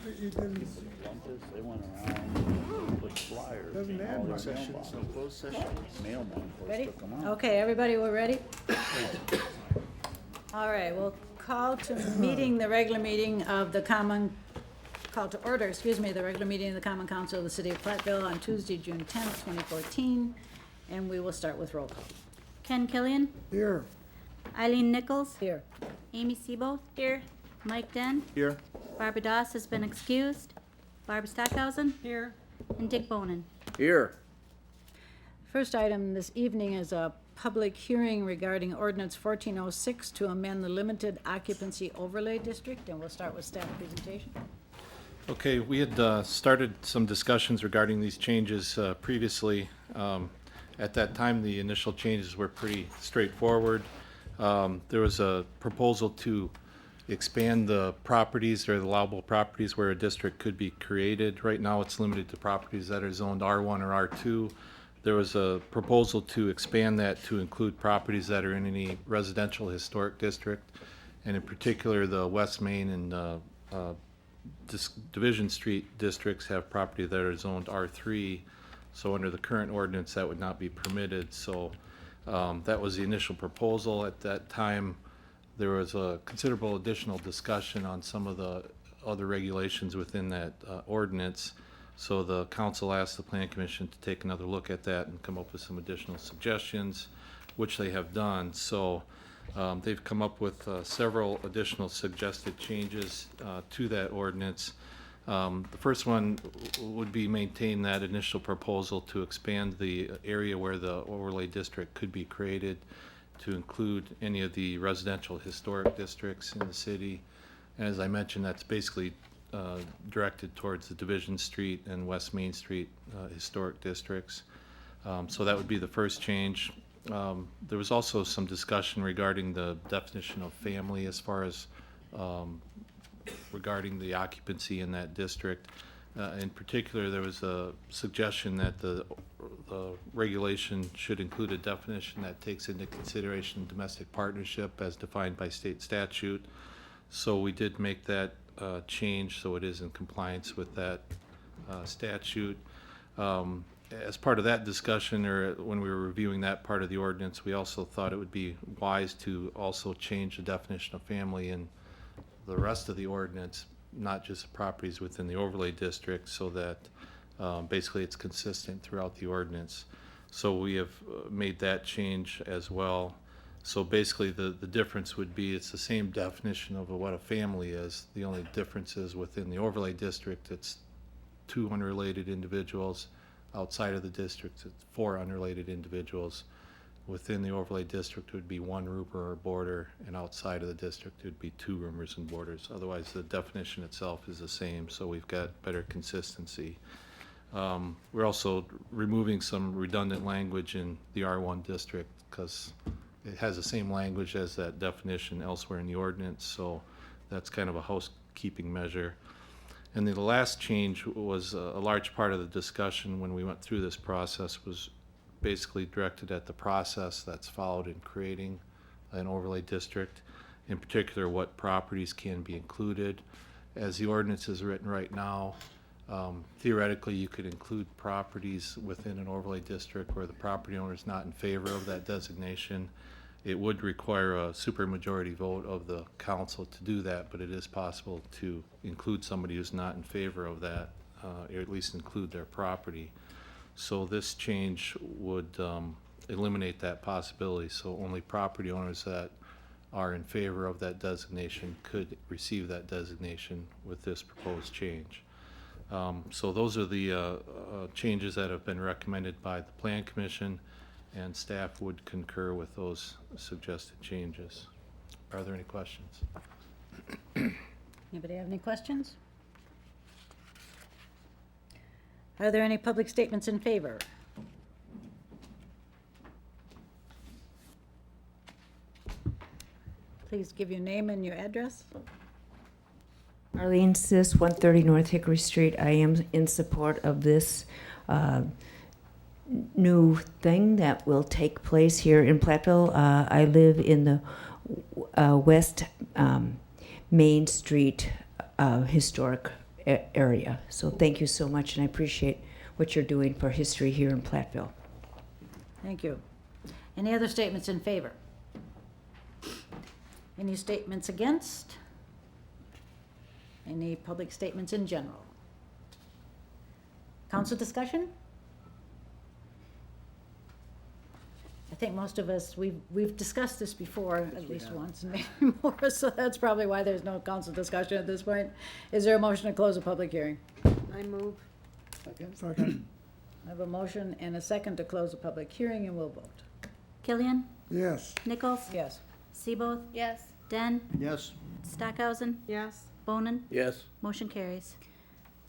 You didn't, They went around and put flyers. doesn't in have all much. their Sessions, mailboxes. closed session. Mailmen, of course, Ready? took them out. Okay, everybody, we're ready? All right, we'll call to meeting, the regular meeting of the common, call to order, excuse me, the regular meeting of the Common Council of the City of Platteville on Tuesday, June 10th, 2014, and we will start with roll call. Ken Killian, Here. Eileen Nichols, Here. Amy Sebo. Here. Mike Den, Here. Barbara Doss has been excused, Barbara Stockhausen. Here. And Dick Bonin. Here. First item this evening is a public hearing regarding ordinance 1406 to amend the limited occupancy overlay district, and we'll start with staff presentation. Okay, we had started some discussions regarding these changes previously. At that time, the initial changes were pretty straightforward. There was a proposal to expand the properties or the allowable properties where a district could be created. Right now, it's limited to properties that are zoned R1 or R2. There was a proposal to expand that to include properties that are in any residential historic district, and in particular, the West Main and Division Street districts have property that are zoned R3. So under the current ordinance, that would not be permitted. So that was the initial proposal. At that time, there was a considerable additional discussion on some of the other regulations within that ordinance. So the council asked the Plan Commission to take another look at that and come up with some additional suggestions, which they have done. So they've come up with several additional suggested changes to that ordinance. The first one would be maintain that initial proposal to expand the area where the overlay district could be created to include any of the residential historic districts in the city. And as I mentioned, that's basically directed towards the Division Street and West Main Street historic districts. So that would be the first change. There was also some discussion regarding the definition of family as far as regarding the occupancy in that district. In particular, there was a suggestion that the regulation should include a definition that takes into consideration domestic partnership as defined by state statute. So we did make that change so it is in compliance with that statute. As part of that discussion, or when we were reviewing that part of the ordinance, we also thought it would be wise to also change the definition of family in the rest of the ordinance, not just the properties within the overlay district, so that basically it's consistent throughout the ordinance. So we have made that change as well. So basically the difference would be it's the same definition of what a family is. The only difference is within the overlay district, it's 2 unrelated individuals. Outside of the district, it's 4 unrelated individuals. Within the overlay district, it would be 1 roomer or border, and outside of the district, it would be 2 roomers and borders. Otherwise, the definition itself is the same, so we've got better consistency. We're also removing some redundant language in the R1 district because it has the same language as that definition elsewhere in the ordinance, so that's kind of a housekeeping measure. And then the last change was a large part of the discussion when we went through this process was basically directed at the process that's followed in creating an overlay district, in particular what properties can be included. As the ordinance is written right now, theoretically you could include properties within an overlay district where the property owner is not in favor of that designation. It would require a supermajority vote of the council to do that, but it is possible to include somebody who's not in favor of that, or at least include their property. So this change would eliminate that possibility. So only property owners that are in favor of that designation could receive that designation with this proposed change. So those are the changes that have been recommended by the Plan Commission, and staff would concur with those suggested changes. Are there any questions? Anybody have any questions? Are there any public statements in favor? Please give your name and your address. Arlene Sis, 130 North Hickory Street. I am in support of this new thing that will take place here in Platteville. I live in the West Main Street historic area. So thank you so much, and I appreciate what you're doing for history here in Platteville. Thank you. Any other statements in favor? Any statements against? Any public statements in general? Council discussion? I think most of us, we've discussed this before at least once, and maybe more, so that's probably why there's no council discussion at this point. Is there a motion to close the public hearing? I move. Second. I have a motion and a second to close the public hearing, and we'll vote. Killian, Yes. Nichols, Yes. Seaboth, Yes. Den, Yes. Stockhausen, Yes. Bonin, Yes. motion carries.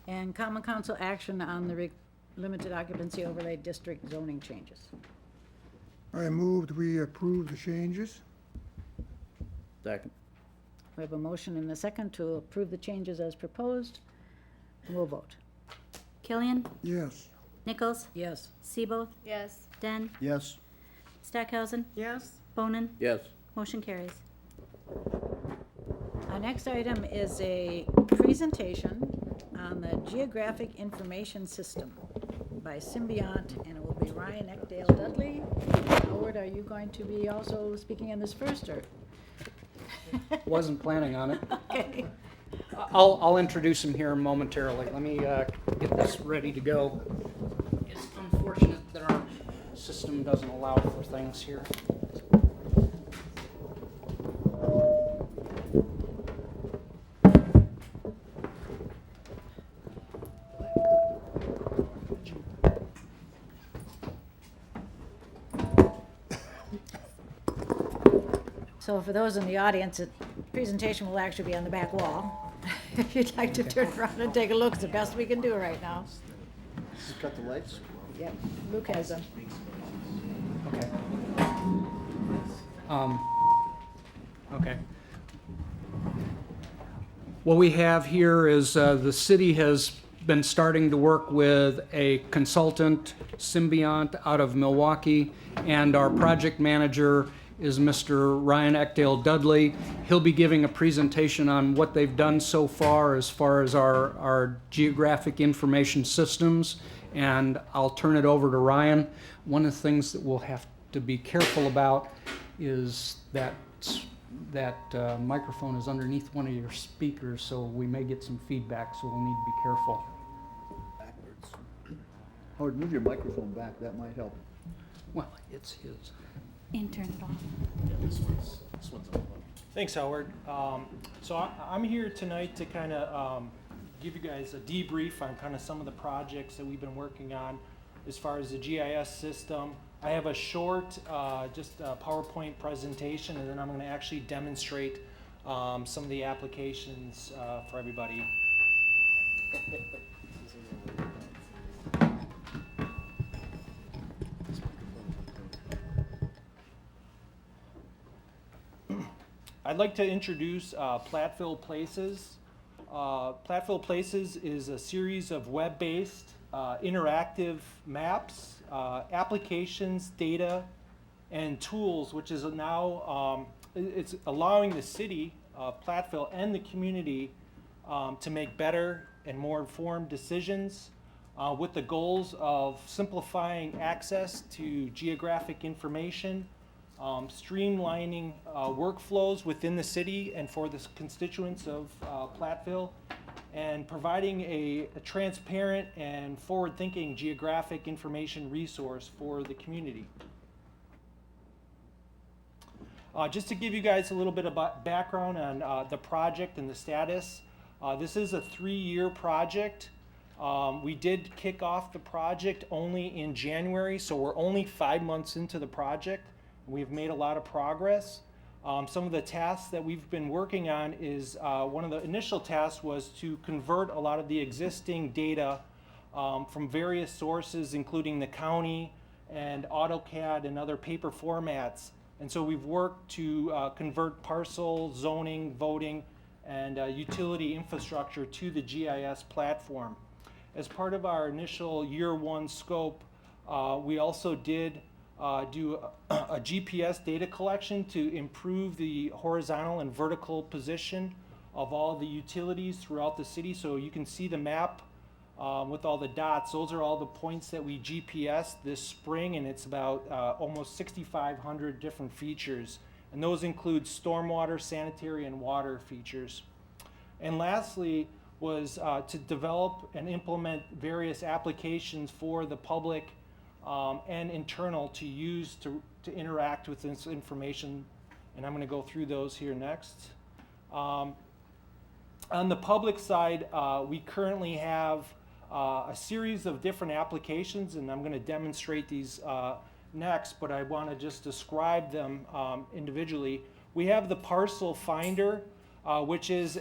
And common council action on the limited occupancy overlay district zoning changes. I moved we approve the changes. Second. We have a motion and a second to approve the changes as proposed, and we'll vote. Killian, Yes. Nichols, Yes. Seaboth, Yes. Den, Yes. Stockhausen, Yes. Bonin, Yes. motion carries. Our next item is a presentation on the Geographic Information System by Symbiont, and it will be Ryan Eckdale Dudley. Howard, are you going to be also speaking on this first, or? Wasn't planning on it. Okay. I'll introduce him here momentarily. Let me get this ready to go. It's unfortunate that our system doesn't allow for things here. So for those in the audience, the presentation will actually be on the back wall. If you'd like to turn around and take a look, it's the best we can do right now. Just cut the lights. Yep, Luke has them. Okay. Okay. What we have here is the city has been starting to work with a consultant, Symbiont, out of Milwaukee, and our project manager is Mr. Ryan Eckdale Dudley. He'll be giving a presentation on what they've done so far as our geographic information systems, and I'll turn it over to Ryan. One of the things that we'll have to be careful about is that microphone is underneath one of your speakers, so we may get some feedback, so we'll need to be careful. Backwards. Howard, move your microphone back, that might help. Well, it's his. And turn it off. This one's on. Thanks, Howard. So I'm here tonight to kind of give you guys a debrief on kind of some of the projects that we've been working on as far as the GIS system. I have a short, just a PowerPoint presentation, and then I'm going to actually demonstrate some of the applications for everybody. I'd like to introduce Platteville Places. Platteville Places is a series of web-based interactive maps, applications, data, and tools, which is now it's allowing the city of Platteville and the community to make better and more informed decisions with the goals of simplifying access to geographic information, streamlining workflows within the city and for the constituents of Platteville, and providing a transparent and forward-thinking geographic information resource for the community. Just to give you guys a little bit of background on the project and the status, this is a 3-year project. We did kick off the project only in January, so we're only 5 months into the project. We've made a lot of progress. Some of the tasks that we've been working on is one of the initial tasks was to convert a lot of the existing data from various sources, including the county and AutoCAD and other paper formats. And so we've worked to convert parcel, zoning, voting, and utility infrastructure to the GIS platform. As part of our initial year 1 scope, we also did do a GPS data collection to improve the horizontal and vertical position of all the utilities throughout the city. So you can see the map with all the dots. Those are all the points that we GPS this spring, and it's about almost 6,500 different features. And those include stormwater, sanitary, and water features. And lastly was to develop and implement various applications for the public and internal to use to interact with this information. And I'm going to go through those here next. On the public side, we currently have a series of different applications, and I'm going to demonstrate these next, but I want to just describe them individually. We have the parcel finder, which is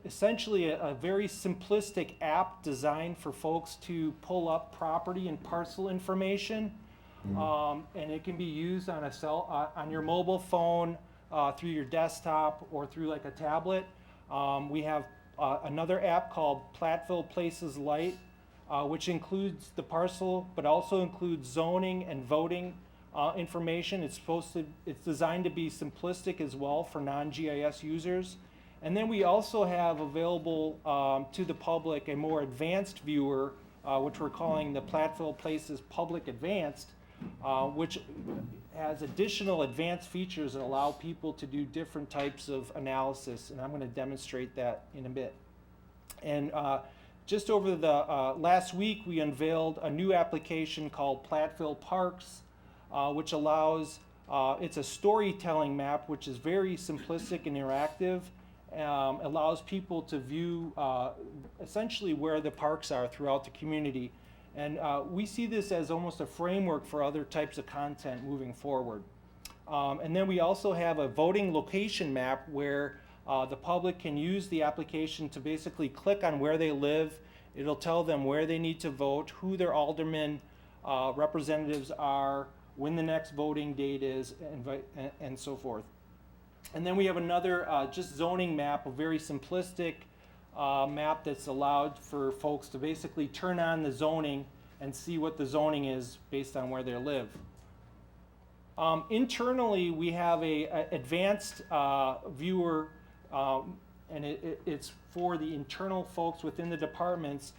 essentially a very simplistic app designed for folks to pull up property and parcel information, and it can be used on on your mobile phone, through your desktop, or through like a tablet. We have another app called Platteville Places Lite, which includes the parcel, but also includes zoning and voting information. It's designed to be simplistic as well for non-GIS users. And then we also have available to the public a more advanced viewer, which we're calling the Platteville Places Public Advanced, which has additional advanced features that allow people to do different types of analysis, and I'm going to demonstrate that in a bit. And just over the last week, we unveiled a new application called Platteville Parks, which allows, it's a storytelling map, which is very simplistic and interactive, allows people to view essentially where the parks are throughout the community. And we see this as almost a framework for other types of content moving forward. And then we also have a voting location map where the public can use the application to basically click on where they live. It'll tell them where they need to vote, who their aldermen representatives are, when the next voting date is, and so forth. And then we have another just zoning map, a very simplistic map that's allowed for folks to basically turn on the zoning and see what the zoning is based on where they live. Internally, we have a advanced viewer, and it's for the internal folks within the departments.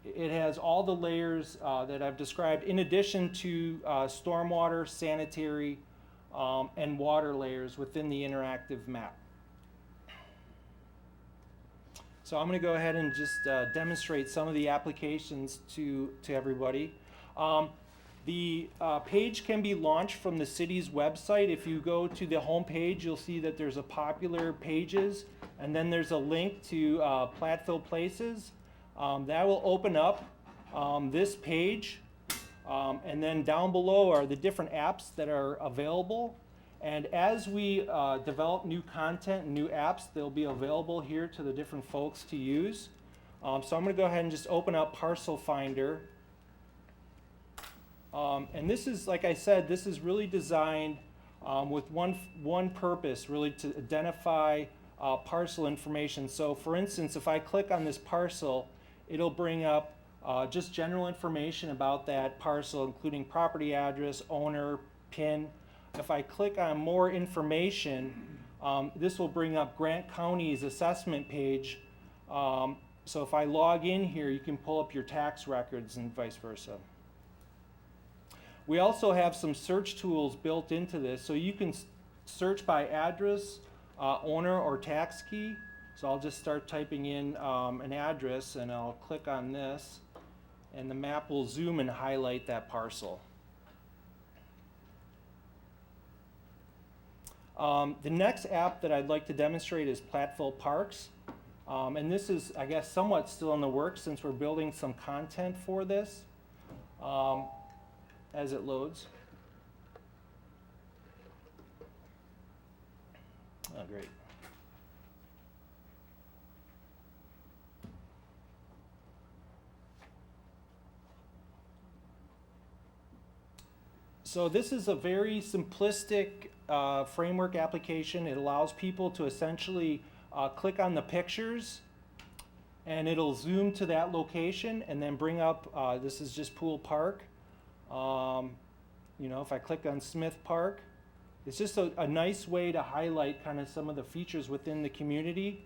It has all the layers that I've described, in addition to stormwater, sanitary, and water layers within the interactive map. So I'm going to go ahead and just demonstrate some of the applications to everybody. The page can be launched from the city's website. If you go to the home page, you'll see that there's a popular pages, and then there's a link to Platteville Places. That will open up this page, and then down below are the different apps that are available. And as we develop new content and new apps, they'll be available here to the different folks to use. So I'm going to go ahead and just open up Parcel Finder. And this is, like I said, this is really designed with one purpose, really to identify parcel information. So for instance, if I click on this parcel, it'll bring up just general information about that parcel, including property address, owner, PIN. If I click on more information, this will bring up Grant County's assessment page. So if I log in here, you can pull up your tax records and vice versa. We also have some search tools built into this, so you can search by address, owner, or tax key. So I'll just start typing in an address, and I'll click on this, and the map will zoom and highlight that parcel. The next app that I'd like to demonstrate is Platteville Parks. And this is, I guess, somewhat still in the works since we're building some content for this as it loads. Oh, great. So this is a very simplistic framework application. It allows people to essentially click on the pictures, and it'll zoom to that location and then bring up, this is just Pool Park. You know, if I click on Smith Park, It's just a nice way to highlight kind of some of the features within the community.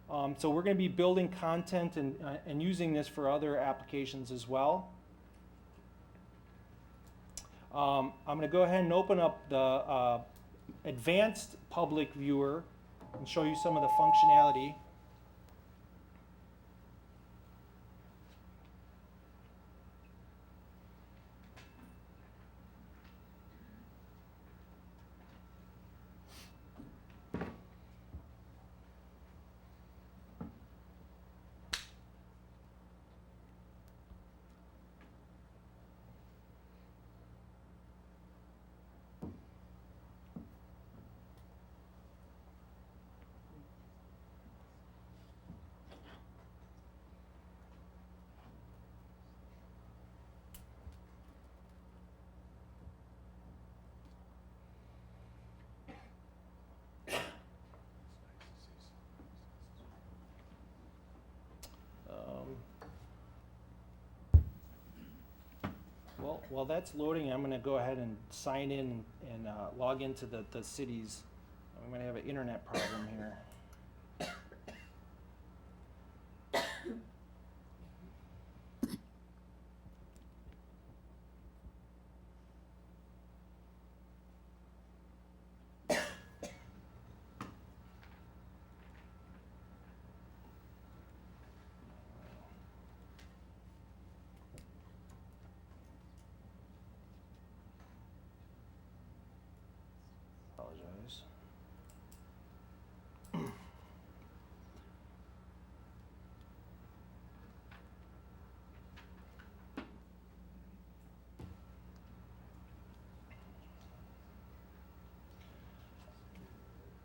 So we're going to be building content and using this for other applications as well. I'm going to go ahead and open up the advanced public viewer and show you some of the functionality. While that's loading, I'm going to go ahead and sign in and log into the city's. I'm going to have an internet problem here. Apologize.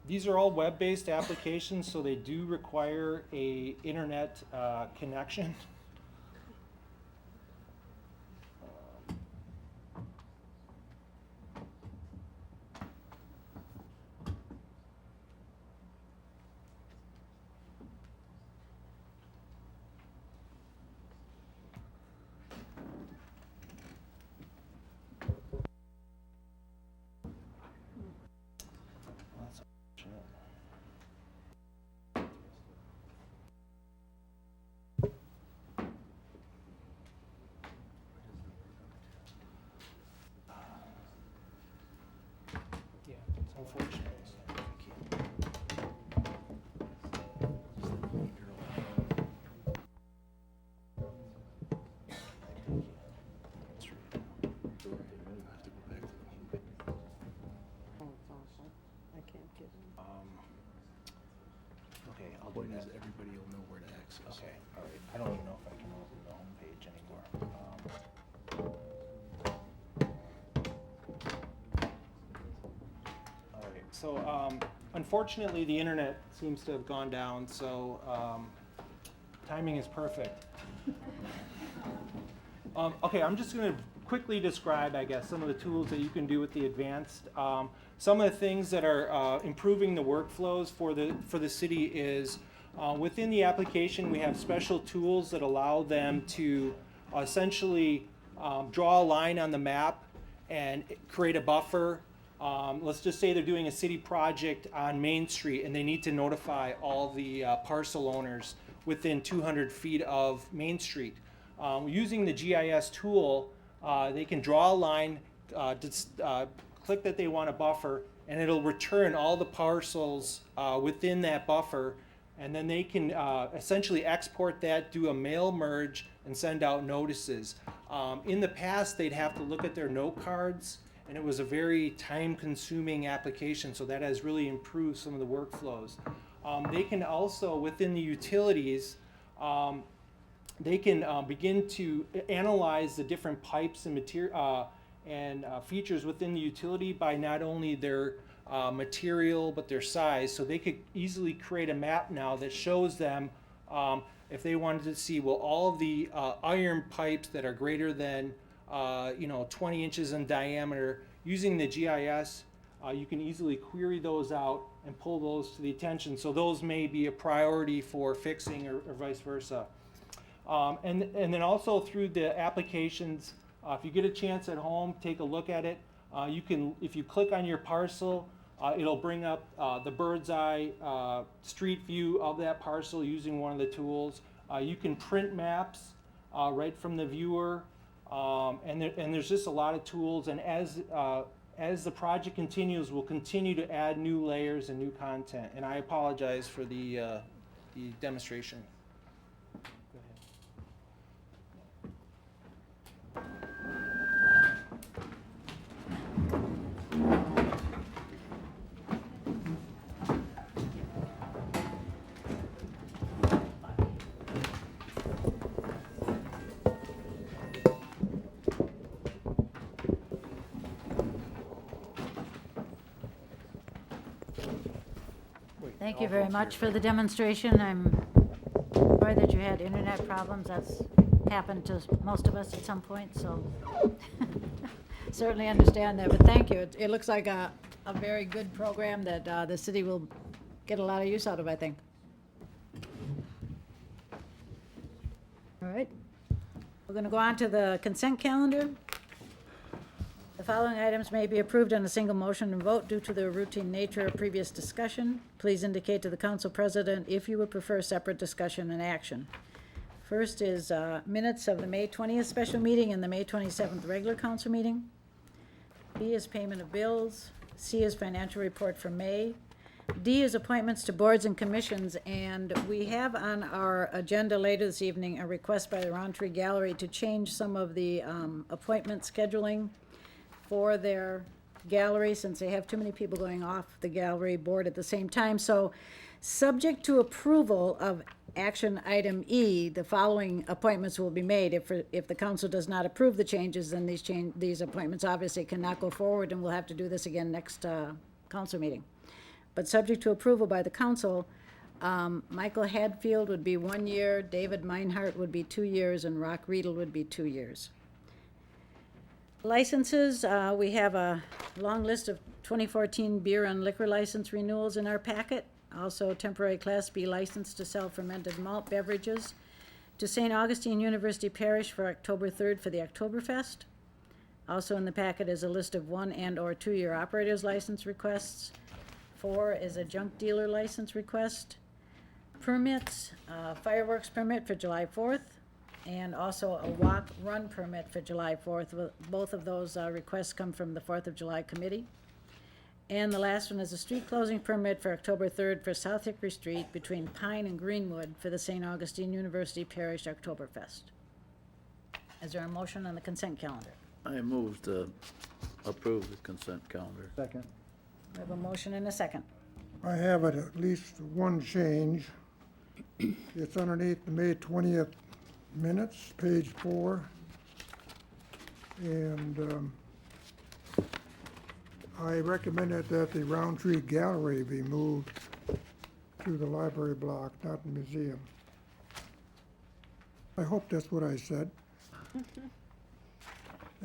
These are all web-based applications, so they do require a internet connection. That's unfortunate. Yeah, it's unfortunate. Okay, I'll do that. Everybody will know where to access. Okay, all right. I don't even know if I can open the homepage anymore. All right, so unfortunately, the internet seems to have gone down, so timing is perfect. Okay, I'm just going to quickly describe, I guess, some of the tools that you can do with the advanced. Some of the things that are improving the workflows for the city is within the application we have special tools that allow them to essentially draw a line on the map and create a buffer. Let's just say they're doing a city project on Main Street and they need to notify all the parcel owners within 200 feet of Main Street. Using the GIS tool, they can draw a line, click that they want a buffer, and it'll return all the parcels within that buffer, and then they can essentially export that, do a mail merge, and send out notices. In the past, they'd have to look at their note cards, and it was a very time-consuming application, so that has really improved some of the workflows. They can also, within the utilities, they can begin to analyze the different pipes and material and features within the utility by not only their material but their size. So they could easily create a map now that shows them if they wanted to see, well, all of the iron pipes that are greater than 20 inches in diameter, using the GIS, you can easily query those out and pull those to the attention. So those may be a priority for fixing or vice versa. And then also through the applications, if you get a chance at home, take a look at it. You can, if you click on your parcel, it'll bring up the bird's eye street view of that parcel using one of the tools. You can print maps right from the viewer, and there's just a lot of tools. And as the project continues, we'll continue to add new layers and new content. And I apologize for the demonstration. Go ahead. Thank you very much for the demonstration. I'm sorry that you had internet problems. That's happened to most of us at some point, so certainly understand that, but thank you. It looks like a very good program that the city will get a lot of use out of, I think. All right. We're going to go on to the consent calendar. The following items may be approved on a single motion and vote due to the routine nature of previous discussion. Please indicate to the council president if you would prefer separate discussion and action. First is minutes of the May 20th special meeting and the May 27th regular council meeting. B is payment of bills. C is financial report for May. D is appointments to boards and commissions, and we have on our agenda later this evening a request by the Roundtree Gallery to change some of the appointment scheduling for their gallery, since they have too many people going off the gallery board at the same time. So, subject to approval of action item E, the following appointments will be made. If the council does not approve the changes, then these appointments obviously cannot go forward, and we'll have to do this again next council meeting. But subject to approval by the council, Michael Hadfield would be 1 year, David Meinhardt would be 2 years, and Rock Riedel would be 2 years. Licenses, we have a long list of 2014 beer and liquor license renewals in our packet. Also, temporary Class B license to sell fermented malt beverages to St. Augustine University Parish for October 3rd for the Oktoberfest. Also in the packet is a list of 1 and/or 2 year operators license requests. 4 is a junk dealer license request. Permits, fireworks permit for July 4th. And also a walk-run permit for July 4th. Both of those requests come from the 4th of July committee. And the last one is a street closing permit for October 3rd for South Hickory Street between Pine and Greenwood for the St. Augustine University Parish Oktoberfest. Is there a motion on the consent calendar? I move to approve the consent calendar. Second. We have a motion and a second. I have at least one change. It's underneath the May 20th minutes, page 4. And I recommended that the Roundtree Gallery be moved to the library block, not the museum. I hope that's what I said.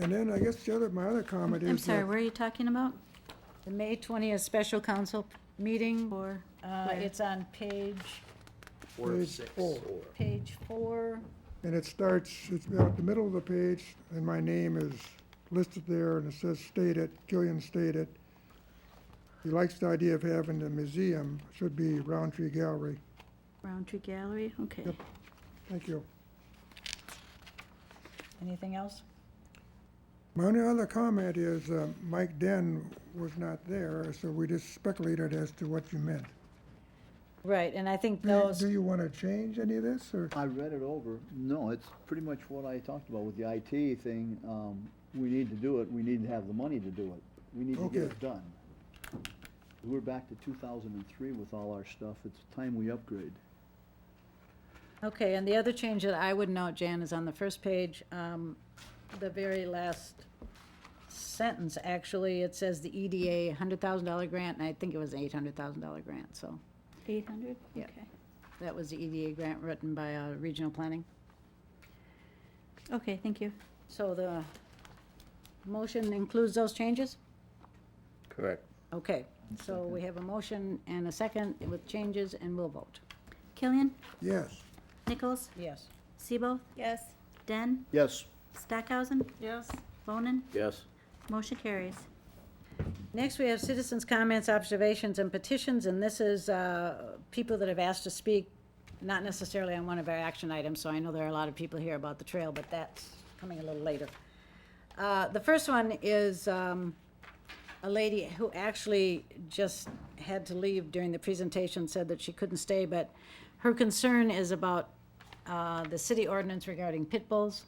And then I guess my other comment is I'm sorry, that where are you talking about? The May 20th special council meeting, Or it's on page page 4. Page 4. And it's about the middle of the page, and my name is listed there, and it says Killian stated. He likes the idea of having the museum, should be Roundtree Gallery. Roundtree Gallery? Okay. Yep. Thank you. Anything else? My only other comment is Mike Den was not there, so we just speculated as to what you meant. Right, and I think Do those, you want to change any of this, or? I read it over. No, it's pretty much what I talked about with the IT thing. We need to do it. We need to have the money to do it. We need to get Okay. it done. We're back to 2003 with all our stuff. It's time we upgrade. okay, and the other change that I would note, Jan, is on the first page, the very last sentence, actually, it says the EDA $100,000 grant, and I think it was an $800,000 grant, so 800? Yeah. Okay. that was the EDA grant written by Regional Planning. Okay, thank you. So the motion includes those changes? Correct. Okay, so we have a motion and a second with changes, and we'll vote. Killian? Yes. Nichols? Yes. Sebo? Yes. Den? Yes. Stackhausen? Yes. Bonin? Yes. Motion carries. Next, we have citizens' comments, observations, and petitions, and this is people that have asked to speak, not necessarily on one of our action items, so I know there are a lot of people here about the trail, but that's coming a little later. The first one is a lady who actually just had to leave during the presentation, said that she couldn't stay, but her concern is about the city ordinance regarding pit bulls.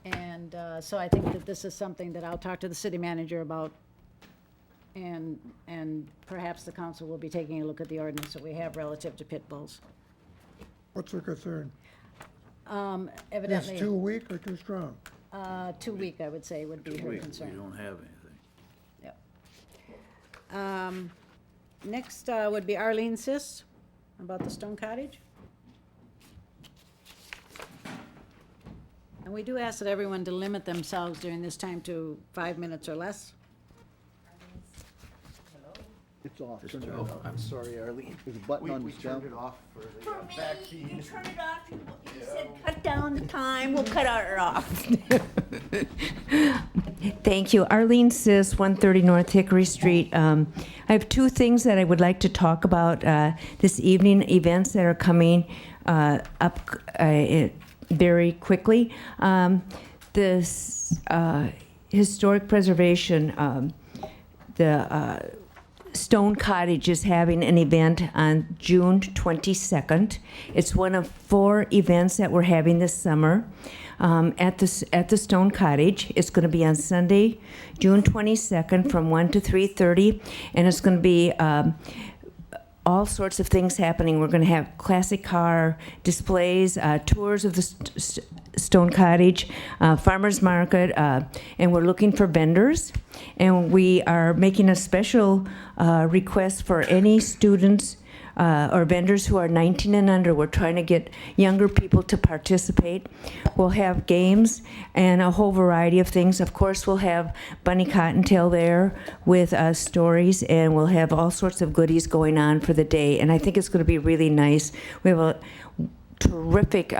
And so I think that this is something that I'll talk to the city manager about, and perhaps the council will be taking a look at the ordinance that we have relative to pit bulls. What's the concern? Is Evidently, too weak or too strong? 2 week, I would say, would be her We concern. don't have anything. Yep. Next would be Arlene Sis about the Stone Cottage. And we do ask that everyone to limit themselves during this time to 5 minutes or less. It's off, Just turn it turn it off. off. I'm sorry, Arlene. There's a button on the We stem. turned it off for the back feed. Turn it off, you said cut down the time, we'll cut it off. Thank you. Arlene Sis, 130 North Hickory Street. I have two things that I would like to talk about this evening, events that are coming up very quickly. This historic preservation, the Stone Cottage is having an event on June 22nd. It's one of 4 events that we're having this summer at the Stone Cottage. It's going to be on Sunday, June 22nd from 1 to 3:30, and it's going to be all sorts of things happening. We're going to have classic car displays, tours of the Stone Cottage, farmers market, and we're looking for vendors. And we are making a special request for any students or vendors who are 19 and under. We're trying to get younger people to participate. We'll have games and a whole variety of things. Of course, we'll have Bunny Cottontail there with stories, and we'll have all sorts of goodies going on for the day. And I think it's going to be really nice. We have a terrific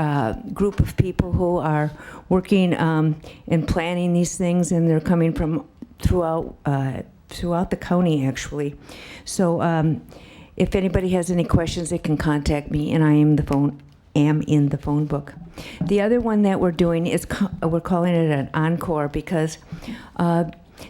group of people who are working and planning these things, and they're coming from throughout the county, actually. So if anybody has any questions, they can contact me, and I am in the phone book. The other one that we're doing is we're calling it an encore because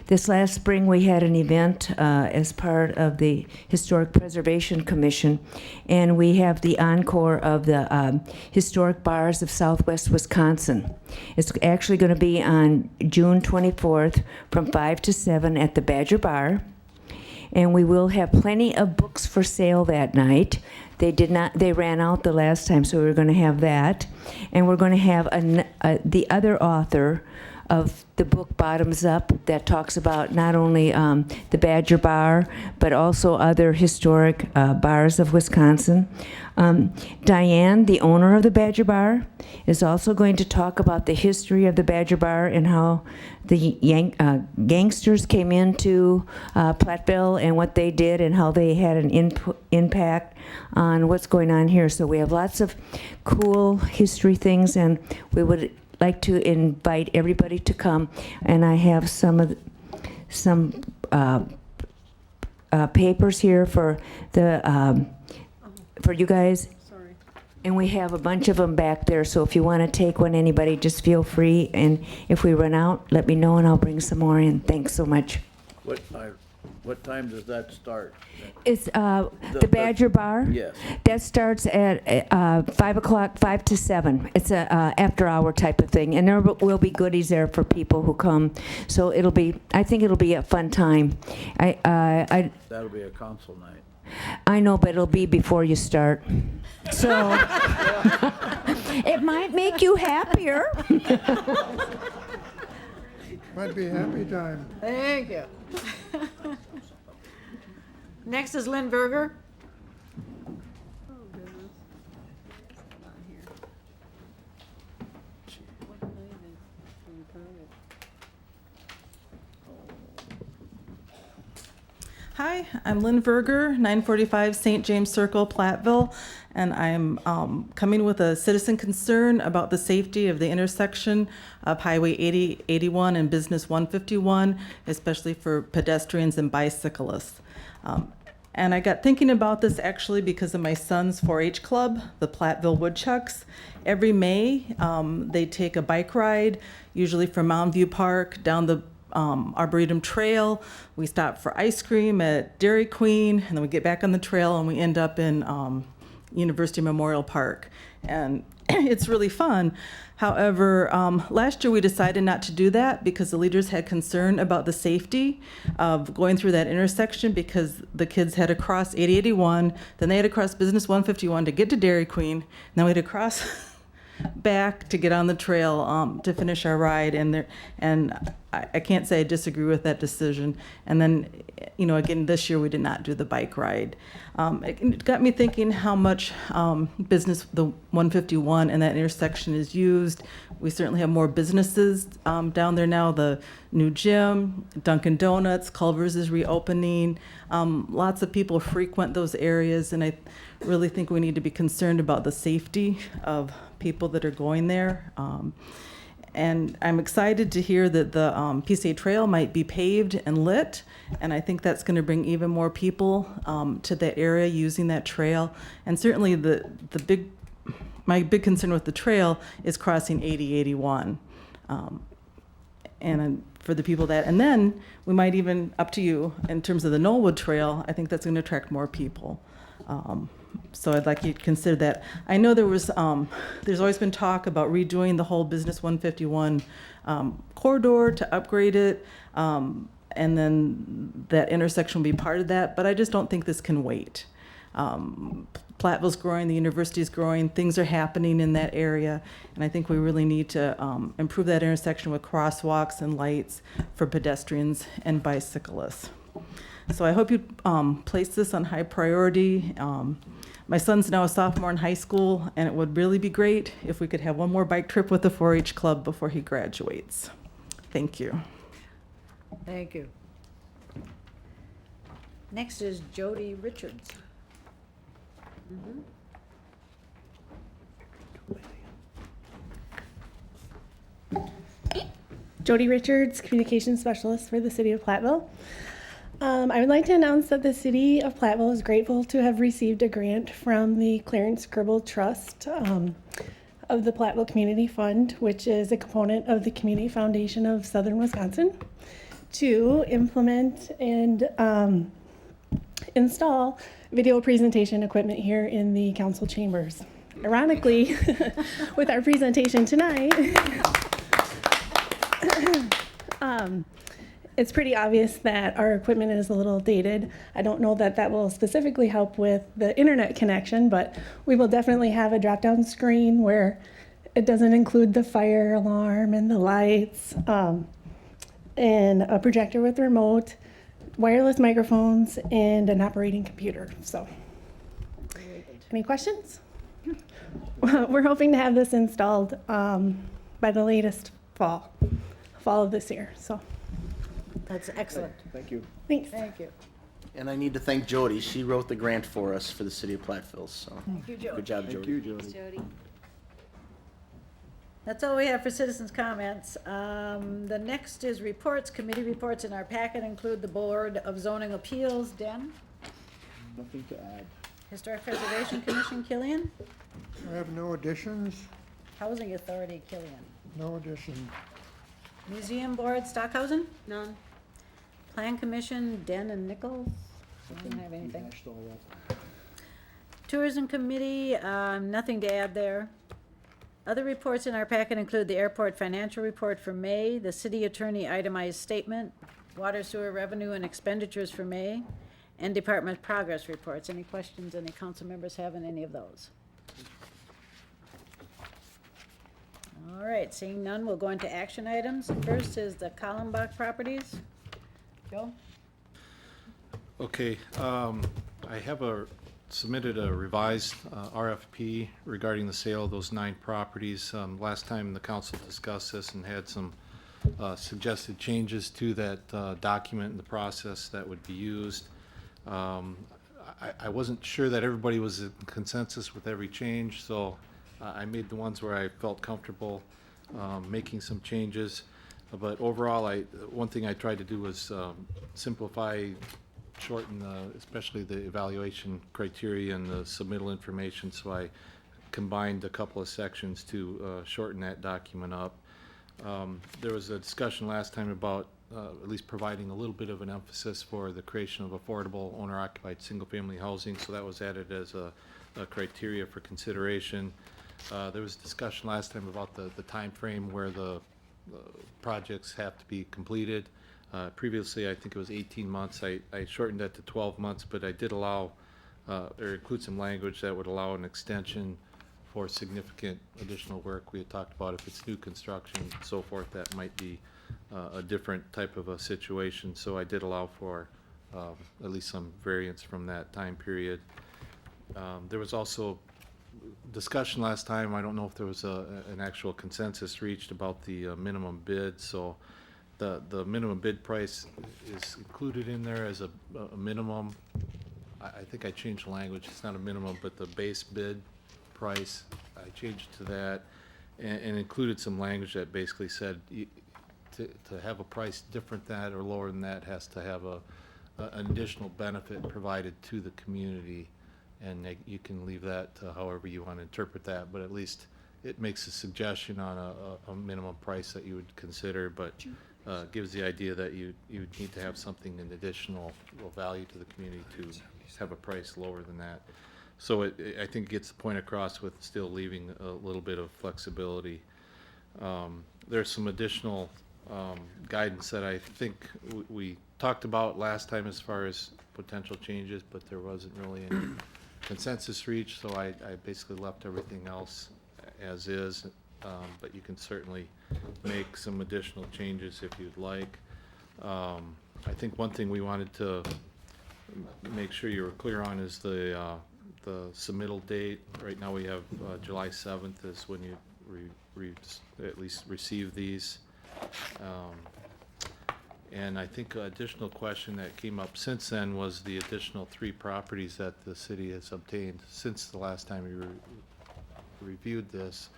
this last spring we had an event as part of the Historic Preservation Commission, and we have the encore of the historic bars of Southwest Wisconsin. It's actually going to be on June 24th from 5 to 7 at the Badger Bar. And we will have plenty of books for sale that night. They ran out the last time, so we're going to have that. And we're going to have the other author of the book Bottoms Up that talks about not only the Badger Bar, but also other historic bars of Wisconsin. Diane, the owner of the Badger Bar, is also going to talk about the history of the Badger Bar and how the gangsters came into Platteville and what they did and how they had an impact on what's going on here. So we have lots of cool history things, and we would like to invite everybody to come. And I have some papers here for you guys. Sorry. And we have a bunch of them back there, so if you want to take one, anybody, just feel free. And if we run out, let me know and I'll bring some more in. Thanks so much. What time does that start? It's the Badger Bar. Yes. That starts at 5 o'clock, 5 to 7. It's a after-hour type of thing, and there will be goodies there for people who come. So I think it'll be a fun time. That'll be a council night. I know, but it'll be before you start. So it might make you happier. Might be a happy time. Thank you. Next is Lynn Berger. Hi, I'm Lynn Verger, 945 St. James Circle, Platteville, and I'm coming with a citizen concern about the safety of the intersection of Highway 80, 81 and Business 151, especially for pedestrians and bicyclists. And I got thinking about this actually because of my son's 4-H club, the Platteville Woodchucks. Every May, they take a bike ride, usually from Mountain View Park down the Arboretum Trail. We stop for ice cream at Dairy Queen, and then we get back on the trail and we end up in University Memorial Park. And it's really fun. However, last year we decided not to do that because the leaders had concern about the safety of going through that intersection because the kids had to cross 8081, then they had to cross Business 151 to get to Dairy Queen, and then we had to cross back to get on the trail to finish our ride, and I can't say I disagree with that decision. And then, you know, again, this year we did not do the bike ride. It got me thinking how much business the 151 and that intersection is used. We certainly have more businesses down there now. The new gym, Dunkin' Donuts, Culver's is reopening. Lots of people frequent those areas, and I really think we need to be concerned about the safety of people that are going there. And I'm excited to hear that the PCA Trail might be paved and lit, and I think that's going to bring even more people to that area using that trail. And certainly my big concern with the trail is crossing 8081. And for the people that, and then we might even, up to you, in terms of the Knollwood Trail, I think that's going to attract more people. So I'd like you to consider that. I know there's always been talk about redoing the whole Business 151 corridor to upgrade it, and then that intersection will be part of that, but I just don't think this can wait. Platteville's growing, the university's growing, things are happening in that area, and I think we really need to improve that intersection with crosswalks and lights for pedestrians and bicyclists. So I hope you place this on high priority. My son's now a sophomore in high school, and it would really be great if we could have one more bike trip with the 4-H club before he graduates. Thank you. Thank you. Next is Jody Richards. Jody Richards, Communications Specialist for the City of Platteville. I would like to announce that the City of Platteville is grateful to have received a grant from the Clarence Gribble Trust of the Platteville Community Fund, which is a component of the Community Foundation of Southern Wisconsin, to implement and install video presentation equipment here in the council chambers. Ironically, with our presentation tonight, it's pretty obvious that our equipment is a little dated. I don't know that that will specifically help with the internet connection, but we will definitely have a drop-down screen where it doesn't include the fire alarm and the lights, and a projector with remote, wireless microphones, and an operating computer. So, any questions? We're hoping to have this installed by the latest fall of this year. So. That's excellent. Thank you. Thanks. Thank you. And I need to thank Jody. She wrote the grant for us for the city of Platteville, so Thank you, Jody. good job, Thank Jody. you, Jody. Jody. That's all we have for citizens' comments. The next is reports. Committee reports in our packet include the Board of Zoning Appeals. Den? Nothing to add. Historic Preservation Commission, Killian? I have no additions, Housing Authority, Killian? no addition. Museum Board, Stockhausen? None. Plan Commission, Den and Nichols? I don't have anything. Hashed all that. Tourism Committee, nothing to add there. Other reports in our packet include the airport financial report for May, the city attorney itemized statement, water sewer revenue and expenditures for May, and department progress reports. Any questions any council members have on any of those? All right, seeing none, we'll go into action items. First is the Kallenbach properties. Joe? Okay, I have submitted a revised RFP regarding the sale of those 9 properties. Last time the council discussed this and had some suggested changes to that document and the process that would be used. I wasn't sure that everybody was in consensus with every change, so I made the ones where I felt comfortable making some changes. But overall, one thing I tried to do was simplify, shorten, especially the evaluation criteria and the submittal information, so I combined a couple of sections to shorten that document up. There was a discussion last time about at least providing a little bit of an emphasis for the creation of affordable owner-occupied single-family housing, so that was added as a criteria for consideration. There was discussion last time about the time frame where the projects have to be completed. Previously, I think it was 18 months. I shortened that to 12 months, but I did allow, or include some language that would allow an extension for significant additional work. We had talked about if it's new construction and so forth, that might be a different type of a situation. So I did allow for at least some variance from that time period. There was also discussion last time. I don't know if there was an actual consensus reached about the minimum bid. So the minimum bid price is included in there as a minimum. I think I changed the language. It's not a minimum, but the base bid price, I changed to that, and included some language that basically said to have a price different than that or lower than that has to have an additional benefit provided to the community, and you can leave that however you want to interpret that, but at least it makes a suggestion on a minimum price that you would consider, but gives the idea that you need to have something in additional value to the community to have a price lower than that. So I think it gets the point across with still leaving a little bit of flexibility. There's some additional guidance that I think we talked about last time as far as potential changes, but there wasn't really any consensus reached, so I basically left everything else as is, but you can certainly make some additional changes if you'd like. I think one thing we wanted to make sure you were clear on is the submittal date. Right now we have July 7th is when you at least receive these. And I think an additional question that came up since then was the additional 3 properties that the city has obtained since the last time we reviewed this.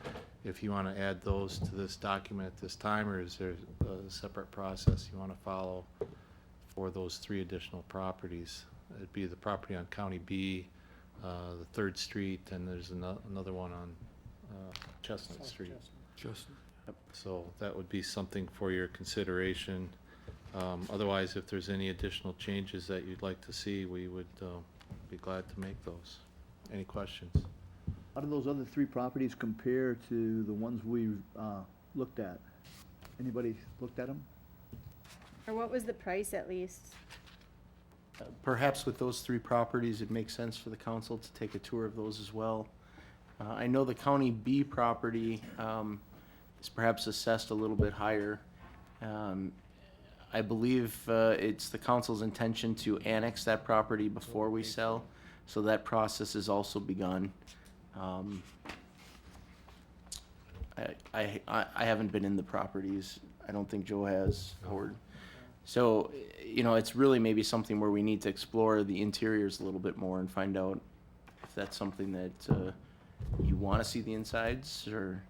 If you want to add those to this document at this time, or is there a separate process you want to follow for those 3 additional properties? It'd be the property on County B, the 3rd Street, and there's another one on Chestnut Street. Chestnut. So that would be something for your consideration. Otherwise, if there's any additional changes that you'd like to see, we would be glad to make those. Any questions? How do those other 3 properties compare to the ones we looked at? Anybody looked at them? Or what was the price at least? Perhaps with those 3 properties, it makes sense for the council to take a tour of those as well. I know the County B property is perhaps assessed a little bit higher. I believe it's the council's intention to annex that property before we sell, so that process has also begun. I haven't been in the properties. I don't think Joe has, Howard. So, you know, it's really maybe something where we need to explore the interiors a little bit more and find out if that's something that you want to see the insides, or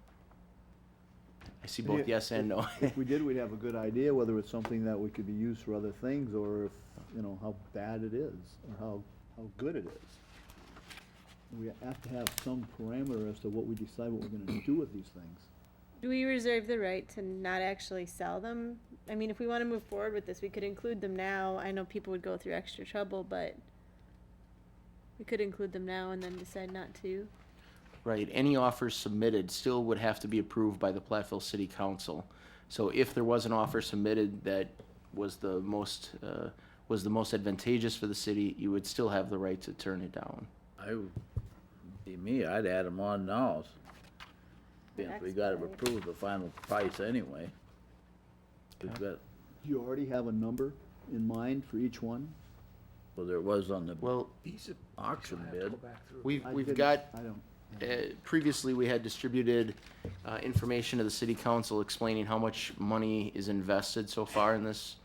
I see both yes and no. If we did, we'd have a good idea whether it's something that we could be used for other things, or if, you know, how bad it is, or how good it is. We have to have some parameter as to what we decide what we're gonna do with these things. Do we reserve the right to not actually sell them? I mean, if we want to move forward with this, we could include them now. I know people would go through extra trouble, but we could include them now and then decide not to. Right, any offers submitted still would have to be approved by the Platteville City Council. So if there was an offer submitted that was the most advantageous for the city, you would still have the right to turn it down. I'd add them on now. Since we got to Expedite. approve the final price anyway. We've got, Do you already have a number in mind for each one? well, there was on the Well, auction bid. we've I didn't- got, I don't. previously we had distributed information to the city council explaining how much money is invested so far in this,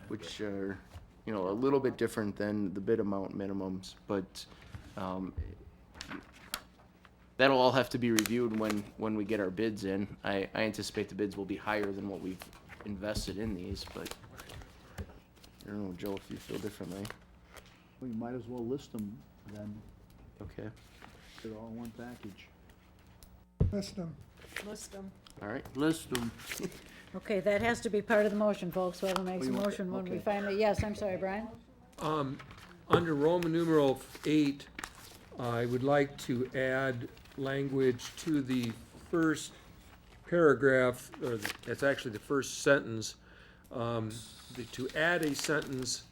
which are you know, a little bit different than the bid amount minimums, but, that'll all have to be reviewed when we get our bids in. I anticipate the bids will be higher than what we've invested in these, but I don't know, Joe, if you feel differently. Well, you might as well list them then, Okay, they're all in one package. List them. List them. all right. List them. Okay, that has to be part of the motion, folks. Whoever makes a you want- motion when we okay. finally, yes, I'm sorry, Brian? Under Roman numeral 8, I would like to add language to the first paragraph, or it's actually the first sentence, to add a sentence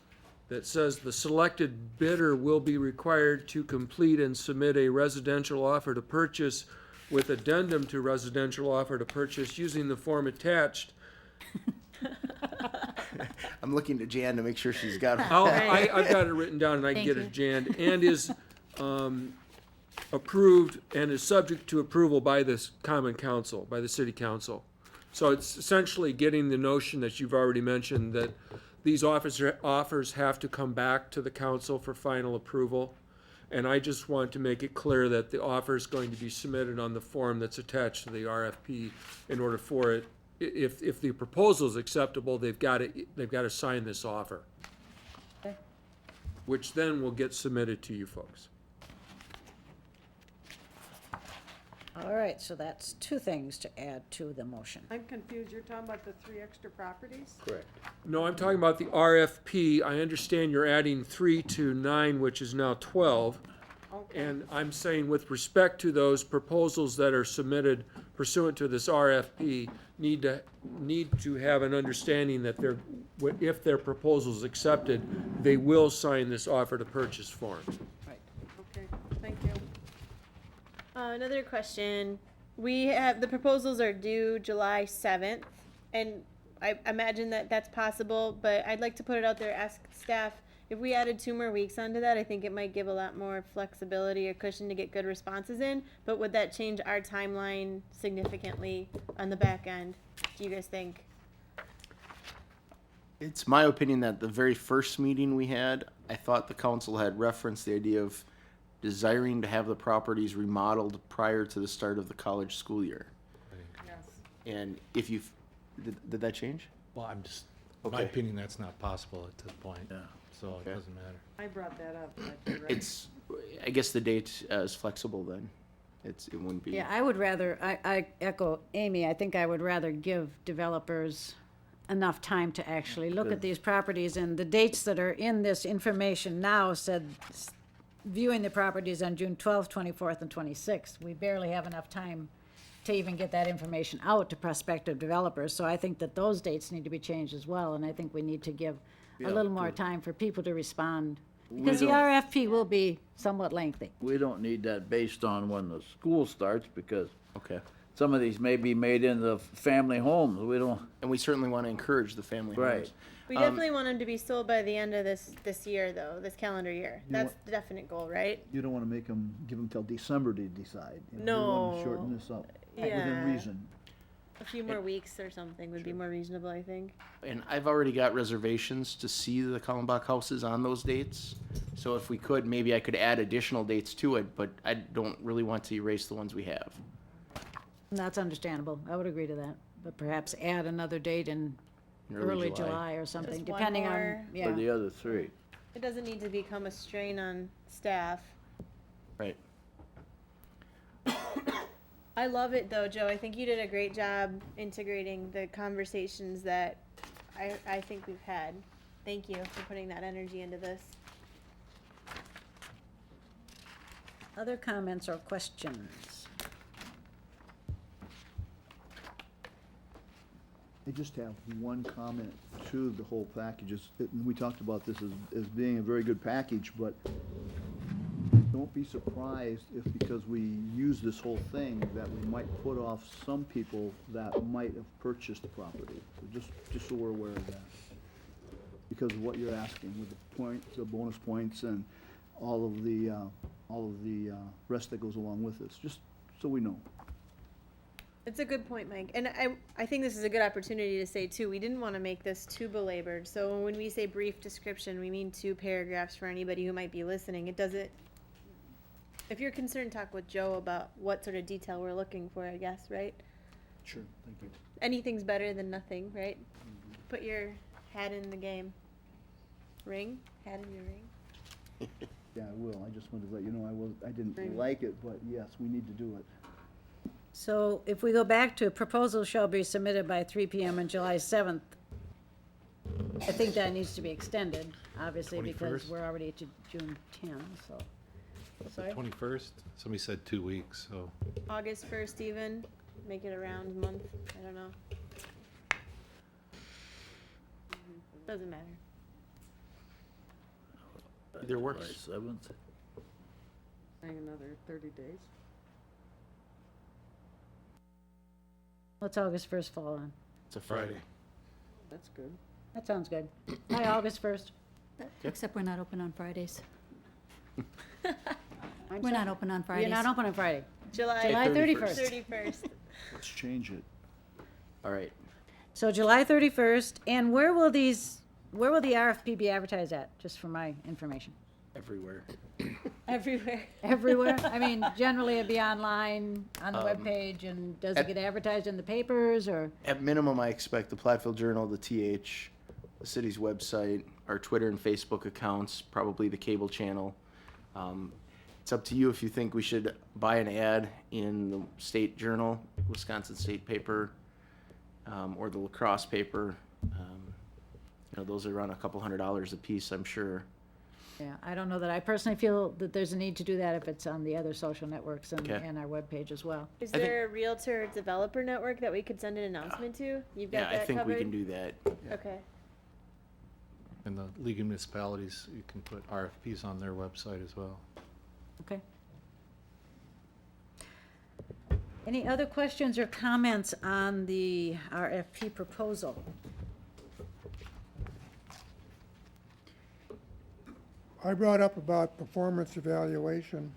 that says, "The selected bidder will be required to complete and submit a residential offer to purchase with addendum to residential offer to purchase using the form attached." I'm looking to Jan to make sure she's got it. I've got it written down and I can Thank get you. it, Jan, and is approved and is subject to approval by this common council, by the city council. So it's essentially getting the notion that you've already mentioned, that these offers have to come back to the council for final approval. And I just want to make it clear that the offer is going to be submitted on the form that's attached to the RFP in order for it, if the proposal is acceptable, they've got to sign this offer. Okay. Which then will get submitted to you folks. All right, so that's two things to add to the motion. I'm confused, you're talking about the 3 extra properties? Correct. No, I'm talking about the RFP. I understand you're adding 3 to 9, which is now 12. Okay. And I'm saying with respect to those proposals that are submitted pursuant to this RFP, need to have an understanding that if their proposal is accepted, they will sign this offer to purchase form. Okay, thank you. Another question. We have, the proposals are due July 7th, and I imagine that that's possible, but I'd like to put it out there, ask staff, if we added 2 more weeks onto that, I think it might give a lot more flexibility or cushion to get good responses in, but would that change our timeline significantly on the back end? Do you guys think? It's my opinion that the very first meeting we had, I thought the council had referenced the idea of desiring to have the properties remodeled prior to the start of the college school year. Yes. And if you've, did that change? Well, I'm just, in my Okay. opinion, that's not possible at this point, Yeah. so it Okay. doesn't matter. I brought that up, but you're right. It's, I guess the date is flexible then. It wouldn't be. Yeah, I would rather, I echo Amy, I think I would rather give developers enough time to actually look at these properties, and the dates that are in this information now said viewing the properties on June 12th, 24th, and 26th. We barely have enough time to even get that information out to prospective developers, so I think that those dates need to be changed as well, and I think we need to give a little more time for people to respond, because the don't- RFP will be somewhat lengthy. We don't need that based on when the school starts, because Okay. some of these may be made into family homes. We don't, And we certainly want to encourage the family Right. homes. We definitely want them to be sold by the end of this year, though, this calendar year. You That's want- the definite goal, right? You don't wanna give them till December to decide. You know, you wanna No. shorten this up, Yeah. within reason. A few more weeks or something would be more reasonable, I think. And I've already got reservations to see the Kallenbach houses on those dates. So if we could, maybe I could add additional dates to it, but I don't really want to erase the ones we have. And that's understandable, I would agree to that, but perhaps add another date in In early July or something, Just one depending more. on, for yeah. the other 3. It doesn't need to become a strain on staff. Right. I love it though, Joe. I think you did a great job integrating the conversations that I think we've had. Thank you for putting that energy into this. Other comments or questions? I just have one comment to the whole package. And we talked about this as being a very good package, but don't be surprised if, because we use this whole thing, that we might put off some people that might have purchased the property. So just so we're aware of that. Because of what you're asking with the bonus points and all of the rest that goes along with this, just so we know. It's a good point, Mike. And I think this is a good opportunity to say, too, we didn't want to make this too belabored. So when we say brief description, we mean 2 paragraphs for anybody who might be listening. It doesn't, if you're concerned, talk with Joe about what sort of detail we're looking for, I guess, right? Sure, thank you. Anything's better than nothing, right? Put your hat in the game. Ring? Hat in your ring? Yeah, I will. I just wanted to let you know I didn't like it, but yes, we need to do it. So if we go back to proposals shall be submitted by 3 PM on July 7th, I think that needs to be extended, obviously, because 21st? we're already to June 10, so. Sorry? 21st? Somebody said 2 weeks, so. August 1st even? Make it a round month? I don't know. Doesn't matter. Either works. July 7th. Hang another 30 days. What's August 1st fall on? It's a Friday. That's good. That sounds good. Hi, August 1st. Except we're not open on Fridays. I'm We're sorry. not open on Fridays. You're not open on Friday. July July 31st. 31st. Let's change it. All right. So July 31st, and where will the RFP be advertised at, just for my information? Everywhere. Everywhere. Everywhere? I mean, generally it'd be online, on the webpage, and does it at- get advertised in the papers, or? At minimum, I expect the Platteville Journal, the TH, the city's website, our Twitter and Facebook accounts, probably the cable channel. It's up to you if you think we should buy an ad in the state journal, Wisconsin State paper, or the lacrosse paper. Those are around $200 a piece, I'm sure. Yeah, I don't know that I personally feel that there's a need to do that if it's on the other social networks and, Okay. and our webpage as well. Is I think- there a realtor developer network that we could send an announcement to? You've got Yeah, I that think covered? we can do that. Okay. And the League of Municipalities, you can put RFPs on their website as well. Okay. Any other questions or comments on the RFP proposal? I brought up about performance evaluation.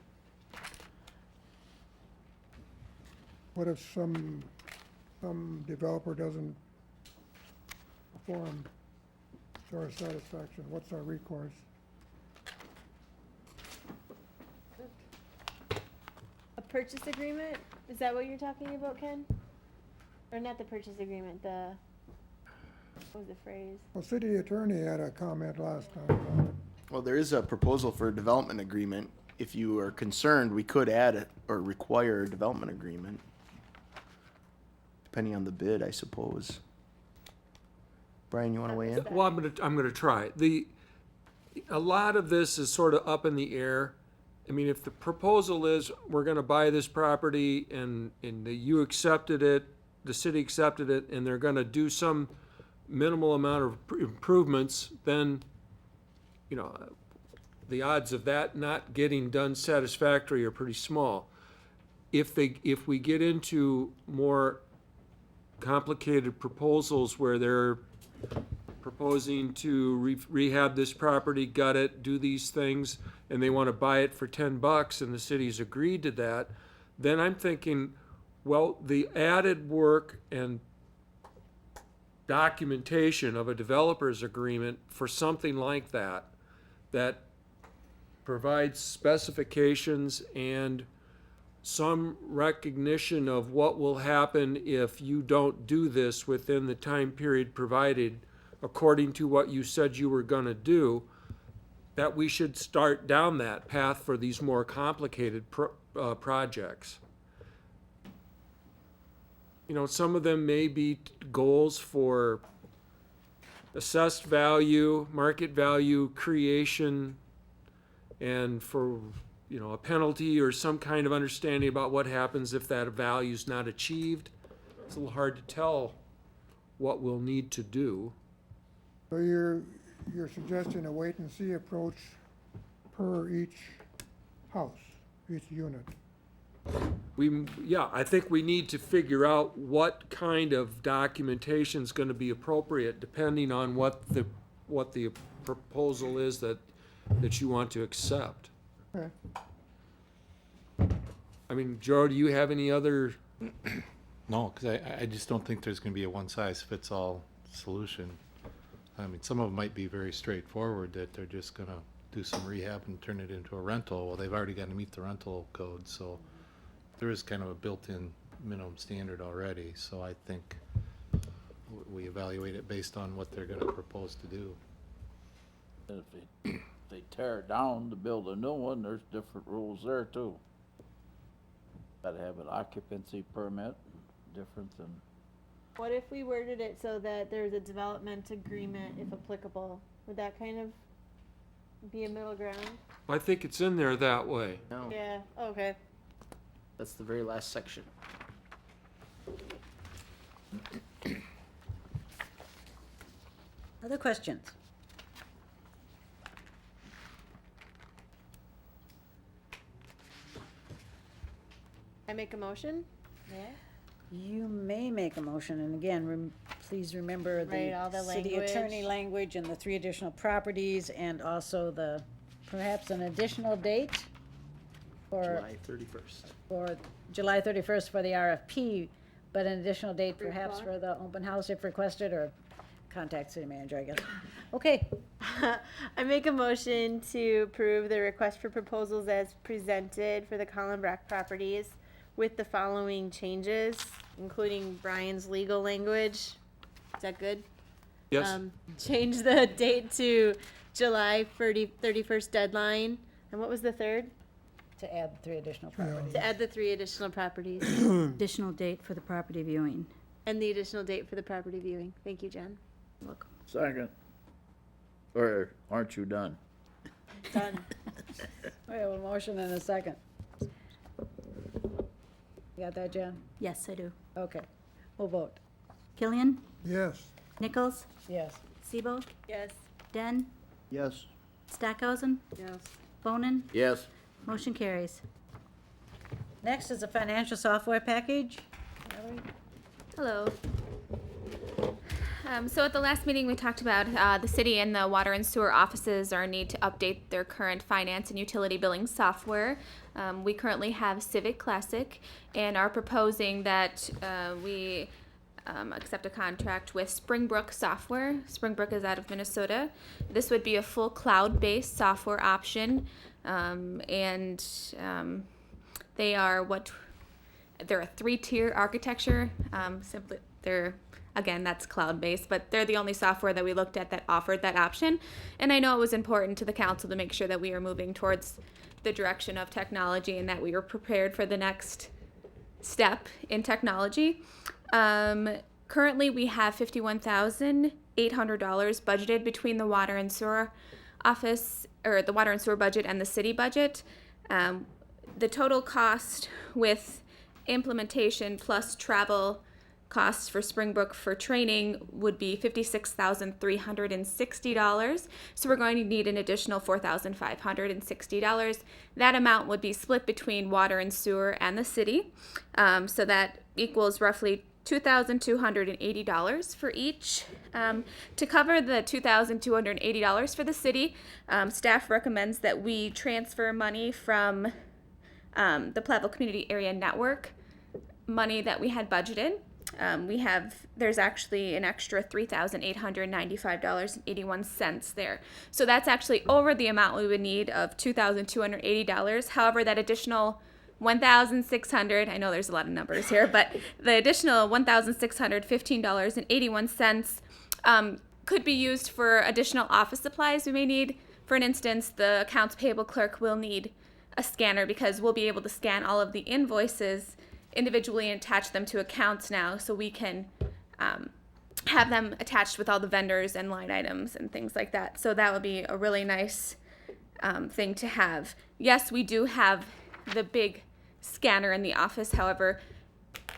What if some developer doesn't perform to our satisfaction? What's our recourse? A purchase agreement? Is that what you're talking about, Ken? Or not the purchase agreement, what was the phrase? Well, city attorney had a comment last time about it. Well, there is a proposal for a development agreement. If you are concerned, we could add it or require a development agreement. Depending on the bid, I suppose. Brian, you want to weigh in? Well, I'm gonna try. A lot of this is sort of up in the air. I mean, if the proposal is, we're gonna buy this property and you accepted it, the city accepted it, and they're gonna do some minimal amount of improvements, then, the odds of that not getting done satisfactory are pretty small. If we get into more complicated proposals where they're proposing to rehab this property, gut it, do these things, and they want to buy it for $10 and the city's agreed to that, then I'm thinking, well, the added work and documentation of a developer's agreement for something like that provides specifications and some recognition of what will happen if you don't do this within the time period provided according to what you said you were going to do, that we should start down that path for these more complicated projects. Some of them may be goals for assessed value, market value creation, and for a penalty or some kind of understanding about what happens if that value is not achieved. It's a little hard to tell what we'll need to do. So you're suggesting a wait and see approach per each house, each unit? I think we need to figure out what kind of documentation is going to be appropriate depending on what the proposal is that you want to accept. Okay. I mean, Joe, do you have any other? No, because I just don't think there's going to be a one-size-fits-all solution. I mean, some of them might be very straightforward, that they're just going to do some rehab and turn it into a rental. Well, they've already got to meet the rental code, so there is kind of a built-in minimum standard already. So I think we evaluate it based on what they're going to propose to do. And if they tear it down to build a new one, there's different rules there too. Gotta have an occupancy permit, different than, What if we worded it so that there's a development agreement if applicable? Would that kind of be a middle ground? I think it's in there that way. No, Yeah, okay. that's the very last section. Other questions? I make a motion? Yeah. You may make a motion, and again, please remember Right, all the the city attorney language. language and the 3 additional properties, and also perhaps an additional date for July 31st. for July 31st for the RFP, but an additional date perhaps o'clock? for the open house if requested, or contact city manager, I guess. Okay, I make a motion to approve the request for proposals as presented for the Collenbrock properties with the following changes, including Brian's legal language. Is that good? Yes? Change the date to July 31st deadline. And what was the third? to add 3 additional properties. To add the 3 additional properties Additional date for the property viewing. and the additional date for the property viewing. Thank you, Jen. Welcome. second. Or aren't you done? Done. We have a motion and a second. You got that, Jen? Yes, I do. Okay, we'll vote. Killian, Yes. Nichols, Yes. Sibo, Yes. Den, Yes, Stackhausen, Yes. Bonin. Yes, Motion carries. Next is a financial software package. Valerie? Hello. So at the last meeting, we talked about the city and the water and sewer offices are need to update their current finance and utility billing software. We currently have Civic Classic and are proposing that we accept a contract with Springbrook Software. Springbrook is out of Minnesota. This would be a full cloud-based software option, and they are they're a 3-tier architecture. Again, that's cloud-based, but they're the only software that we looked at that offered that option. And I know it was important to the council to make sure that we are moving towards the direction of technology and that we were prepared for the next step in technology. Currently, we have $51,800 budgeted between the water and sewer office, or the water and sewer budget and the city budget. The total cost with implementation plus travel costs for Springbrook for training would be $56,360. So we're going to need an additional $4,560. That amount would be split between water and sewer and the city. So that equals roughly $2,280 for each. To cover the $2,280 for the city, staff recommends that we transfer money from the Platteville Community Area Network money that we had budgeted. There's actually an extra $3,895.81 there. So that's actually over the amount we would need of $2,280. However, that additional $1,600, I know there's a lot of numbers here, but the additional $1,615.81 could be used for additional office supplies we may need. For an instance, the accounts payable clerk will need a scanner because we'll be able to scan all of the invoices individually and attach them to accounts now, so we can have them attached with all the vendors and line items and things like that. So that would be a really nice thing to have. Yes, we do have the big scanner in the office. However,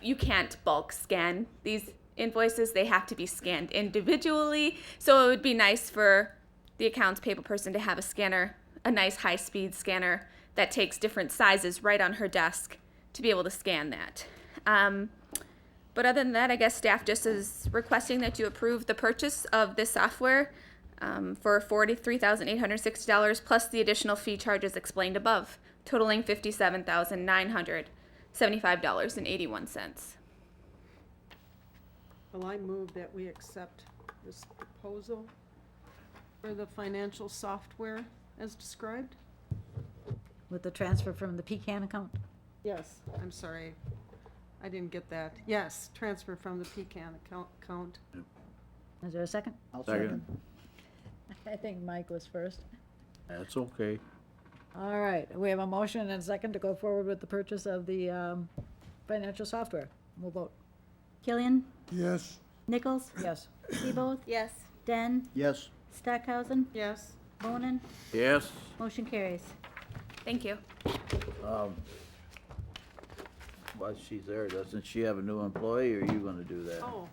you can't bulk scan these invoices. They have to be scanned individually. So it would be nice for the accounts payable person to have a scanner, a nice high-speed scanner that takes different sizes right on her desk to be able to scan that. But other than that, I guess staff just is requesting that you approve the purchase of this software for $43,860 plus the additional fee charges explained above, totaling $57,975.81. Well, I move that we accept this proposal for the financial software as described. With the transfer from the pecan account? Yes, I'm sorry. I didn't get that. Yes, transfer from the pecan account. Is there a second? I'll Second. I think Mike was first. That's okay. All right, we have a motion and a second to go forward with the purchase of the financial software. We'll vote. Killian, Yes, Nichols, Yes. Seaboth, Yes. Den, Yes, Stockhausen, Yes, Bonin, Yes. motion carries. Thank you. While she's there, doesn't she have a new employee, or are you gonna do that? oh,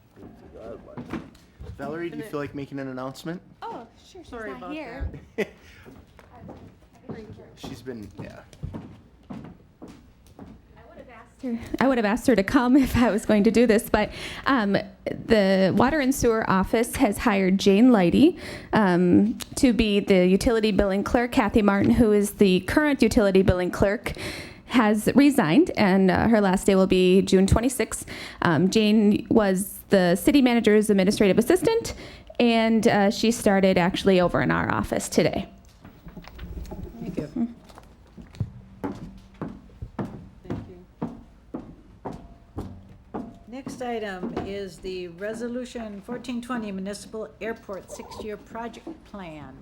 Valerie, do you feel like making an announcement? Oh, sure. She's sorry not about here. that. Thank you. She's been, yeah. I would have asked her to come if I was going to do this, but the Water and Sewer Office has hired Jane Lighty to be the utility billing clerk. Kathy Martin, who is the current utility billing clerk, has resigned, and her last day will be June 26th. Jane was the city manager's administrative assistant, and she started actually over in our office today. Thank you. Thank you. Next item is the Resolution 1420 Municipal Airport 6-year project plan.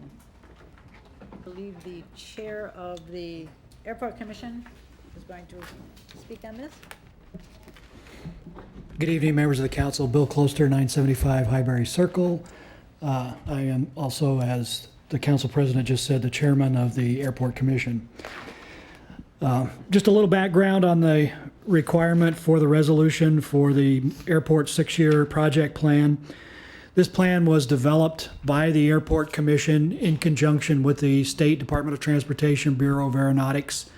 I believe the chair of the Airport Commission is going to speak on this. Good evening, members of the council. Bill Closter, 975 Highbury Circle. I am also, as the council president just said, the chairman of the Airport Commission. Just a little background on the requirement for the resolution for the airport 6-year project plan. This plan was developed by the Airport Commission in conjunction with the State Department of Transportation Bureau of Aeronautics.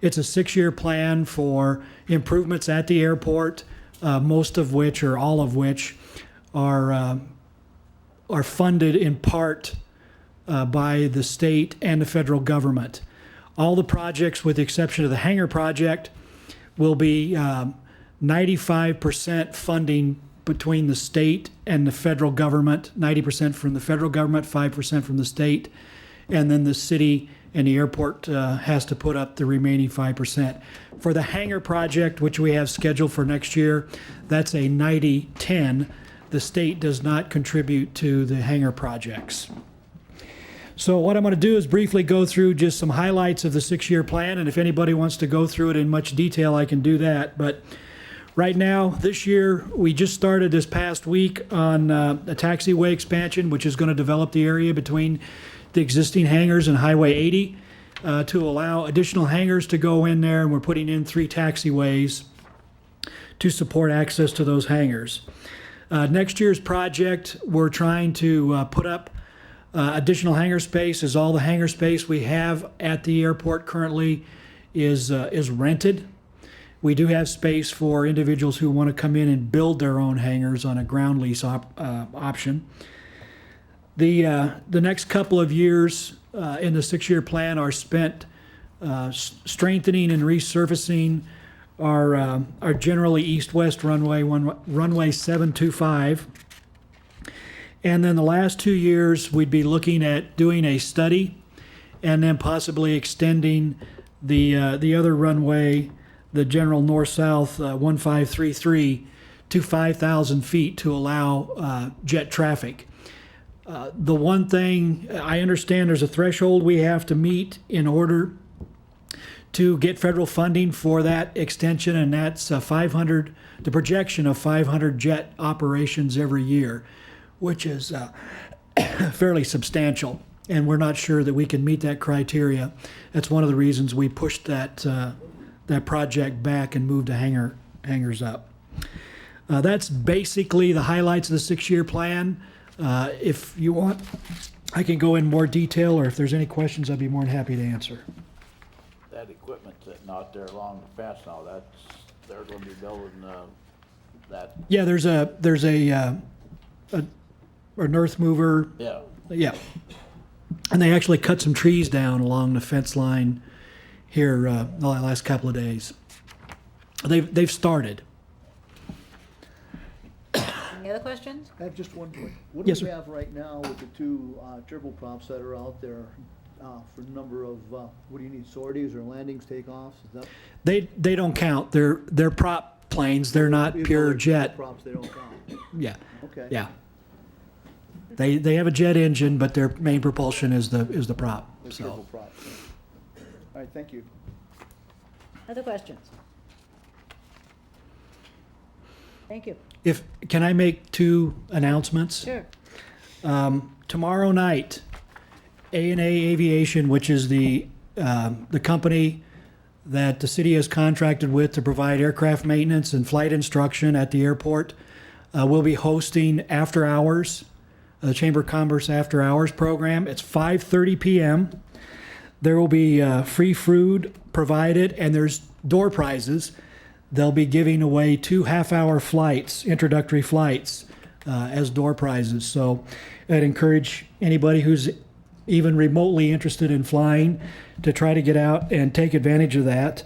It's a 6-year plan for improvements at the airport, most of which, or all of which, are funded in part by the state and the federal government. All the projects, with the exception of the hangar project, will be 95% funding between the state and the federal government, 90% from the federal government, 5% from the state, and then the city and the airport has to put up the remaining 5%. For the hangar project, which we have scheduled for next year, that's a 90-10. The state does not contribute to the hangar projects. So what I'm going to do is briefly go through just some highlights of the 6-year plan, and if anybody wants to go through it in much detail, I can do that. But right now, this year, we just started this past week on a taxiway expansion, which is going to develop the area between the existing hangars and Highway 80 to allow additional hangars to go in there, and we're putting in 3 taxiways to support access to those hangars. Next year's project, we're trying to put up additional hangar space, as all the hangar space we have at the airport currently is rented. We do have space for individuals who want to come in and build their own hangars on a ground lease option. The next couple of years in the 6-year plan are spent strengthening and resurfacing our generally east-west runway, runway 725. And then the last 2 years, we'd be looking at doing a study and then possibly extending the other runway, the general north-south 1533, to 5,000 feet to allow jet traffic. The one thing, I understand there's a threshold we have to meet in order to get federal funding for that extension, and that's 500, the projection of 500 jet operations every year, which is fairly substantial, and we're not sure that we can meet that criteria. That's one of the reasons we pushed that project back and moved the hangars up. That's basically the highlights of the 6-year plan. If you want, I can go in more detail, or if there's any questions, I'd be more than happy to answer. That equipment sitting out there along the fence now, they're gonna be building that. Yeah, there's an earth mover. Yeah. Yeah. And they actually cut some trees down along the fence line here the last couple of days. They've started. Any Any other questions? I have just one point. What do Yes, we sir. have right now with the two turboprops that are out there for number of, what do you need, sorties or landings, takeoffs? Is that? They don't count. They're prop planes. They're not Even though pure they're jet. Props, they don't count. Yeah. Okay. Yeah. They have a jet engine, but their main propulsion is the prop. They're So turboprops. All right, thank you. Other questions? Thank you. can I make two announcements? Sure. Tomorrow night, A&A Aviation, which is the company that the city has contracted with to provide aircraft maintenance and flight instruction at the airport, will be hosting after hours, the Chamber of Commerce after hours program. It's 5:30 p.m. There will be free food provided, and there's door prizes. They'll be giving away 2 half-hour flights, introductory flights, as door prizes. So I'd encourage anybody who's even remotely interested in flying to try to get out and take advantage of that.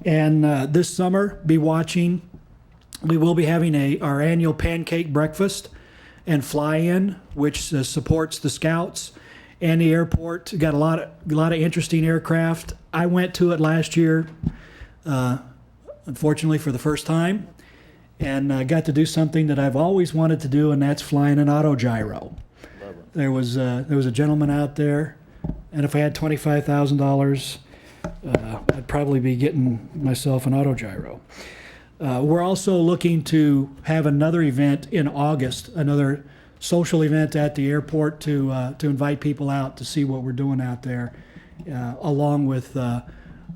And this summer, be watching. We will be having our annual pancake breakfast and fly-in, which supports the Scouts and the airport. Got a lot of interesting aircraft. I went to it last year, unfortunately for the first time, and got to do something that I've always wanted to do, and that's flying an autogyro. There was a gentleman out there, and if I had $25,000, I'd probably be getting myself an autogyro. We're also looking to have another event in August, another social event at the airport to invite people out to see what we're doing out there, along with a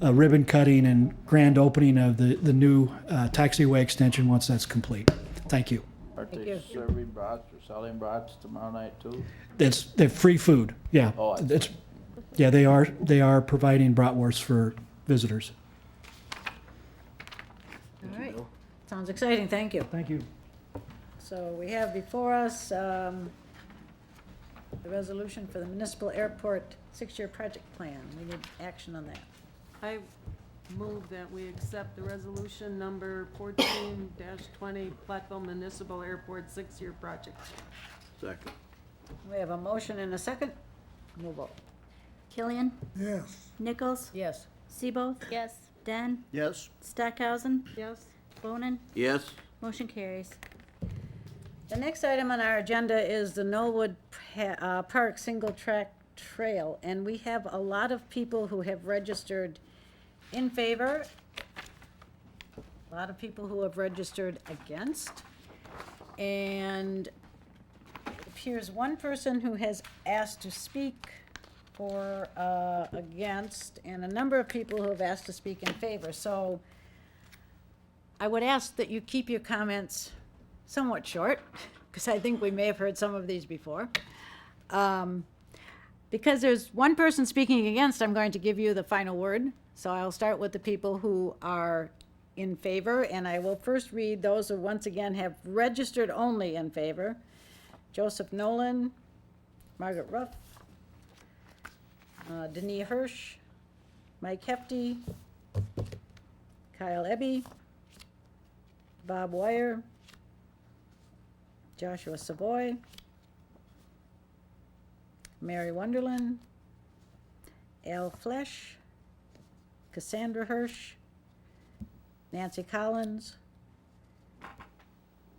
ribbon cutting and grand opening of the new taxiway extension once that's complete. Thank you. Aren't Thank they you. serving brats or selling brats tomorrow night too? They're free food. Yeah, Oh, I yeah, they are providing bratwurst for visitors. All right. Sounds exciting. Thank you. Thank you. So we have before us the resolution for the municipal airport 6-year project plan. We need action on that. I move that we accept the resolution number 14-20 Platteville Municipal Airport 6-year project. Second. We have a motion and a second. We'll vote. Killian, Yes. Nichols, Yes. Seaboth, Yes. Den, Yes. Stackhausen, Yes? Bonin. Yes. Motion carries. The next item on our agenda is the Knollwood Park Single Track Trail, and we have a lot of people who have registered in favor, a lot of people who have registered against, and it appears one person who has asked to speak for against, and a number of people who have asked to speak in favor. So I would ask that you keep your comments somewhat short, because I think we may have heard some of these before. Because there's one person speaking against, I'm going to give you the final word. So I'll start with the people who are in favor, and I will first read those who once again have registered only in favor. Joseph Nolan, Margaret Ruff, Denise Hirsch, Mike Hefty, Kyle Ebby, Bob Wire, Joshua Savoy, Mary Wonderland, Al Flesch, Cassandra Hirsch, Nancy Collins,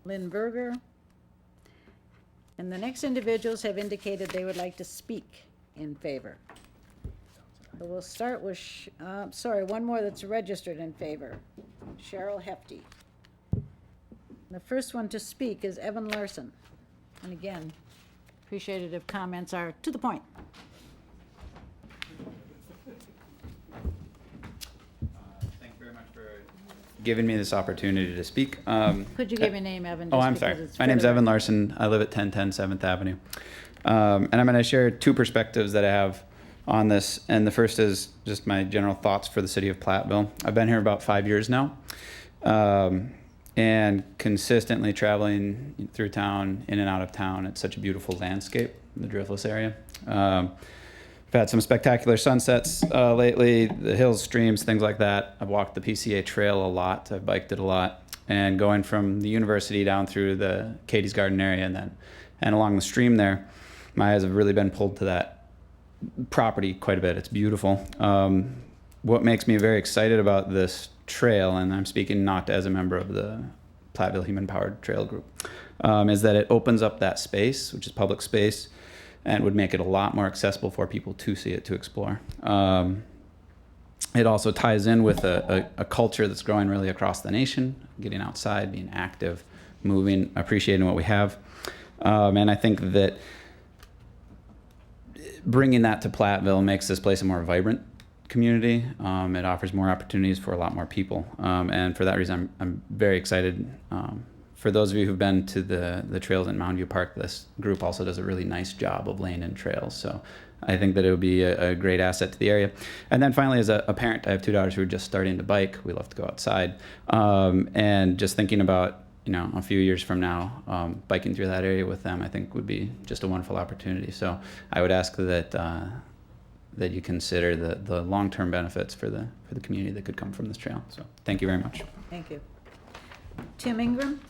Lynn Berger, and the next individuals have indicated they would like to speak in favor. So we'll start with, one more that's registered in favor, Cheryl Hefty. The first one to speak is Evan Larson. And again, appreciated if comments are to the point. Thank you very much for giving me this opportunity to speak. Could you give your name, Evan? Oh, just I'm because sorry. it's My name's for the Evan record? Larson. I live at 1010 7th Avenue. And I'm going to share two perspectives that I have on this. And the first is just my general thoughts for the city of Platteville. I've been here about 5 years now. And consistently traveling through town, in and out of town. It's such a beautiful landscape, the Driftless area. I've had some spectacular sunsets lately, the hills, streams, things like that. I've walked the PCA trail a lot. I've biked it a lot. and going from the university down through the Katie's Garden area and along the stream there, my eyes have really been pulled to that property quite a bit. It's beautiful. What makes me very excited about this trail, and I'm speaking not as a member of the Platteville Human Powered Trail Group, is that it opens up that space, which is public space, and would make it a lot more accessible for people to see it, to explore. It also ties in with a culture that's growing really across the nation, getting outside, being active, moving, appreciating what we have. And I think that bringing that to Platteville makes this place a more vibrant community. It offers more opportunities for a lot more people. And for that reason, I'm very excited. For those of you who've been to the trails in Mountain View Park, this group also does a really nice job of laying in trails. So I think that it would be a great asset to the area. And then finally, as a parent, I have 2 daughters who are just starting to bike. We love to go outside. And just thinking about, a few years from now, biking through that area with them, I think would be just a wonderful opportunity. So I would ask that that you consider the long-term benefits for the community that could come from this trail. So thank you very much. Thank you. Tim Ingram?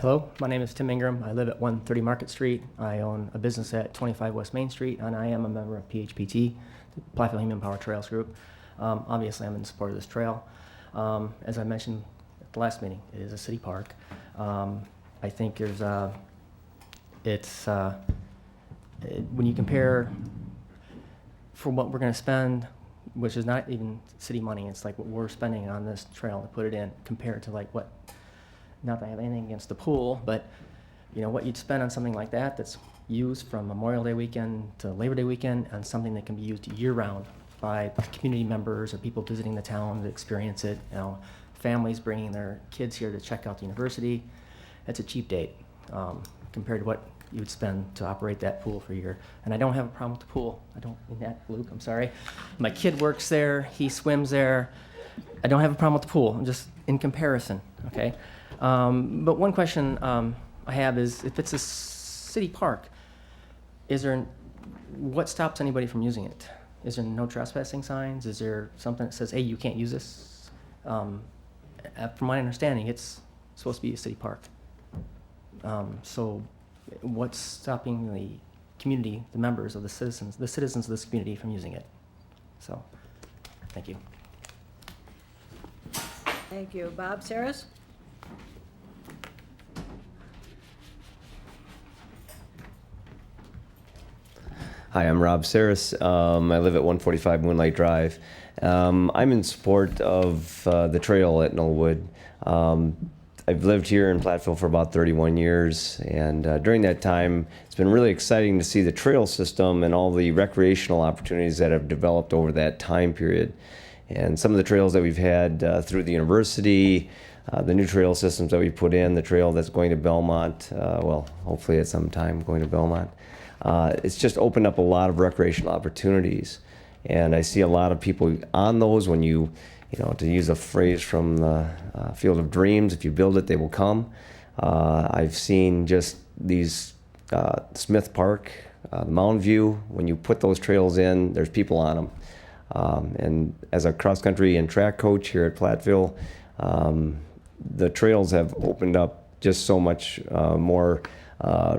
Hello, my name is Tim Ingram. I live at 130 Market Street. I own a business at 25 West Main Street, and I am a member of PHPT, the Platteville Human Power Trails Group. Obviously, I'm in support of this trail. As I mentioned at the last meeting, it is a city park. I think there's when you compare for what we're going to spend, which is not even city money, it's like what we're spending on this trail to put it in, compared to like what. Not that I have anything against the pool, but what you'd spend on something like that that's used from Memorial Day weekend to Labor Day weekend on something that can be used year-round by community members or people visiting the town to experience it. Families bringing their kids here to check out the university. It's a cheap date compared to what you would spend to operate that pool for a year. And I don't have a problem with the pool. I don't mean that, Luke, I'm sorry. My kid works there. He swims there. I don't have a problem with the pool. I'm just in comparison, okay? But one question I have is, if it's a city park, what stops anybody from using it? Is there no trespassing signs? Is there something that says, hey, you can't use this? From my understanding, it's supposed to be a city park. So what's stopping the community, the members of the citizens of this community from using it? So, thank you. Thank you. Bob Saras? Hi, I'm Rob Saris. I live at 145 Moonlight Drive. I'm in support of the trail at Knollwood. I've lived here in Platteville for about 31 years, and during that time, it's been really exciting to see the trail system and all the recreational opportunities that have developed over that time period. And some of the trails that we've had through the university, the new trail systems that we put in, the trail that's going to Belmont, hopefully at some time going to Belmont. It's just opened up a lot of recreational opportunities. And I see a lot of people on those when to use a phrase from the Field of Dreams, if you build it, they will come. I've seen just these Smith Park, Mountain View, when you put those trails in, there's people on them. And as a cross-country and track coach here at Platteville, the trails have opened up just so much more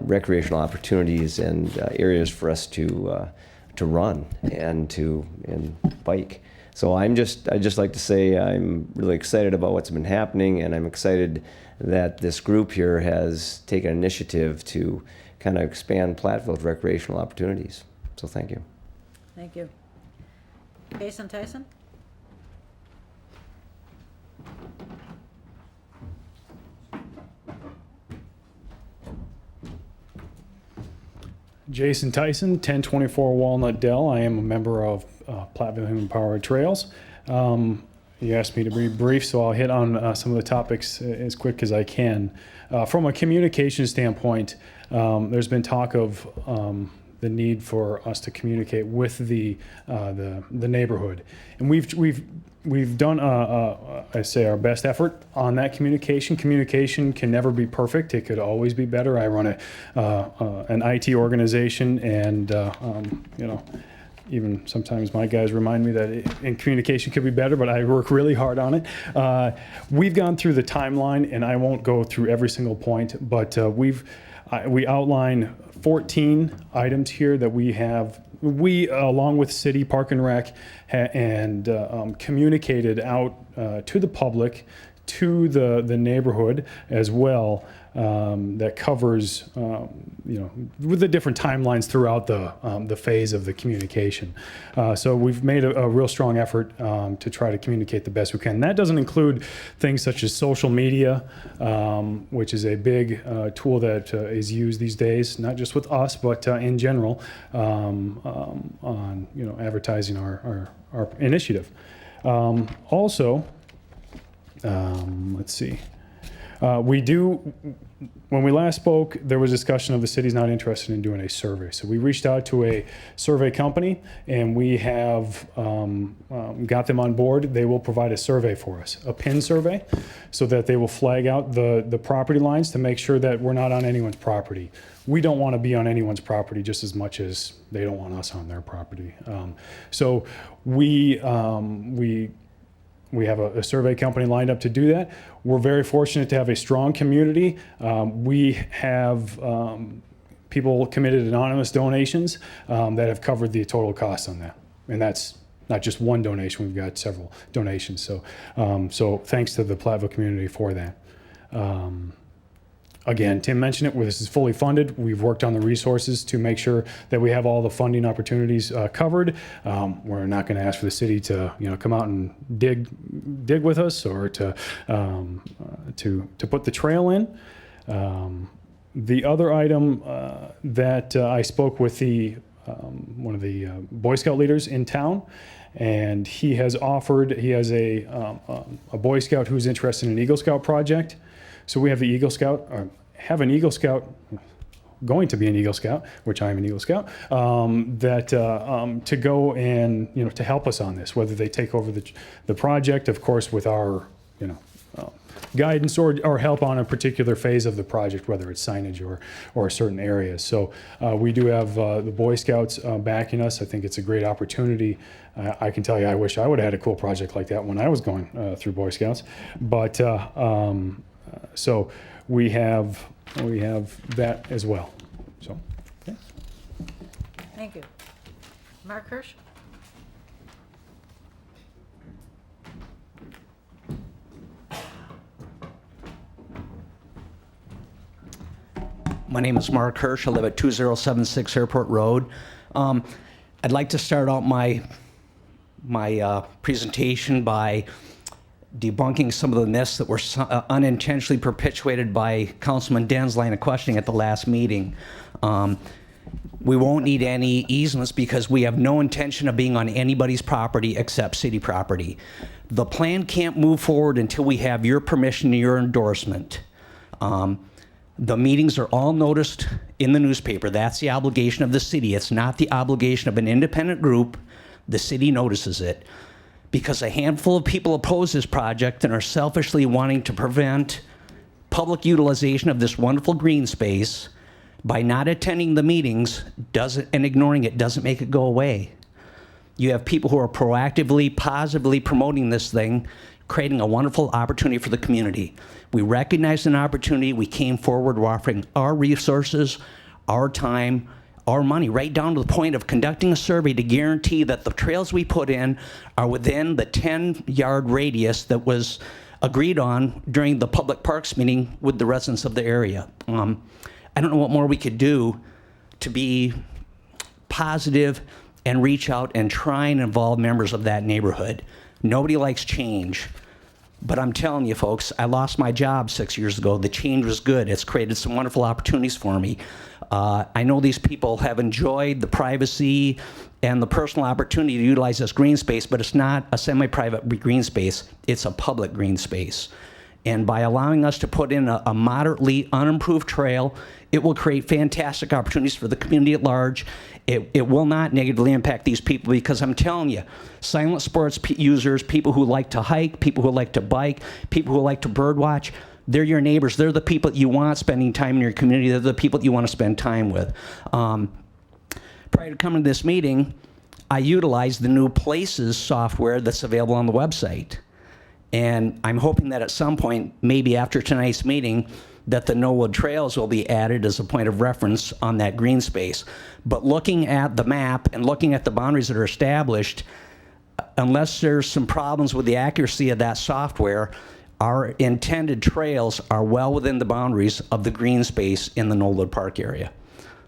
recreational opportunities and areas for us to run and bike. So I'd just like to say I'm really excited about what's been happening, and I'm excited that this group here has taken initiative to kind of expand Platteville's recreational opportunities. So thank you. Thank you. Jason Tyson? Jason Tyson, 1024 Walnut Dell. I am a member of Platteville Human Power Trails. You asked me to be brief, so I'll hit on some of the topics as quick as I can. From a communication standpoint, there's been talk of the need for us to communicate with the neighborhood. And we've done, I say, our best effort on that communication. Communication can never be perfect. It could always be better. I run an IT organization, and you know, even sometimes my guys remind me that in communication could be better, but I work really hard on it. We've gone through the timeline, and I won't go through every single point, but we outline 14 items here that we, along with City Park and Rec, and communicated out to the public, to the neighborhood as well, that covers, you know, with the different timelines throughout the phase of the communication. So we've made a real strong effort to try to communicate the best we can. That doesn't include things such as social media, which is a big tool that is used these days, not just with us, but in general, on, you know, advertising our initiative. Also, let's see. When we last spoke, there was discussion of the city's not interested in doing a survey. So we reached out to a survey company, and we have got them on board. They will provide a survey for us, a PIN survey, so that they will flag out the property lines to make sure that we're not on anyone's property. We don't want to be on anyone's property just as much as they don't want us on their property. So we have a survey company lined up to do that. We're very fortunate to have a strong community. We have people committed anonymous donations that have covered the total cost on that. And that's not just one donation, we've got several donations. So, so thanks to the Platteville community for that. Again, Tim mentioned it, this is fully funded. We've worked on the resources to make sure that we have all the funding opportunities covered. We're not going to ask for the city to, you know, come out and dig with us, or to put the trail in. The other item that I spoke with one of the Boy Scout leaders in town, and he has a Boy Scout who's interested in an Eagle Scout project. So we have the Eagle Scout, or have an Eagle Scout, going to be an Eagle Scout, which I am an Eagle Scout, to go and, you know, to help us on this, whether they take over the project, of course, with our, you know, guidance or help on a particular phase of the project, whether it's signage or certain areas. So we do have the Boy Scouts backing us. I think it's a great opportunity. I can tell you, I wish I would have had a cool project like that when I was going through Boy Scouts. But so we have that as well. So, okay. Thank you. Mark Hirsch? My name is Mark Hirsch. I live at 2076 Airport Road. I'd like to start out my presentation by debunking some of the myths that were unintentionally perpetuated by Councilman Den's line of questioning at the last meeting. We won't need any easements because we have no intention of being on anybody's property except city property. The plan can't move forward until we have your permission and your endorsement. The meetings are all noticed in the newspaper. That's the obligation of the city. It's not the obligation of an independent group. The city notices it. Because a handful of people oppose this project and are selfishly wanting to prevent public utilization of this wonderful green space, by not attending the meetings and ignoring it doesn't make it go away. You have people who are proactively, positively promoting this thing, creating a wonderful opportunity for the community. We recognized an opportunity. We came forward. We're offering our resources, our time, our money, right down to the point of conducting a survey to guarantee that the trails we put in are within the 10-yard radius that was agreed on during the public parks meeting with the residents of the area. I don't know what more we could do to be positive and reach out and try and involve members of that neighborhood. Nobody likes change, but I'm telling you folks, I lost my job 6 years ago. The change was good. It's created some wonderful opportunities for me. I know these people have enjoyed the privacy and the personal opportunity to utilize this green space, but it's not a semi-private green space. It's a public green space. And by allowing us to put in a moderately unimproved trail, it will create fantastic opportunities for the community at large. It will not negatively impact these people, because I'm telling you, silent sports users, people who like to hike, people who like to bike, people who like to birdwatch, they're your neighbors. They're the people that you want spending time in your community. They're the people that you want to spend time with. Prior to coming to this meeting, I utilized the new Places software that's available on the website. And I'm hoping that at some point, maybe after tonight's meeting, that the Knollwood Trails will be added as a point of reference on that green space. But looking at the map and looking at the boundaries that are established, unless there's some problems with the accuracy of that software, our intended trails are well within the boundaries of the green space in the Knollwood Park area.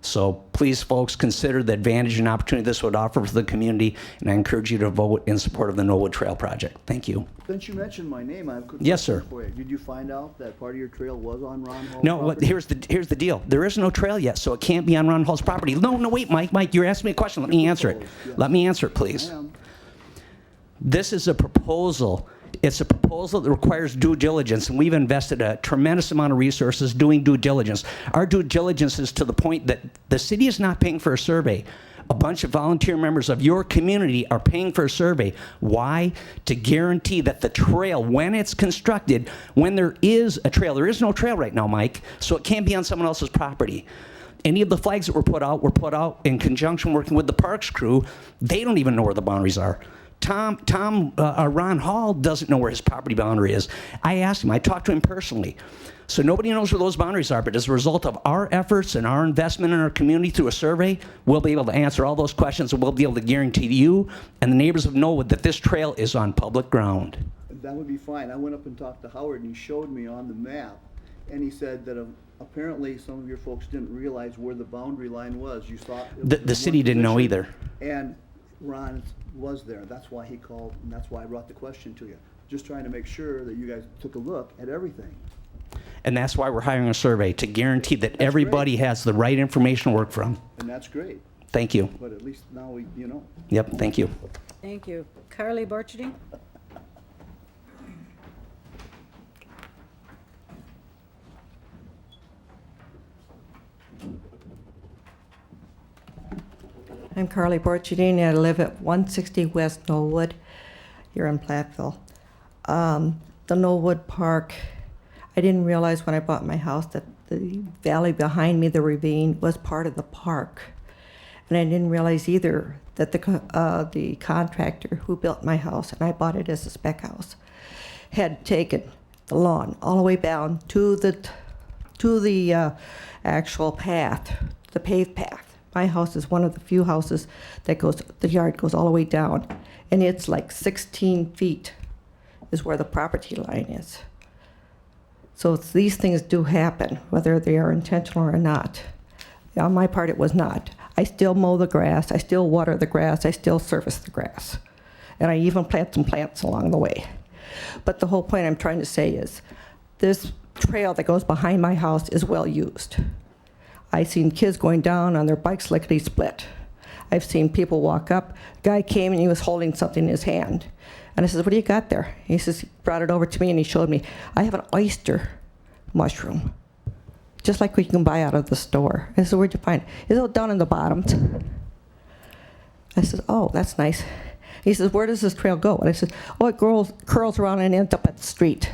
So please, folks, consider the advantage and opportunity this would offer for the community, and I encourage you to vote in support of the Knollwood Trail project. Thank you. Since you mentioned my name, I have a quick Yes, question sir. for you. Did you find out that part of your trail was on Ron Hall's No, property? here's the deal. There is no trail yet, so it can't be on Ron Hall's property. No, wait, Mike, you're asking me a question. Let me answer it. Yes. Let me answer it, please. I am. This is a proposal. It's a proposal that requires due diligence, and we've invested a tremendous amount of resources doing due diligence. Our due diligence is to the point that the city is not paying for a survey. A bunch of volunteer members of your community are paying for a survey. Why? To guarantee that the trail, when it's constructed, when there is a trail, there is no trail right now, Mike, so it can't be on someone else's property. Any of the flags that were put out in conjunction working with the parks crew. They don't even know where the boundaries are. Ron Hall doesn't know where his property boundary is. I asked him, I talked to him personally. So nobody knows where those boundaries are, but as a result of our efforts and our investment in our community through a survey, we'll be able to answer all those questions, and we'll be able to guarantee to you and the neighbors of Knollwood that this trail is on public ground. That would be fine. I went up and talked to Howard, and he showed me on the map, and he said that apparently some of your folks didn't realize where the boundary line was. You thought it was The city didn't know either. And Ron was there. That's why he called, and that's why I brought the question to you. Just trying to make sure that you guys took a look at everything. And that's why we're hiring a survey, to guarantee that everybody has the right information to work from. And that's great. Thank you. But at least now you know. Yep, thank you. Thank you. Carly Borcherding? I'm Carly Borcherding, and I live at 160 West Knollwood here in Platteville. The Knollwood Park, I didn't realize when I bought my house that the valley behind me, the ravine, was part of the park. And I didn't realize either that the contractor who built my house, and I bought it as a spec house, had taken the lawn all the way down to the actual path, the paved path. My house is one of the few houses that the yard goes all the way down, and it's like 16 feet is where the property line is. So these things do happen, whether they are intentional or not. On my part, it was not. I still mow the grass, I still water the grass, I still service the grass. And I even plant some plants along the way. But the whole point I'm trying to say is, this trail that goes behind my house is well used. I've seen kids going down on their bikes lickety-split. I've seen people walk up. A guy came and he was holding something in his hand. And I said, what do you got there? He says, he brought it over to me and he showed me, I have an oyster mushroom, just like we can buy out of the store. I said, where'd you find it? He said, down in the bottoms. I said, oh, that's nice. He says, where does this trail go? And I said, oh, it curls around and ends up at the street.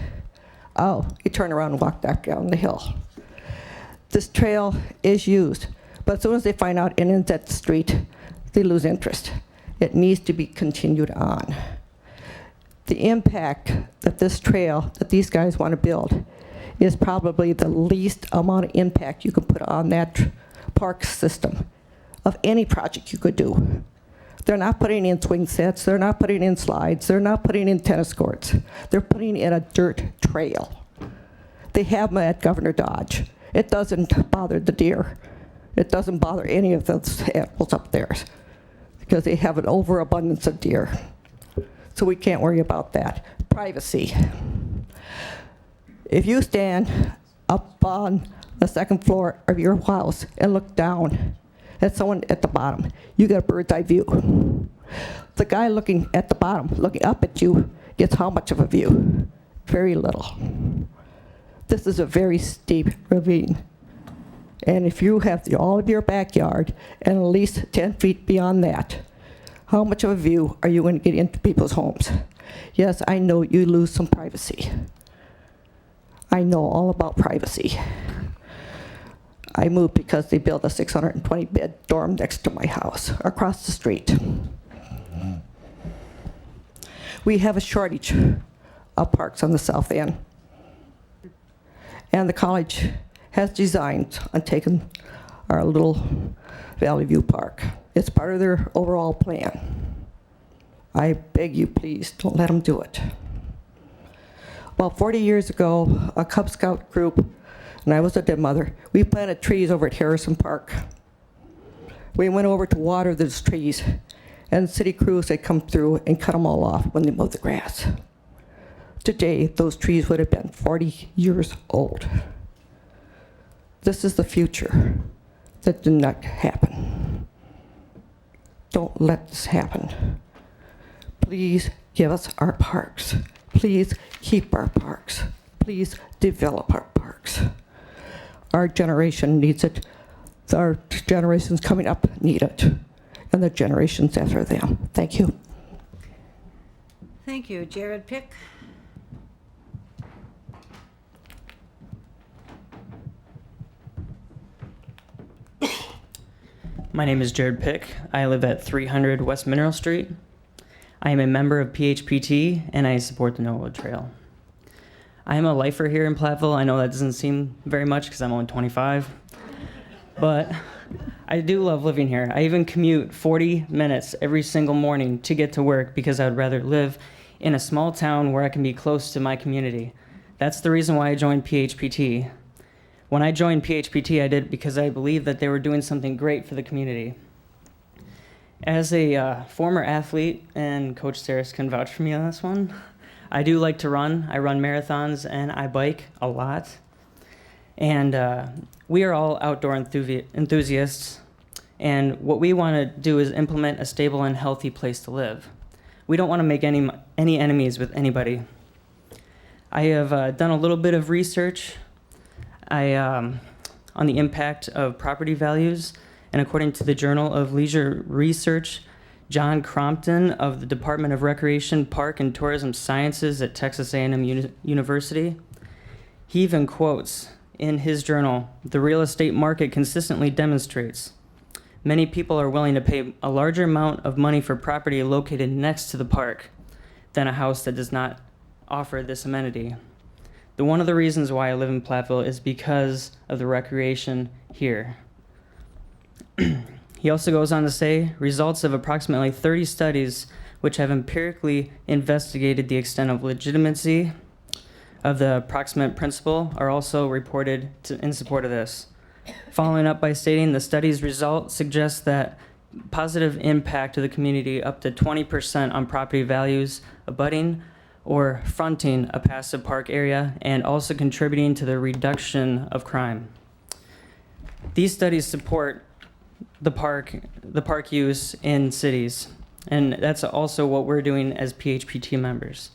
Oh, he turned around and walked back down the hill. This trail is used, but as soon as they find out it ends at the street, they lose interest. It needs to be continued on. The impact that this trail, that these guys want to build, is probably the least amount of impact you can put on that park system of any project you could do. They're not putting in swing sets, they're not putting in slides, they're not putting in tennis courts. They're putting in a dirt trail. They have them at Governor Dodge. It doesn't bother the deer. It doesn't bother any of those animals up there because they have an overabundance of deer. So we can't worry about that. Privacy. If you stand up on the second floor of your house and look down at someone at the bottom, you get a bird's eye view. The guy looking at the bottom, looking up at you, gets how much of a view? Very little. This is a very steep ravine. And if you have all of your backyard and at least 10 feet beyond that, how much of a view are you going to get into people's homes? Yes, I know you lose some privacy. I know all about privacy. I moved because they built a 620-bed dorm next to my house, across the street. We have a shortage of parks on the south end. And the college has designed on taking our little Valley View Park. It's part of their overall plan. I beg you, please, don't let them do it. About 40 years ago, a Cub Scout group, and I was a dead mother, we planted trees over at Harrison Park. We went over to water those trees, and city crews had come through and cut them all off when they mowed the grass. Today, those trees would have been 40 years old. This is the future. That did not happen. Don't let this happen. Please give us our parks. Please keep our parks. Please develop our parks. Our generation needs it. Our generations coming up need it. And the generations after them. Thank you. Thank you. Jared Pick. My name is Jared Pick. I live at 300 West Mineral Street. I am a member of PHPT and I support the Norwood Trail. I am a lifer here in Platteville. I know that doesn't seem very much because I'm only 25, but I do love living here. I even commute 40 minutes every single morning to get to work because I would rather live in a small town where I can be close to my community. That's the reason why I joined PHPT. When I joined PHPT, I did it because I believed that they were doing something great for the community. As a former athlete, and Coach Saris can vouch for me on this one, I do like to run. I run marathons and I bike a lot. And we are all outdoor enthusiasts. And what we want to do is implement a stable and healthy place to live. We don't want to make any enemies with anybody. I have done a little bit of research on the impact of property values, and according to the Journal of Leisure Research, John Crompton of the Department of Recreation, Park, and Tourism Sciences at Texas A&M University, he even quotes in his journal, "The real estate market consistently demonstrates many people are willing to pay a larger amount of money for property located next to the park than a house that does not offer this amenity. One of the reasons why I live in Platteville is because of the recreation here." He also goes on to say, results of approximately 30 studies which have empirically investigated the extent of legitimacy of the approximate principle are also reported in support of this. Following up by stating the study's result suggests that positive impact to the community up to 20% on property values abutting or fronting a passive park area, and also contributing to the reduction of crime. These studies support the park use in cities, and that's also what we're doing as PHPT members.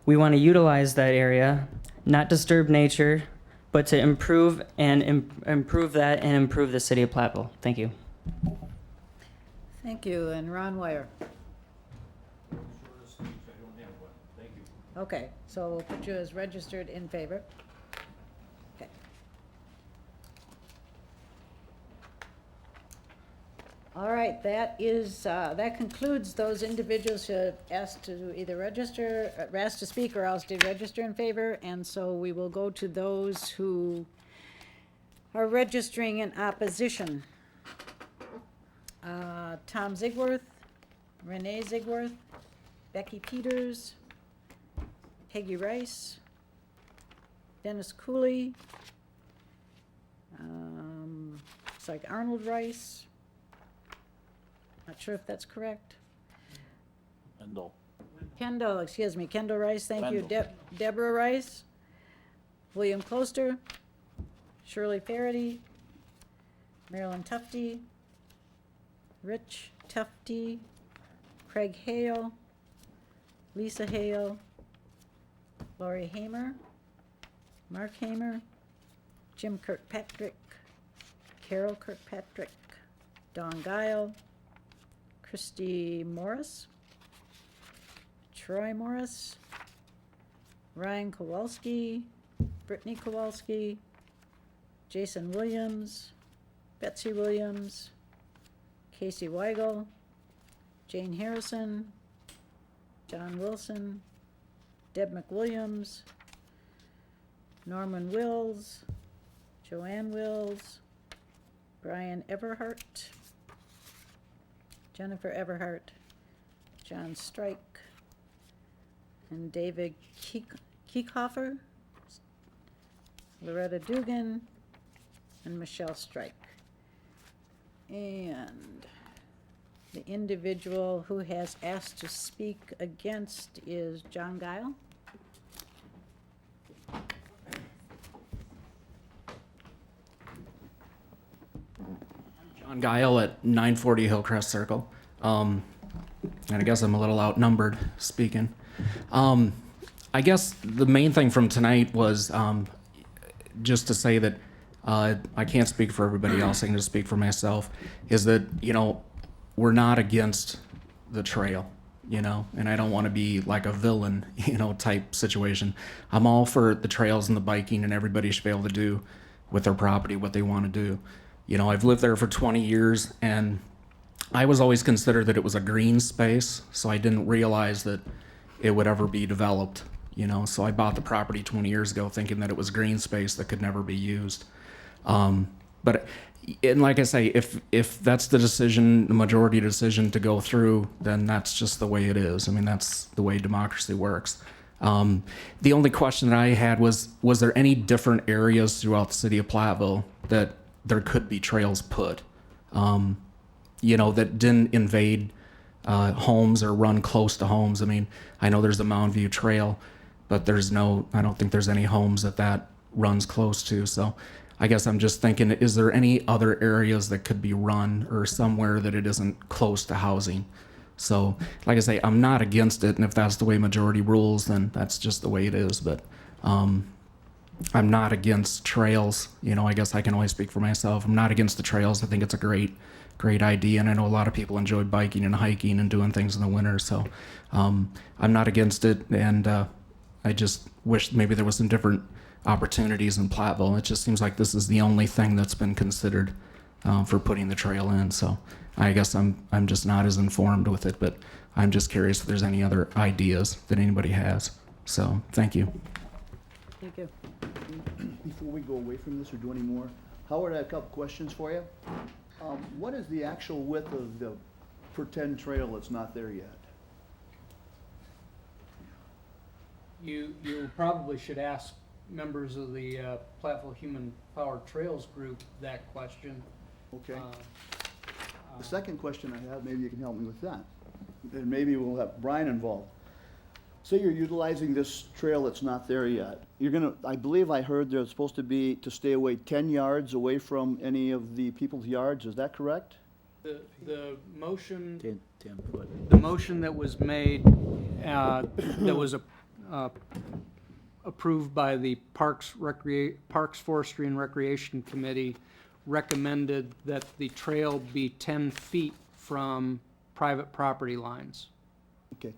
We want to utilize that area, not disturb nature, but to improve that and improve the city of Platteville. Thank you. Thank you. And Ron Wire. Okay, so we'll put you as registered in favor. Okay. All right, that concludes those individuals who have asked to either register, asked to speak, or else did register in favor. And so we will go to those who are registering in opposition. Tom Zigworth, Renee Zigworth, Becky Peters, Peggy Rice, Dennis Cooley, looks like Arnold Rice. Not sure if that's correct. Kendall, excuse me, Kendall Rice, thank you. Deborah Rice, William Closter, Shirley Farady, Marilyn Tufty, Rich Tufty, Craig Hale, Lisa Hale, Lori Hamer, Mark Hamer, Jim Kirkpatrick, Carol Kirkpatrick, Dawn Guile, Christy Morris, Troy Morris, Ryan Kowalski, Brittany Kowalski, Jason Williams, Betsy Williams, Casey Weigel, Jane Harrison, John Wilson, Deb McWilliams, Norman Wills, Joanne Wills, Brian Everhart, Jennifer Everhart, John Strike, and David Kiekhofer, Loretta Dugan, and Michelle Strike. And the individual who has asked to speak against is John Guile. John Guile at 940 Hillcrest Circle. And I guess I'm a little outnumbered speaking. I guess the main thing from tonight was just to say that I can't speak for everybody else, I can just speak for myself, is that, we're not against the trail, and I don't want to be like a villain, type situation. I'm all for the trails and the biking, and everybody should be able to do with their property what they want to do. I've lived there for 20 years, and I was always considered that it was a green space, so I didn't realize that it would ever be developed, so I bought the property 20 years ago thinking that it was green space that could never be used. And like I say, if that's the decision, the majority decision to go through, then that's just the way it is. I mean, that's the way democracy works. The only question that I had was there any different areas throughout the city of Platteville that there could be trails put, that didn't invade homes or run close to homes? I mean, I know there's the Mound View Trail, but I don't think there's any homes that runs close to. So I guess I'm just thinking, is there any other areas that could be run or somewhere that it isn't close to housing? So, like I say, I'm not against it, and if that's the way majority rules, then that's just the way it is. But I'm not against trails. I guess I can only speak for myself. I'm not against the trails. I think it's a great idea, and I know a lot of people enjoy biking and hiking and doing things in the winter. So I'm not against it, and I just wish maybe there was some different opportunities in Platteville. It just seems like this is the only thing that's been considered for putting the trail in. So I guess I'm just not as informed with it, but I'm just curious if there's any other ideas that anybody has. So thank you. Thank you. Before we go away from this or do any more, Howard, I have a couple questions for you. What is the actual width of the pretend trail that's not there yet? You probably should ask members of the Platteville Human Powered Trails group that question. Okay. The second question I have, maybe you can help me with that. And maybe we'll have Brian involved. Say you're utilizing this trail that's not there yet. I believe I heard there's supposed to be to stay away 10 yards away from any of the people's yards. Is that correct? The motion. 10 foot. The motion that was made, that was approved by the Parks, Forestry, and Recreation Committee, recommended that the trail be 10 feet from private property lines. Okay.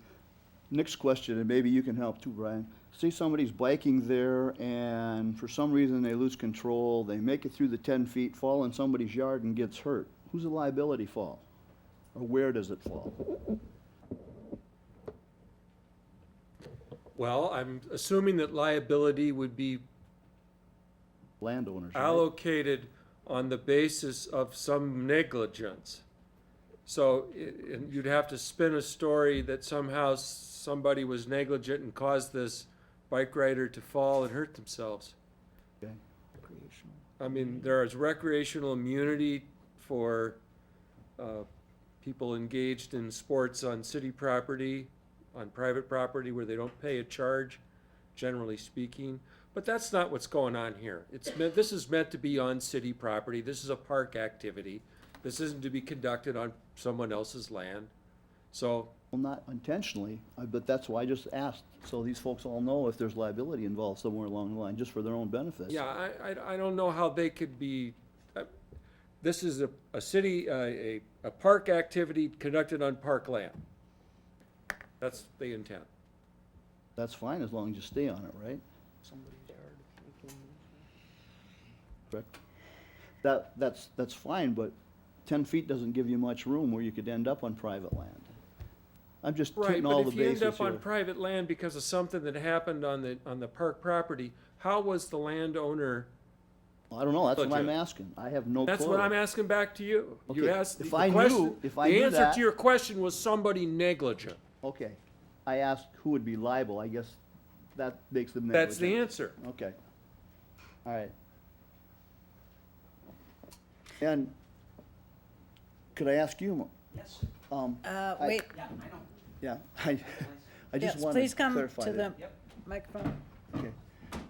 Next question, and maybe you can help too, Brian. Say somebody's biking there, and for some reason they lose control, they make it through the 10 feet, fall in somebody's yard and gets hurt. Who's the liability fall? Or where does it fall? Well, I'm assuming that liability would be landowners, right? Allocated on the basis of some negligence. So you'd have to spin a story that somehow somebody was negligent and caused this bike rider to fall and hurt themselves. Okay. I mean, there is recreational immunity for people engaged in sports on city property, on private property where they don't pay a charge, generally speaking. But that's not what's going on here. This is meant to be on city property. This is a park activity. This isn't to be conducted on someone else's land. So Well, not intentionally, but that's why I just asked, so these folks all know if there's liability involved somewhere along the line, just for their own benefits. Yeah, I don't know how they could be, this is a city, a park activity conducted on park land. That's the intent. That's fine, as long as you stay on it, right? Correct. That's fine, but 10 feet doesn't give you much room where you could end up on private land. I'm just Right, hitting all but the if you bases end up on here. private land because of something that happened on the park property, how was the landowner? I don't know, that's what I'm Legit. asking. I have no clue. That's what I'm asking back to you. You Okay, asked, if the I question, knew- if I the knew answer that- to your question was somebody negligent. Okay, I asked who would be liable, I guess that makes them That's negligent. the answer. Okay, all right. And could I ask you? Yes. Wait, Yeah, I just yes, want to please come clarify to the that. microphone. Okay.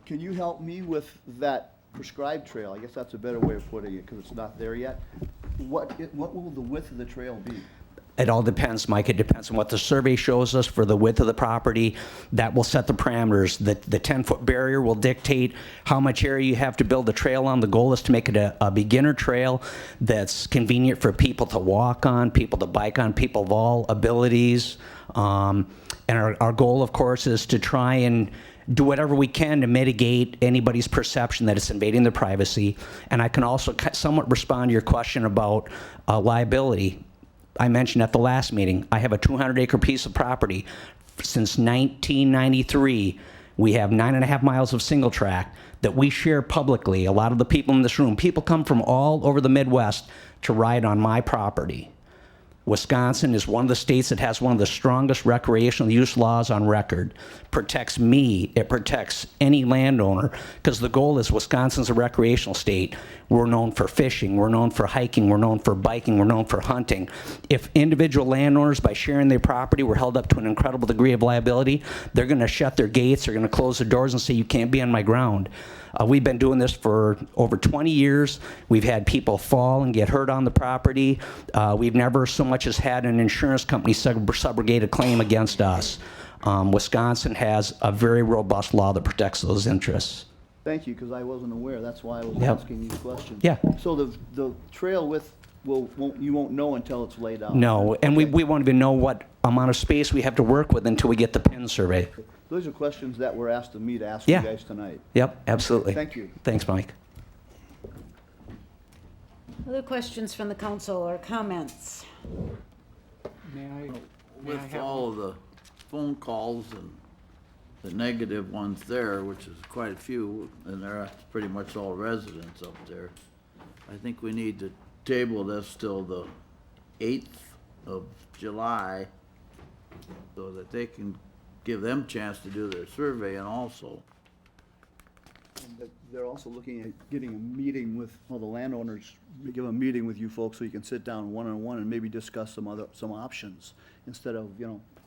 Can you help me with that prescribed trail? I guess that's a better way of putting it, because it's not there yet. What will the width of the trail be? It all depends, Mike. It depends on what the survey shows us for the width of the property. That will set the parameters. The 10-foot barrier will dictate how much area you have to build the trail on. The goal is to make it a beginner trail that's convenient for people to walk on, people to bike on, people of all abilities. And our goal, of course, is to try and do whatever we can to mitigate anybody's perception that it's invading their privacy. And I can also somewhat respond to your question about liability. I mentioned at the last meeting, I have a 200-acre piece of property. Since 1993, we have 9.5 miles of single track that we share publicly. A lot of the people in this room, people come from all over the Midwest to ride on my property. Wisconsin is one of the states that has one of the strongest recreational use laws on record. Protects me, it protects any landowner, because the goal is Wisconsin's a recreational state. We're known for fishing, we're known for hiking, we're known for biking, we're known for hunting. If individual landowners, by sharing their property, were held up to an incredible degree of liability, they're going to shut their gates, they're going to close their doors and say, you can't be on my ground. We've been doing this for over 20 years. We've had people fall and get hurt on the property. We've never so much as had an insurance company subrogate a claim against us. Wisconsin has a very robust law that protects those interests. Thank you, because I wasn't aware, that's why I was Yep. asking these questions. Yeah. So the trail width you won't know until it's laid out? No, and Okay. we won't even know what amount of space we have to work with until we get the PIN survey. Those are questions that were asked of me to ask you Yeah. guys tonight. Yep, absolutely. Thank you. Thanks, Mike. Other questions from the council or comments? With all of the phone calls and the negative ones there, which is quite a few, and they're pretty much all residents up there, I think we need to table this till the 8th of July so that they can give them a chance to do their survey and also. And they're also looking at getting a meeting with all the landowners, give a meeting with you folks so you can sit down one-on-one and maybe discuss some options instead of,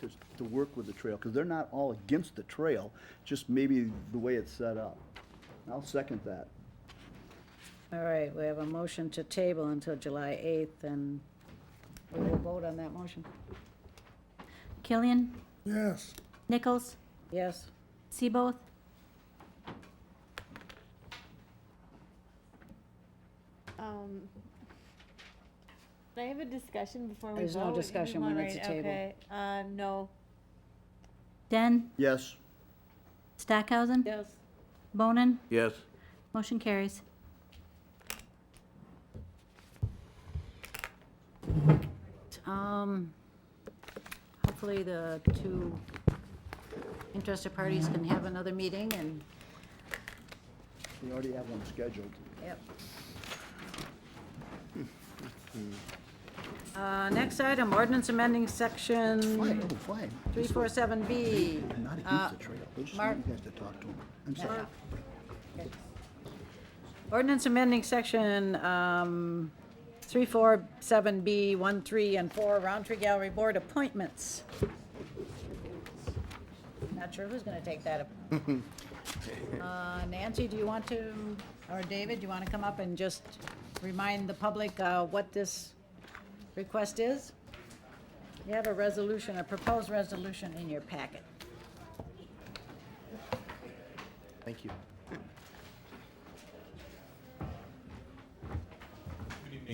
just to work with the trail, because they're not all against the trail, just maybe the way it's set up. I'll second that. All right, we have a motion to table until July 8th, and we will vote on that motion. Killian, Yes. Nichols, Yes. Seaboth, Can I have a discussion before we There's no vote? discussion when it's a table. Okay, no. Den, Yes. Stackhausen, Yes. Bonin, Yes. motion carries. Hopefully the two interested parties can have another meeting and, We already have one scheduled. yep. Next item, ordinance amending section Fine. 347B. I'm not against the trail. I just Mark? want you guys to talk to them. I'm sorry. Okay. Ordinance amending section 347B 1, 3, and 4, Roundtree Gallery Board appointments. Not sure who's gonna take that up. Nancy, do you want to, or David, do you want to come up and just remind the public what this request is? You have a resolution, a proposed resolution in your packet. Thank you.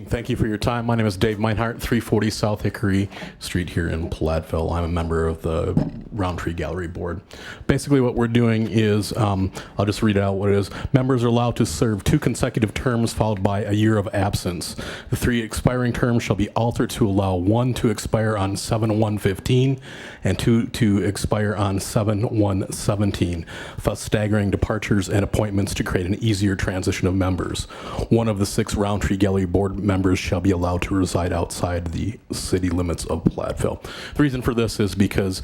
Thank you for your time. My name is Dave Meinhardt, 340 South Hickory Street here in Platteville. I'm a member of the Roundtree Gallery Board. Basically what we're doing is, I'll just read out what it is. Members are allowed to serve 2 consecutive terms followed by a year of absence. The 3 expiring terms shall be altered to allow 1 to expire on 7/1/15 and 2 to expire on 7/1/17, thus staggering departures and appointments to create an easier transition of members. One of the 6 Roundtree Gallery Board members shall be allowed to reside outside the city limits of Platteville. The reason for this is because,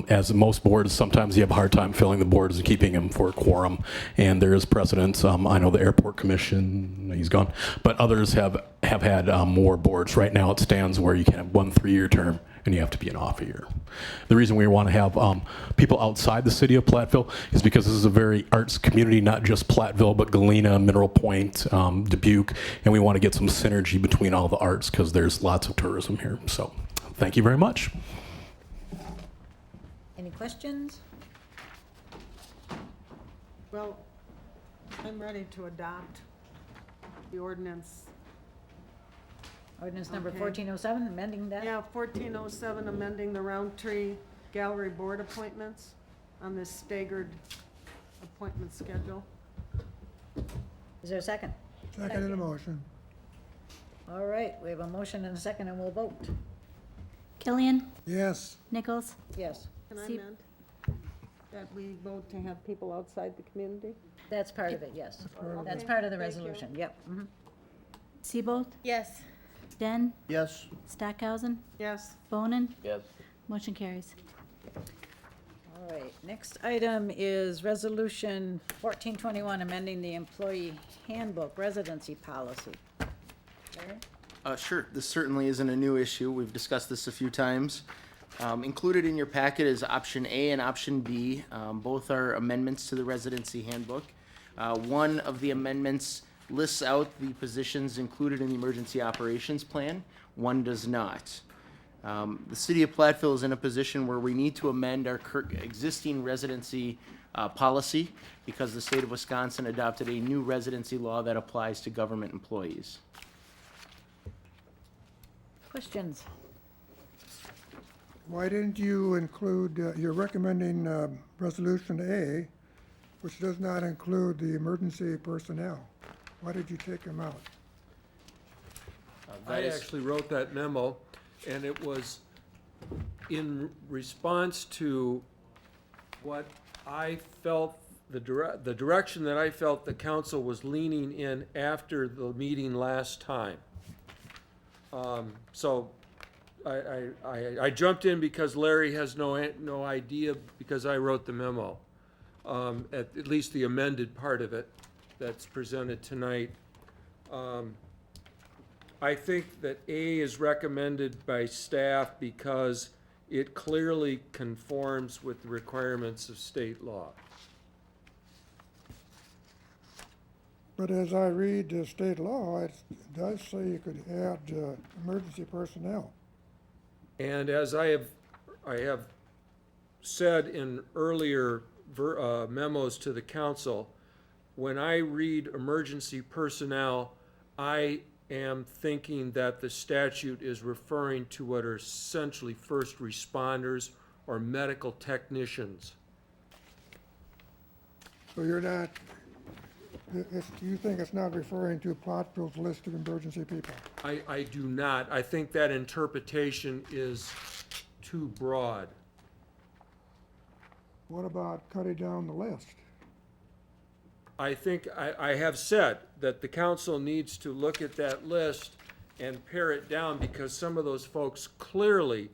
as most boards, sometimes you have a hard time filling the boards and keeping them for a quorum, and there is precedence. I know the Airport Commission, he's gone, but others have had more boards. Right now it stands where you can have 1 3-year term, and you have to be an off a year. The reason we want to have people outside the city of Platteville is because this is a very arts community, not just Platteville, but Galena, Mineral Point, Dubuque, and we want to get some synergy between all the arts because there's lots of tourism here. So thank you very much. Any questions? Well, I'm ready to adopt the ordinance. Ordinance number Okay. 1407, amending that? Yeah, 1407, amending the Roundtree Gallery Board appointments on this staggered appointment schedule. Is there a second? Second in the motion. All right, we have a motion and a second, and we'll vote. Killian, Yes. Nichols, Yes, Can I See- amend that we vote to have people outside the community? that's part of it, yes. That's Okay, part of the thank you. resolution, yep. Mhm. Seabolt, Yes. Den, Yes. Stackhausen, Yes. Bonin. Yes. Motion carries. All right, next item is Resolution 1421, amending the Employee Handbook Residency Policy. Larry? Sure, this certainly isn't a new issue. We've discussed this a few times. Included in your packet is option A and option B. Both are amendments to the residency handbook. One of the amendments lists out the positions included in the emergency operations plan. One does not. The city of Platteville is in a position where we need to amend our existing residency policy because the state of Wisconsin adopted a new residency law that applies to government employees. Questions? Why didn't you include, you're recommending Resolution A, which does not include the emergency personnel. Why did you take them out? I actually wrote that memo, and it was in response to what I felt, the direction that I felt the council was leaning in after the meeting last time. So I jumped in because Larry has no idea, because I wrote the memo, at least the amended part of it that's presented tonight. I think that A is recommended by staff because it clearly conforms with the requirements of state law. But as I read the state law, it does say you could add emergency personnel. And as I have said in earlier memos to the council, when I read emergency personnel, I am thinking that the statute is referring to what are essentially first responders or medical technicians. So you're not, you think it's not referring to Platteville's list of emergency people? I do not. I think that interpretation is too broad. What about cutting down the list? I think I have said that the council needs to look at that list and pare it down because some of those folks clearly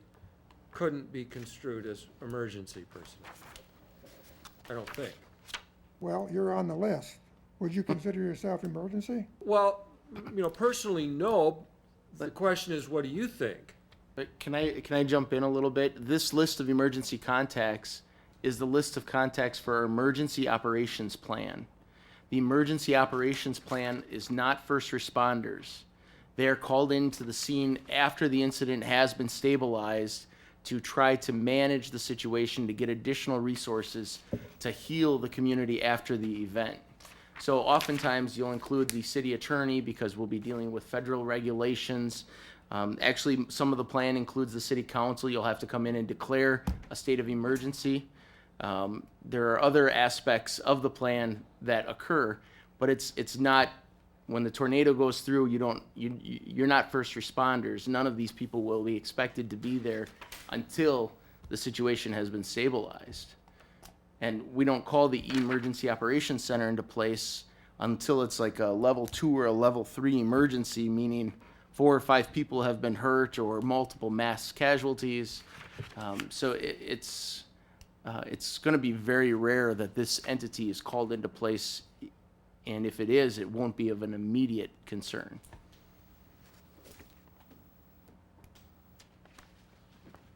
couldn't be construed as emergency personnel. I don't think. Well, you're on the list. Would you consider yourself emergency? Well, personally, no. The question is, what do you think? But can I jump in a little bit? This list of emergency contacts is the list of contacts for our emergency operations plan. The emergency operations plan is not first responders. They are called into the scene after the incident has been stabilized to try to manage the situation, to get additional resources to heal the community after the event. So oftentimes you'll include the city attorney because we'll be dealing with federal regulations. Actually, some of the plan includes the city council. You'll have to come in and declare a state of emergency. There are other aspects of the plan that occur, but it's not, when the tornado goes through, you're not first responders. None of these people will be expected to be there until the situation has been stabilized. And we don't call the Emergency Operations Center into place until it's like a level 2 or a level 3 emergency, meaning 4 or 5 people have been hurt or multiple mass casualties. So it's going to be very rare that this entity is called into place, and if it is, it won't be of an immediate concern.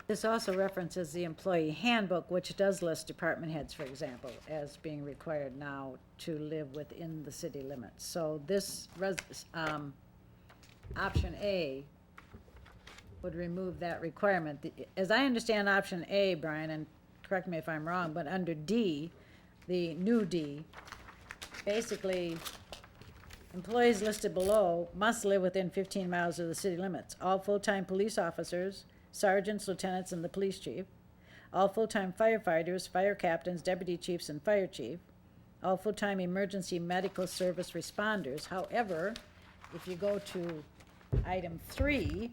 This also references the employee handbook, which does list department heads, for example, as being required now to live within the city limits. So this option A would remove that requirement. As I understand option A, Brian, and correct me if I'm wrong, but under D, the new D, basically, employees listed below must live within 15 miles of the city limits. All full-time police officers, sergeants, lieutenants, and the police chief. All full-time firefighters, fire captains, deputy chiefs, and fire chief. All full-time emergency medical service responders. However, if you go to item 3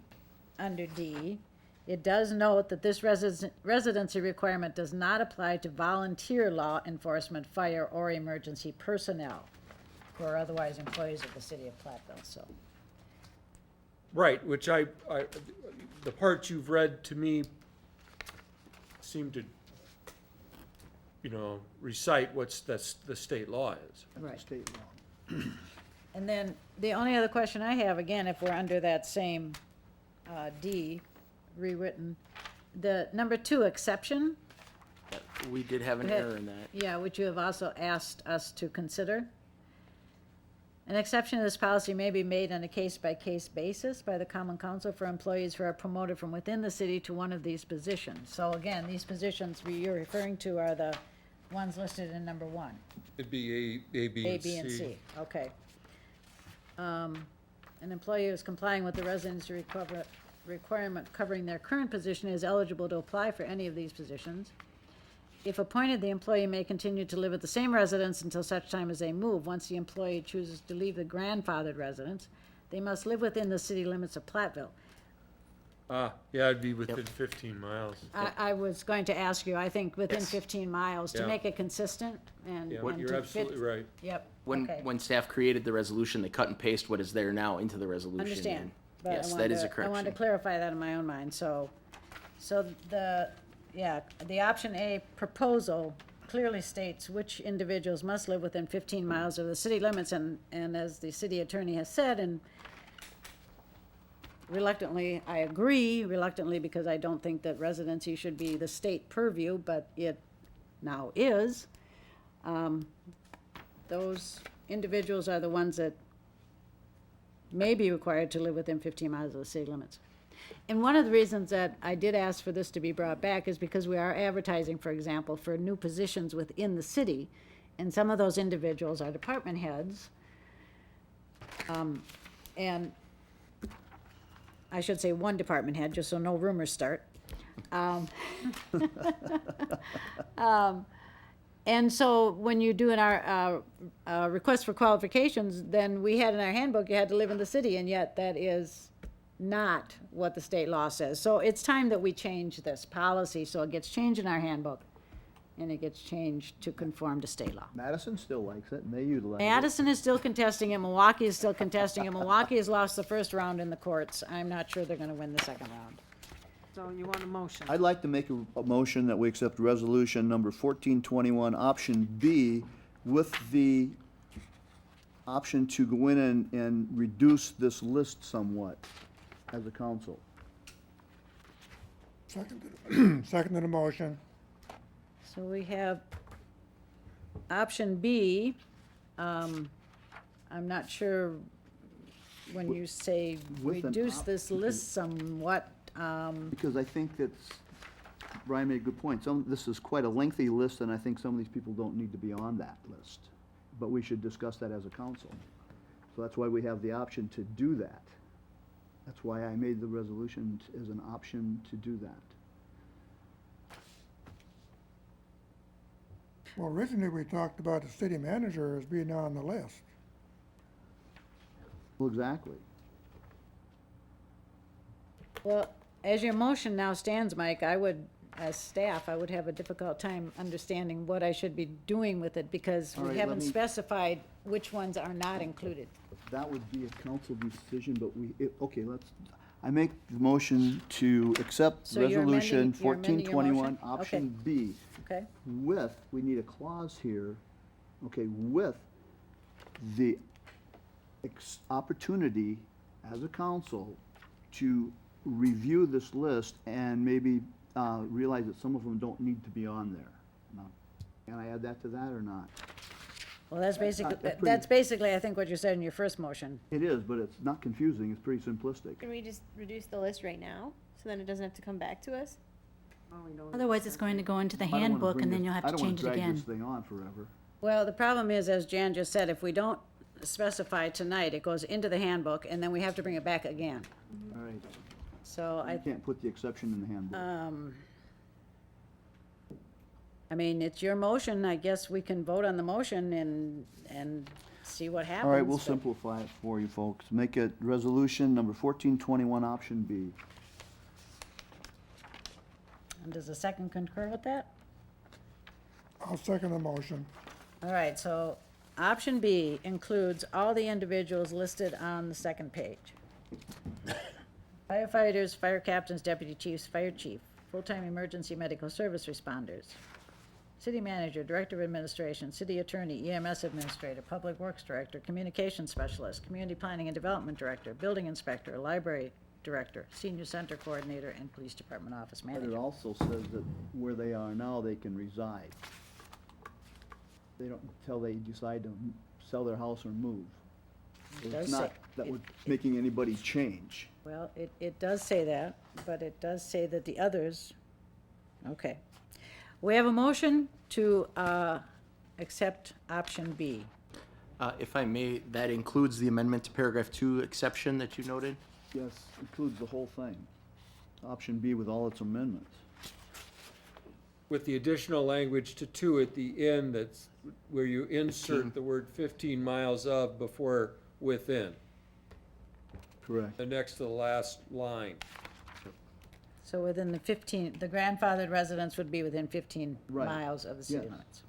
under D, it does note that this residency requirement does not apply to volunteer law enforcement, fire, or emergency personnel who are otherwise employees of the city of Platteville, so. Right, which the parts you've read to me seem to, recite what's the state law is. Right. State law. And then the only other question I have, again, if we're under that same D rewritten, the number 2 exception. We did have an error in that. Yeah, which you have also asked us to consider. An exception to this policy may be made on a case-by-case basis by the Common Council for employees who are promoted from within the city to one of these positions. So again, these positions you're referring to are the ones listed in number 1. It'd be A, B, and C. Okay. An employee who is complying with the residency requirement covering their current position is eligible to apply for any of these positions. If appointed, the employee may continue to live at the same residence until such time as they move. Once the employee chooses to leave the grandfathered residence, they must live within the city limits of Platteville. Yeah, it'd be within 15 miles. I was going to ask you, I think within Yes. 15 miles, to Yeah. make it consistent and. Yeah, and you're to absolutely fit- right. Yep, When okay. when staff created the resolution, they cut and paste what is there now into the resolution. Understand, and but yes, I that wanted is a to, I correction. wanted to clarify that in my own mind, so the option A proposal clearly states which individuals must live within 15 miles of the city limits, and as the city attorney has said, and reluctantly, I agree, reluctantly because I don't think that residency should be the state purview, but it now is. Those individuals are the ones that may be required to live within 15 miles of the city limits. And one of the reasons that I did ask for this to be brought back is because we are advertising, for example, for new positions within the city, and some of those individuals are department heads. And I should say one department head, just so no rumors start. And so when you do our request for qualifications, then we had in our handbook, you had to live in the city, and yet that is not what the state law says. So it's time that we change this policy, so it gets changed in our handbook, and it gets changed to conform to state law. Madison still likes it, and they utilize it. Addison is still contesting it, Milwaukee is still contesting it, Milwaukee has lost the first round in the courts. I'm not sure they're gonna win the second round. So you want a motion? I'd like to make a motion that we accept resolution number 1421, option B, with the option to go in and reduce this list somewhat as a council. Second the motion. So we have option B. I'm not sure when you say With an reduce this list somewhat, Because I think that's, Brian made a good point. This is quite a lengthy list, and I think some of these people don't need to be on that list. But we should discuss that as a council. So that's why we have the option to do that. That's why I made the resolution as an option to do that. Well, originally, we talked about the city manager as being on the list. Well, exactly. well, as your motion now stands, Mike, I would, as staff, I would have a difficult time understanding what I should be doing with it, because All we right, let haven't me- specified which ones are not included. That would be a council decision, but okay, I make the motion to accept So you're amending- resolution you're amending your 1421, motion? option B. Okay, With, we need a clause here, okay, with the opportunity as a council to review this list and maybe realize that some of them don't need to be on there. Now, can I add that to that or not? well, that's That's pretty- basically, I think, what you said in your first motion. It is, but it's not confusing, it's pretty simplistic. Can we just reduce the list right now, so then it doesn't have to come back to us? Otherwise, it's going to go into the I don't wanna handbook, bring and then this- you'll have I to don't wanna change it drag again. this thing on forever. Well, the problem is, as Jan just said, if we don't specify tonight, it goes into the handbook, and then we have to bring it back again. All right, So you can't put the exception in the handbook. I mean, it's your motion, I guess we can vote on the motion and see what happens. All right, we'll but- simplify it for you folks. Make it resolution number 1421, option B. And does the second concur with that? I'll second the motion. All right, so option B includes all the individuals listed on the second page. Firefighters, fire captains, deputy chiefs, fire chief, full-time emergency medical service responders, city manager, director of administration, city attorney, EMS administrator, public works director, communications specialist, community planning and development director, building inspector, library director, senior center coordinator, and police department office But it manager. also says that where they are now, they can reside. They don't, until they decide to sell their house or move. So does it's say- not that we're making anybody change. Well, it does say that, but it does say that the others, okay. We have a motion to accept option B. If I may, that includes the amendment to paragraph 2 exception that you noted? Yes, includes the whole thing. Option B with all its amendments. With the additional language to 2 at the end, that's where you insert the word 15 miles of before within, Correct. the next to the last line. So within the 15, the grandfathered residence would be within 15 Right. miles of the city Yes. limits.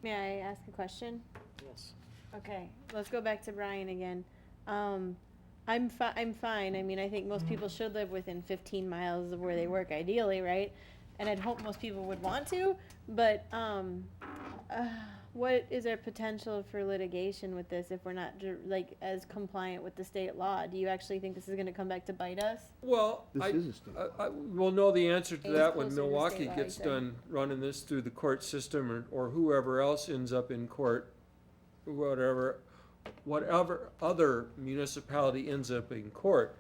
May I ask a question? Yes. Okay, let's go back to Brian again. I'm fine. I mean, I think most people should live within 15 miles of where they work ideally, right? And I'd hope most people would want to, but, what is our potential for litigation with this if we're not, like, as compliant with the state law? Do you actually think this is gonna come back to bite us? Well, This is a state. we'll know the answer to It's that when closer to Milwaukee state law, gets you said. done running this through the court system, or whoever else ends up in court, whatever other municipality ends up in court.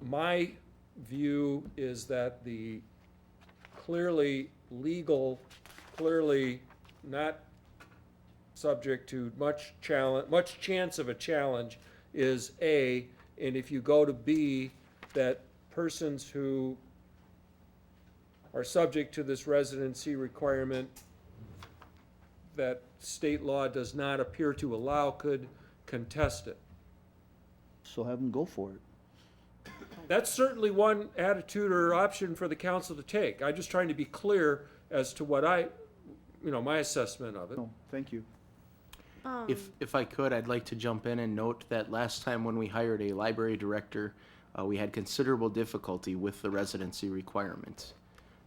My view is that the clearly legal, clearly not subject to much chance of a challenge is A, and if you go to B, that persons who are subject to this residency requirement that state law does not appear to allow could contest it. So have them go for it. That's certainly one attitude or option for the council to take. I'm just trying to be clear as to what my assessment of it. No, thank you. If I could, I'd like to jump in and note that last time when we hired a library director, we had considerable difficulty with the residency requirements.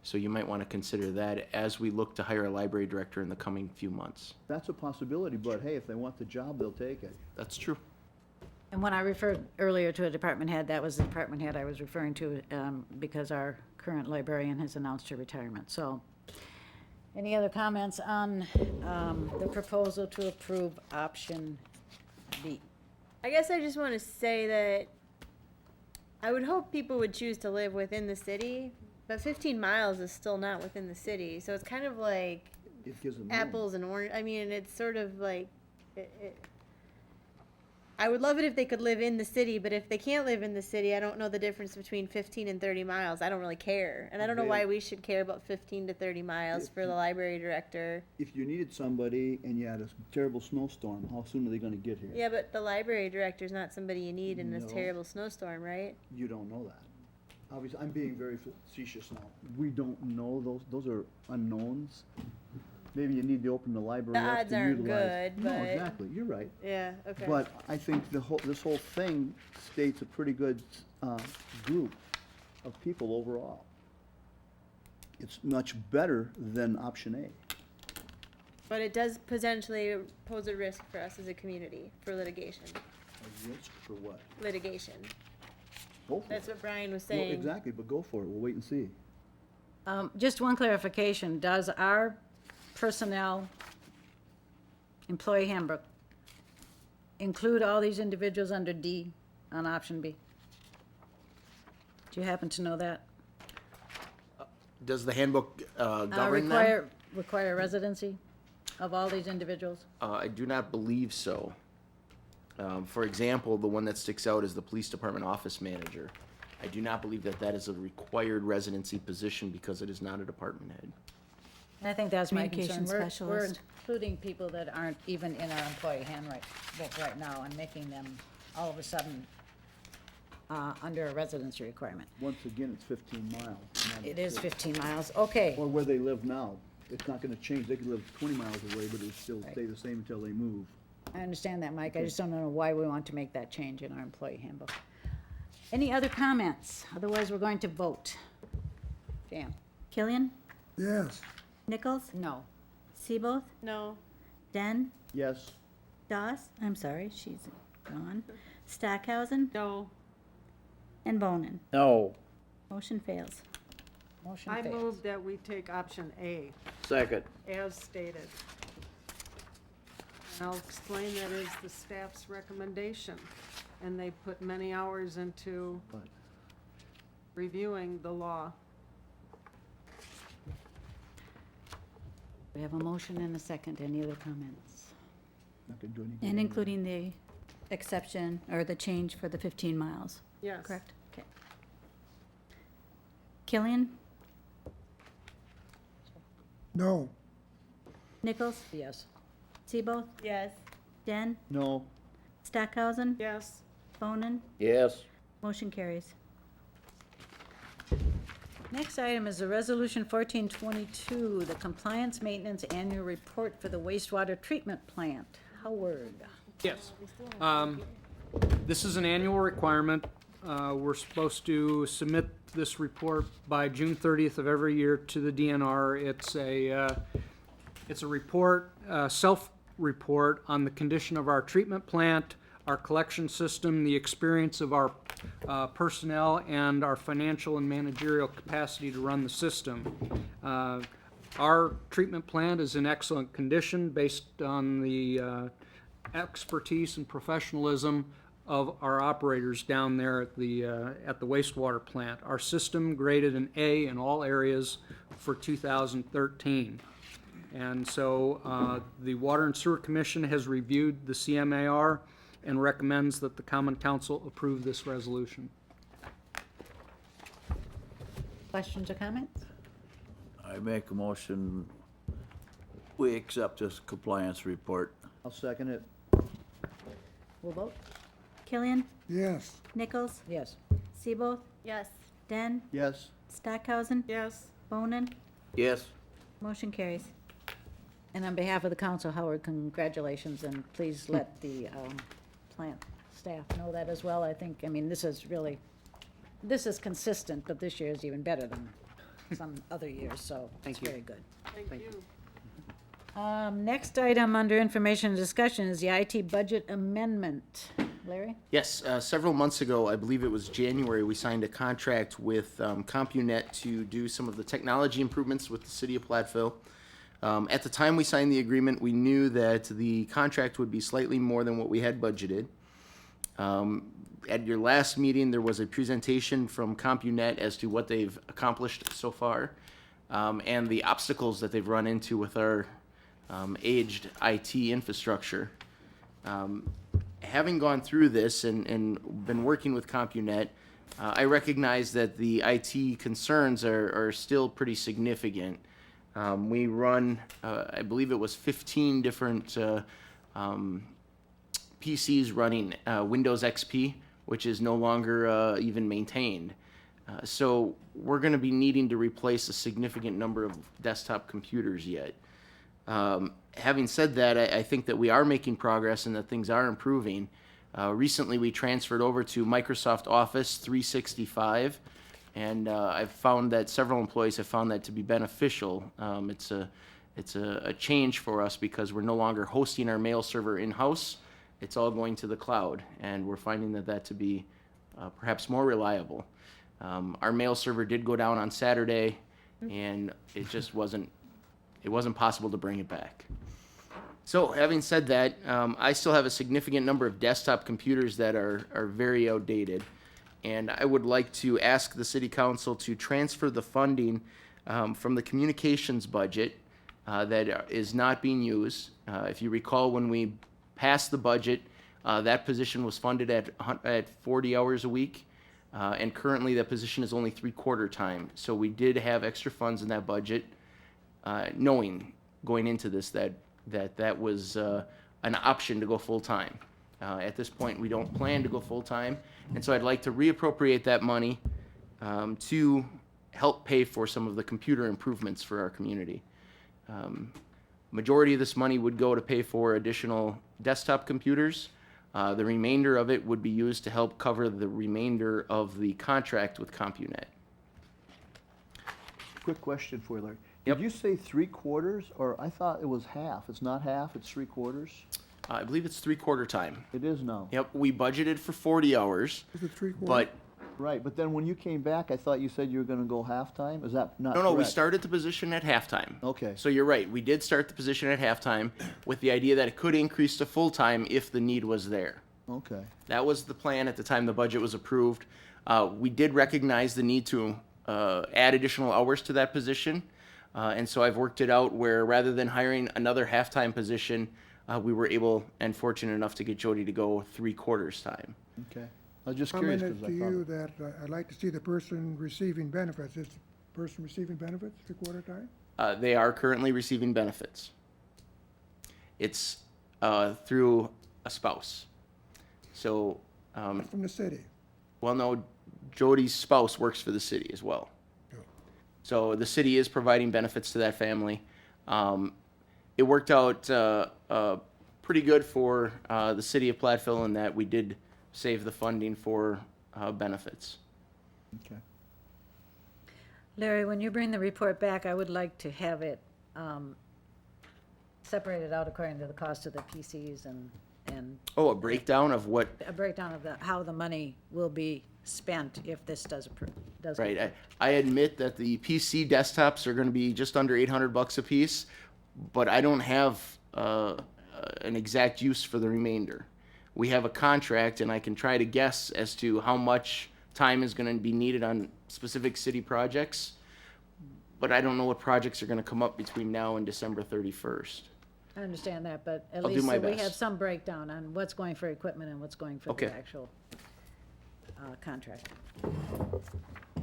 So you might want to consider that as we look to hire a library director in the coming few months. That's a possibility, but hey, if they want the job, they'll take it. That's true. And when I referred earlier to a department head, that was the department head I was referring to, because our current librarian has announced her retirement. So, any other comments on the proposal to approve option B. I guess I just want to say that I would hope people would choose to live within the city, but 15 miles is still not within the city. So it's kind of like It gives them room. apples and orange. I mean, it's sort of like, I would love it if they could live in the city, but if they can't live in the city, I don't know the difference between 15 and 30 miles. I don't really care. And I don't know why we should care about 15 to 30 miles for the library director. If you needed somebody and you had a terrible snowstorm, how soon are they gonna get here? Yeah, but the library director's not somebody you need in No. this terrible snowstorm, right? You don't know that. Obviously, I'm being very facetious now. We don't know, those are unknowns. Maybe you need to open the library The up odds to aren't utilize. good, No, but- exactly, you're right. Yeah, okay. But I think this whole thing states a pretty good, group of people overall. It's much better than option A. But it does potentially pose a risk for us as a community for litigation. A risk for what? Litigation. Go for That's it. what Brian was Well, saying. exactly, but go for it, we'll wait and see. Just one clarification, does our personnel employee handbook include all these individuals under D on option B? Do you happen to know that? Does the handbook govern them? Require residency of all these individuals? I do not believe so. For example, the one that sticks out is the police department office manager. I do not believe that that is a required residency position because it is not a department head. And I think that's my concern. Communication We're specialist. including people that aren't even in our employee handbook right now and making them all of a sudden under a residency requirement. Once again, it's 15 miles. not It is 6. 15 miles, okay. Or where they live now. It's not gonna change. They could live 20 miles away, but it would still stay the same until they move. I understand that, Mike. I just don't know why we want to make that change in our employee handbook. Any other comments? Otherwise, we're going to vote. Dan? Killian, Yes. Nichols, No. Seaboth, No. Den, Yes, Doss, I'm sorry, she's gone, Stackhausen, No, and Bonin. No. Motion fails. Motion I fails. move that we take option A Second. as stated. And I'll explain that is the staff's recommendation. And they put many hours into but reviewing the law. We have a motion and a second. Any other comments? not gonna do any good. And including the exception, or the change for the 15 miles, Yes. correct? Okay. Killian, No. Nichols, Yes. Seaboth, Yes. Den, No, Stackhausen, Yes. Bonin, Yes. motion carries. Next item is the Resolution 1422, the Compliance Maintenance Annual Report for the Wastewater Treatment Plant. Howard? Yes. This is an annual requirement. We're supposed to submit this report by June 30th of every year to the DNR. It's a report, self-report on the condition of our treatment plant, our collection system, the experience of our personnel, and our financial and managerial capacity to run the system. Our treatment plant is in excellent condition based on the expertise and professionalism of our operators down there at the wastewater plant. Our system graded an A in all areas for 2013. And so the Water and Sewer Commission has reviewed the CMAR and recommends that the Common Council approve this resolution. Questions or comments? I make a motion, we accept this compliance report. I'll second it. We'll vote? Killian, Yes. Nichols, Yes. Seaboth, Yes. Den, Yes, Stackhausen, Yes. Bonin, Yes. motion carries. And on behalf of the council, Howard, congratulations, and please let the plant staff know that as well. I think, I mean, this is consistent, but this year is even better than some other years, so it's Thank you. very good. Thank you. Next item under information and discussion is the IT budget amendment. Larry? Yes, several months ago, I believe it was January, we signed a contract with CompuNet to do some of the technology improvements with the city of Platteville. At the time we signed the agreement, we knew that the contract would be slightly more than what we had budgeted. At your last meeting, there was a presentation from CompuNet as to what they've accomplished so far, and the obstacles that they've run into with our aged IT infrastructure. Having gone through this and been working with CompuNet, I recognize that the IT concerns are still pretty significant. We run, I believe it was 15 different PCs running Windows XP, which is no longer even maintained. So we're going to be needing to replace a significant number of desktop computers yet. Having said that, I think that we are making progress and that things are improving. Recently, we transferred over to Microsoft Office 365, and I've found that several employees have found that to be beneficial. It's a change for us because we're no longer hosting our mail server in-house. It's all going to the cloud, and we're finding that to be perhaps more reliable. Our mail server did go down on Saturday, and it just wasn't possible to bring it back. So having said that, I still have a significant number of desktop computers that are very outdated, and I would like to ask the city council to transfer the funding from the communications budget that is not being used. If you recall, when we passed the budget, that position was funded at 40 hours a week, and currently that position is only 3/4 time. So we did have extra funds in that budget, knowing going into this that was an option to go full-time. At this point, we don't plan to go full-time, and so I'd like to reappropriate that money to help pay for some of the computer improvements for our community. Majority of this money would go to pay for additional desktop computers. The remainder of it would be used to help cover the remainder of the contract with CompuNet. Quick question for you, Larry. Yep. Did you say 3/4, or I thought it was half? It's not half, it's 3/4? I believe it's 3/4 time. It is now. Yep, we budgeted for 40 hours. Is it 3/4? But Right, but then when you came back, I thought you said you were gonna go half-time? Is that not no, we correct? started the position at halftime. Okay. So you're right, we did start the position at halftime with the idea that it could increase to full-time if the need was there. Okay. That was the plan at the time the budget was approved. We did recognize the need to add additional hours to that position. And so I've worked it out where rather than hiring another halftime position, we were able and fortunate enough to get Jody to go 3/4 time. Okay. I was just curious because Commented I to you thought. that I'd like to see the person receiving benefits. Is the person receiving benefits 3/4 time? They are currently receiving benefits. It's through a spouse. So, From the city? well, no, Jody's spouse works for the city as well. So the city is providing benefits to that family. It worked out pretty good for the city of Platteville in that we did save the funding for benefits. Okay. Larry, when you bring the report back, I would like to have it separated out according to the cost of the PCs and Oh, a breakdown of what, a breakdown of how the money will be spent if this does get right, approved. I admit that the PC desktops are gonna be just under $800 a piece, but I don't have an exact use for the remainder. We have a contract, and I can try to guess as to how much time is gonna be needed on specific city projects, but I don't know what projects are gonna come up between now and December 31st. I understand that, but at I'll do least my so we best. have some breakdown on what's going for equipment and what's going for Okay. the actual contract.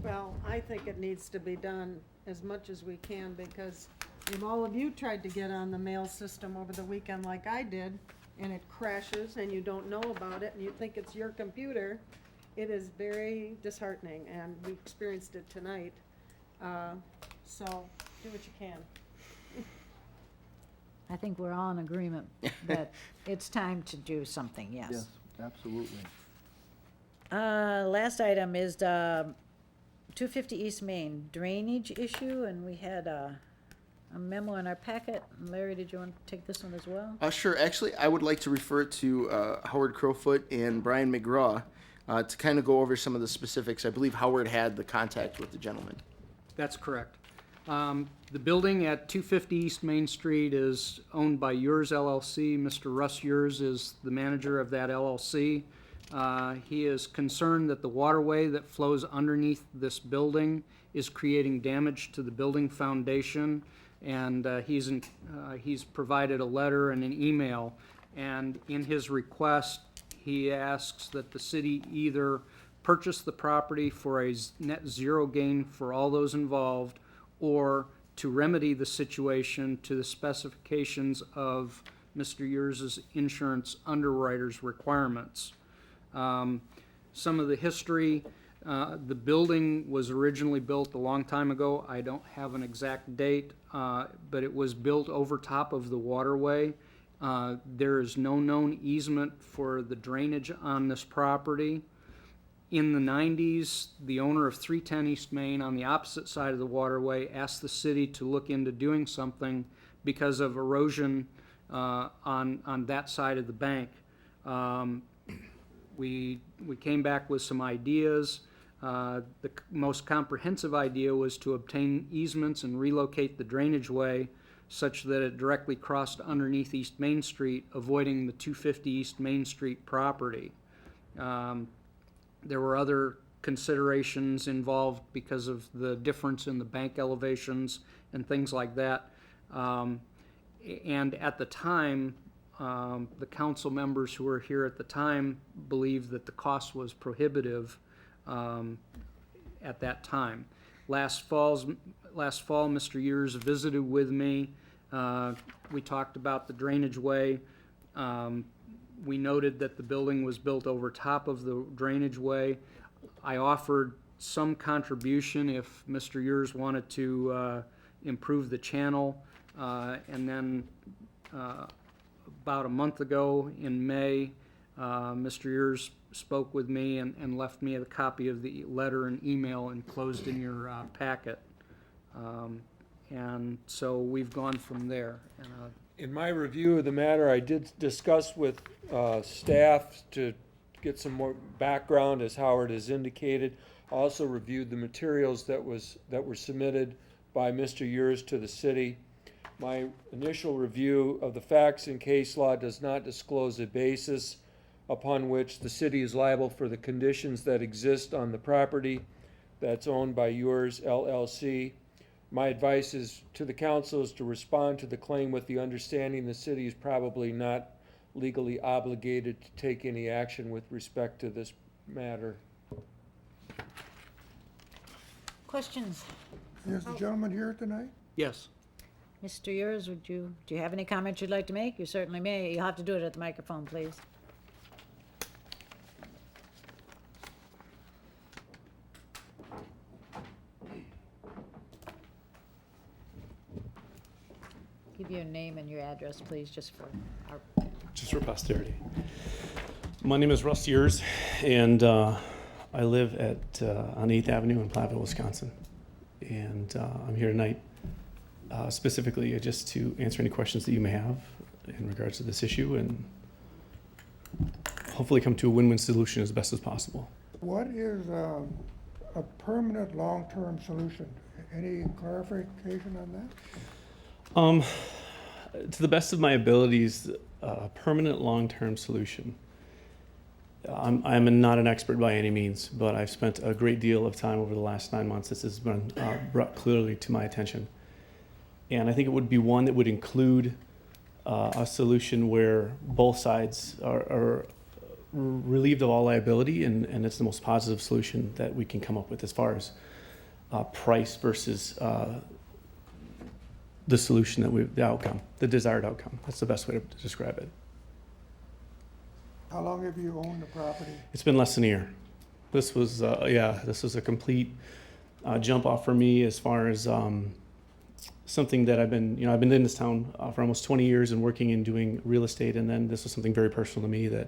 Well, I think it needs to be done as much as we can, because if all of you tried to get on the mail system over the weekend like I did, and it crashes and you don't know about it and you think it's your computer, it is very disheartening, and we experienced it tonight. So, do what you can. I think we're all in agreement that it's time to do something, yes. Yes, absolutely. Last item is the 250 East Main drainage issue, and we had a memo in our packet. Larry, did you want to take this one as well? Sure. Actually, I would like to refer to Howard Crowfoot and Brian McGraw to kind of go over some of the specifics. I believe Howard had the contact with the gentleman. That's correct. The building at 250 East Main Street is owned by Yours LLC. Mr. Russ Yours is the manager of that LLC. He is concerned that the waterway that flows underneath this building is creating damage to the building foundation, and he's provided a letter and an email. And in his request, he asks that the city either purchase the property for a net zero gain for all those involved, or to remedy the situation to the specifications of Mr. Yurs's insurance underwriter's requirements. Some of the history, the building was originally built a long time ago. I don't have an exact date, but it was built over top of the waterway. There is no known easement for the drainage on this property. In the 90s, the owner of 310 East Main on the opposite side of the waterway asked the city to look into doing something because of erosion on that side of the bank. We came back with some ideas. The most comprehensive idea was to obtain easements and relocate the drainage way such that it directly crossed underneath East Main Street, avoiding the 250 East Main Street property. There were other considerations involved because of the difference in the bank elevations and things like that. And at the time, the council members who were here at the time believed that the cost was prohibitive at that time. Last fall, Mr. Years visited with me. We talked about the drainage way. We noted that the building was built over top of the drainage way. I offered some contribution if Mr. Years wanted to improve the channel. And then about a month ago in May, Mr. Years spoke with me and left me a copy of the letter and email enclosed in your packet. And so we've gone from there. In my review of the matter, I did discuss with staff to get some more background, as Howard has indicated. Also reviewed the materials that were submitted by Mr. Years to the city. My initial review of the facts and case law does not disclose a basis upon which the city is liable for the conditions that exist on the property that's owned by Yours LLC. My advice is to the council is to respond to the claim with the understanding the city is probably not legally obligated to take any action with respect to this matter. Questions? Is the gentleman here tonight? Yes. Mr. Yurs, do you have any comments you'd like to make? You certainly may. You'll have to do it at the microphone, please. Give your name and your address, please, just for posterity. My name is Russ Years, and I live at on 8th Avenue in Platteville, Wisconsin. And I'm here tonight specifically just to answer any questions that you may have in regards to this issue and hopefully come to a win-win solution as best as possible. What is a permanent long-term solution? Any clarification on that? To the best of my abilities, a permanent long-term solution. I'm not an expert by any means, but I've spent a great deal of time over the last 9 months. This has been brought clearly to my attention. And I think it would be one that would include a solution where both sides are relieved of all liability, and it's the most positive solution that we can come up with as far as price versus the solution the outcome, the desired outcome. That's the best way to describe it. How long have you owned the property? It's been less than a year. This was, this was a complete jump off for me as far as something that I've been in this town for almost 20 years and working and doing real estate, and then this was something very personal to me that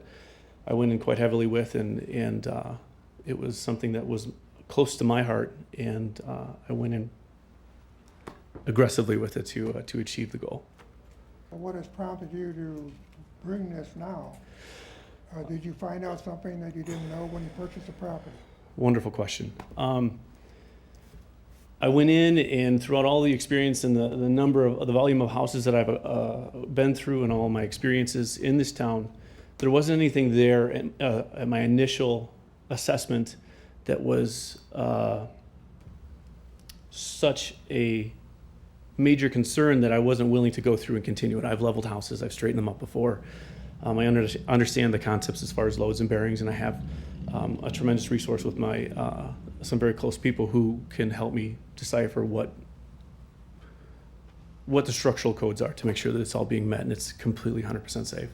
I went in quite heavily with, and it was something that was close to my heart, and I went in aggressively with it to achieve the goal. What has prompted you to bring this now? Did you find out something that you didn't know when you purchased the property? Wonderful question. I went in, and throughout all the experience and the volume of houses that I've been through and all my experiences in this town, there wasn't anything there at my initial assessment that was such a major concern that I wasn't willing to go through and continue it. I've leveled houses, I've straightened them up before. I understand the concepts as far as loads and bearings, and I have a tremendous resource with my some very close people who can help me decipher what the structural codes are to make sure that it's all being met and it's completely 100% safe.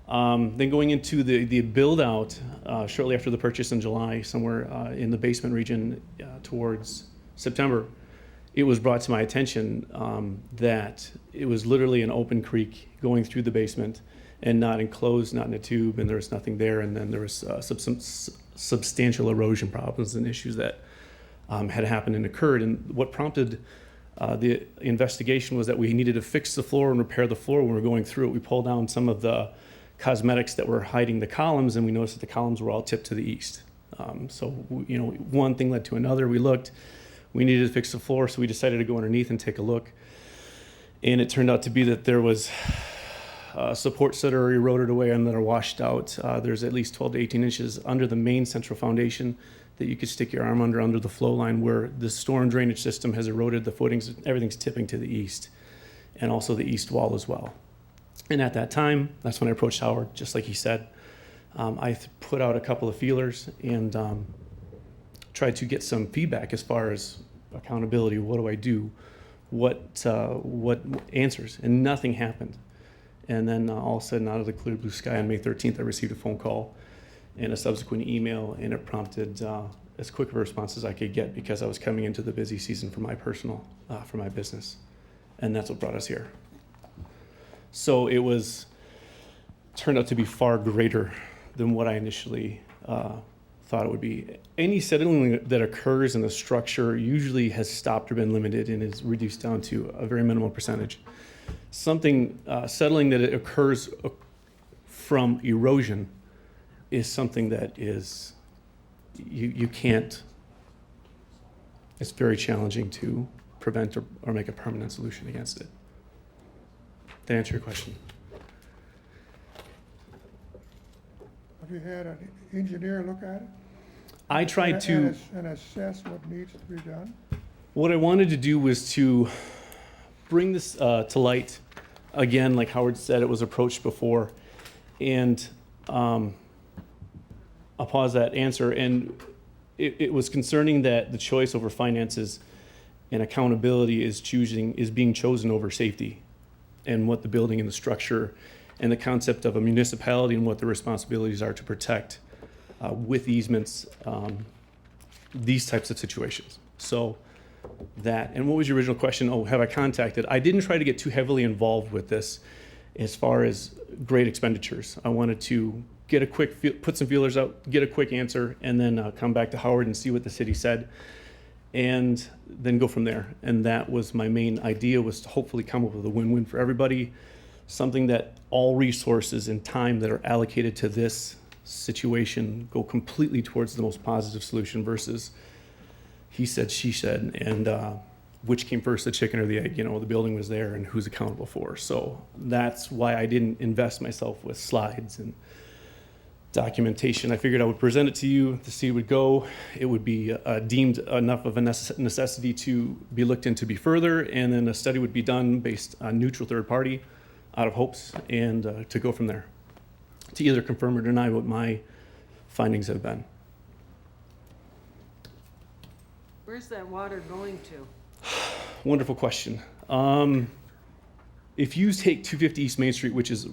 Then going into the build out shortly after the purchase in July, somewhere in the basement region towards September, it was brought to my attention that it was literally an open creek going through the basement and not enclosed, not in a tube, and there was nothing there. And then there was some substantial erosion problems and issues that had happened and occurred. And what prompted the investigation was that we needed to fix the floor and repair the floor when we were going through it. We pulled down some of the cosmetics that were hiding the columns, and we noticed that the columns were all tipped to the east. So one thing led to another. We looked, we needed to fix the floor, so we decided to go underneath and take a look. And it turned out to be that there was supports that are eroded away and that are washed out. There's at least 12 to 18 inches under the main central foundation that you could stick your arm under the flow line, where the storm drainage system has eroded the footings. Everything's tipping to the east, and also the east wall as well. And at that time, that's when I approached Howard, just like he said. I put out a couple of feelers and tried to get some feedback as far as accountability. What do I do? What answers? And nothing happened. And then all of a sudden, out of the clear blue sky on May 13th, I received a phone call and a subsequent email, and it prompted as quick of a response as I could get, because I was coming into the busy season for my for my business. And that's what brought us here. So it turned out to be far greater than what I initially thought it would be. Any settling that occurs in the structure usually has stopped or been limited and is reduced down to a very minimal percentage. Something settling that occurs from erosion is something that is, you can't, it's very challenging to prevent or make a permanent solution against it. To answer your question. Have you had an engineer look at it? I tried to. And assess what needs to be done? What I wanted to do was to bring this to light. Again, like Howard said, it was approached before. And I'll pause that answer. And it was concerning that the choice over finances and accountability is being chosen over safety, and what the building and the structure and the concept of a municipality and what the responsibilities are to protect with easements, these types of situations. So that, and what was your original question? Oh, have I contacted? I didn't try to get too heavily involved with this as far as great expenditures. I wanted to get a quick, put some feelers out, get a quick answer, and then come back to Howard and see what the city said, and then go from there. And that was my main idea, was to hopefully come up with a win-win for everybody, something that all resources and time that are allocated to this situation go completely towards the most positive solution versus he said, she said, and which came first, the chicken or the egg? The building was there and who's accountable for. So that's why I didn't invest myself with slides and documentation. I figured I would present it to you, the seed would go, it would be deemed enough of a necessity to be looked into be further, and then a study would be done based on neutral third party out of hopes, and to go from there, to either confirm or deny what my findings have been. Where's that water going to? Wonderful question. If you take 250 East Main Street, which is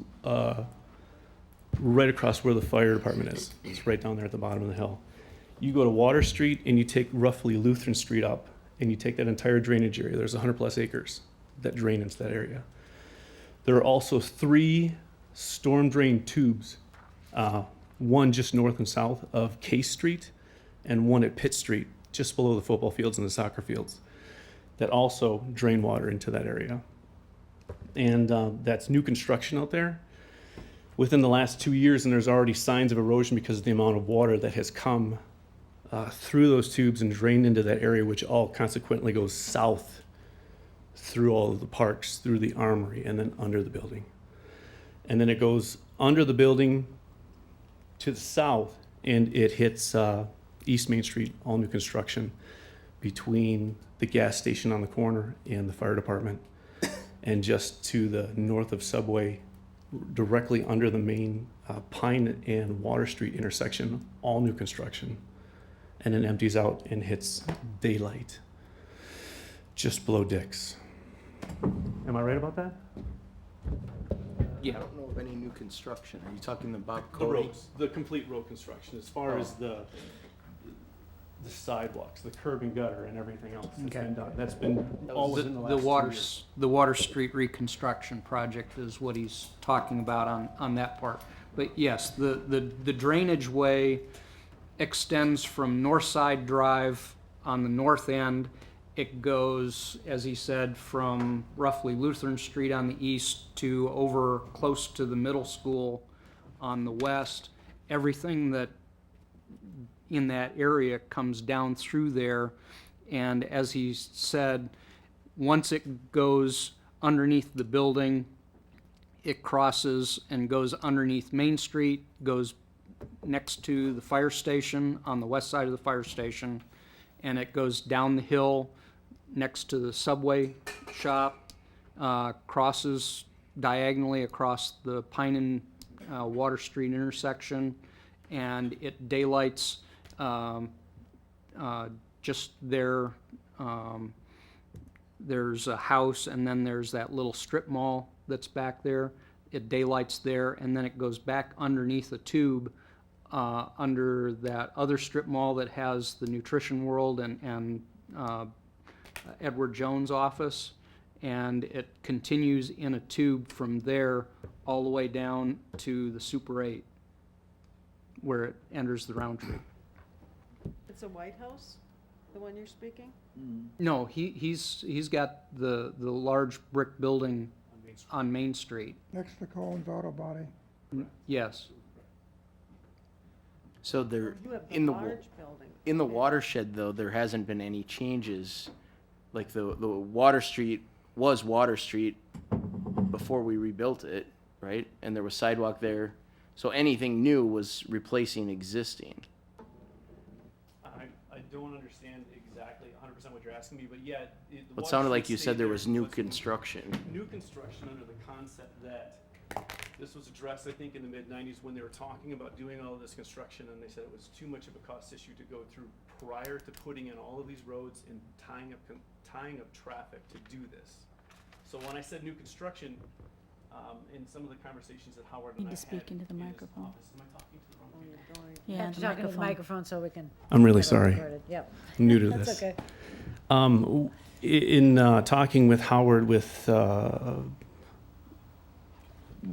right across where the fire department is, it's right down there at the bottom of the hill. You go to Water Street and you take roughly Lutheran Street up, and you take that entire drainage area. There's 100+ acres that drain into that area. There are also 3 storm drain tubes, one just north and south of Case Street, and one at Pitt Street, just below the football fields and the soccer fields, that also drain water into that area. And that's new construction out there within the last 2 years, and there's already signs of erosion because of the amount of water that has come through those tubes and drained into that area, which all consequently goes south through all of the parks, through the armory, and then under the building. And then it goes under the building to the south, and it hits East Main Street, all new construction, between the gas station on the corner and the fire department, and just to the north of Subway, directly under the main Pine and Water Street intersection, all new construction. And then empties out and hits Daylight, just below Dick's. Am I right about that? I don't know of any new construction. Are you talking about The Cody? roads, the complete road construction, as far as the sidewalks, the curb and gutter and everything else that's Okay. been done. That's been all within the last 2 years. The Water Street reconstruction project is what he's talking about on that part. But yes, the drainage way extends from Northside Drive on the north end. It goes, as he said, from roughly Lutheran Street on the east to over close to the middle school on the west. Everything that in that area comes down through there, and as he said, once it goes underneath the building, it crosses and goes underneath Main Street, goes next to the fire station on the west side of the fire station, and it goes down the hill next to the Subway shop, crosses diagonally across the Pine and Water Street intersection, and it daylights just there. There's a house, and then there's that little strip mall that's back there. It daylights there, and then it goes back underneath a tube under that other strip mall that has the Nutrition World and Edward Jones' office, and it continues in a tube from there all the way down to the Super 8, where it enters the Roundtree. It's a White House, the one you're speaking? No, he's got the large brick building on Main Street. Next to Cohen's Auto Body. Yes. So there, You have the in the, large building. in the watershed though, there hasn't been any changes. Like the Water Street was Water Street before we rebuilt it, right? And there was sidewalk there. So anything new was replacing existing. I don't understand exactly 100% what you're asking me, but yeah. It sounded like you said there was new construction. New construction under the concept that this was addressed, I think, in the mid-90s when they were talking about doing all of this construction, and they said it was too much of a cost issue to go through prior to putting in all of these roads and tying up traffic to do this. So when I said new construction, in some of the conversations that Howard and Need I to had speak into the in his microphone. office, am I talking to the wrong people? Yeah, Have to talk into the microphone so we can. I'm really get it sorry. recorded. Yep. I'm new to That's this. okay. In talking with Howard,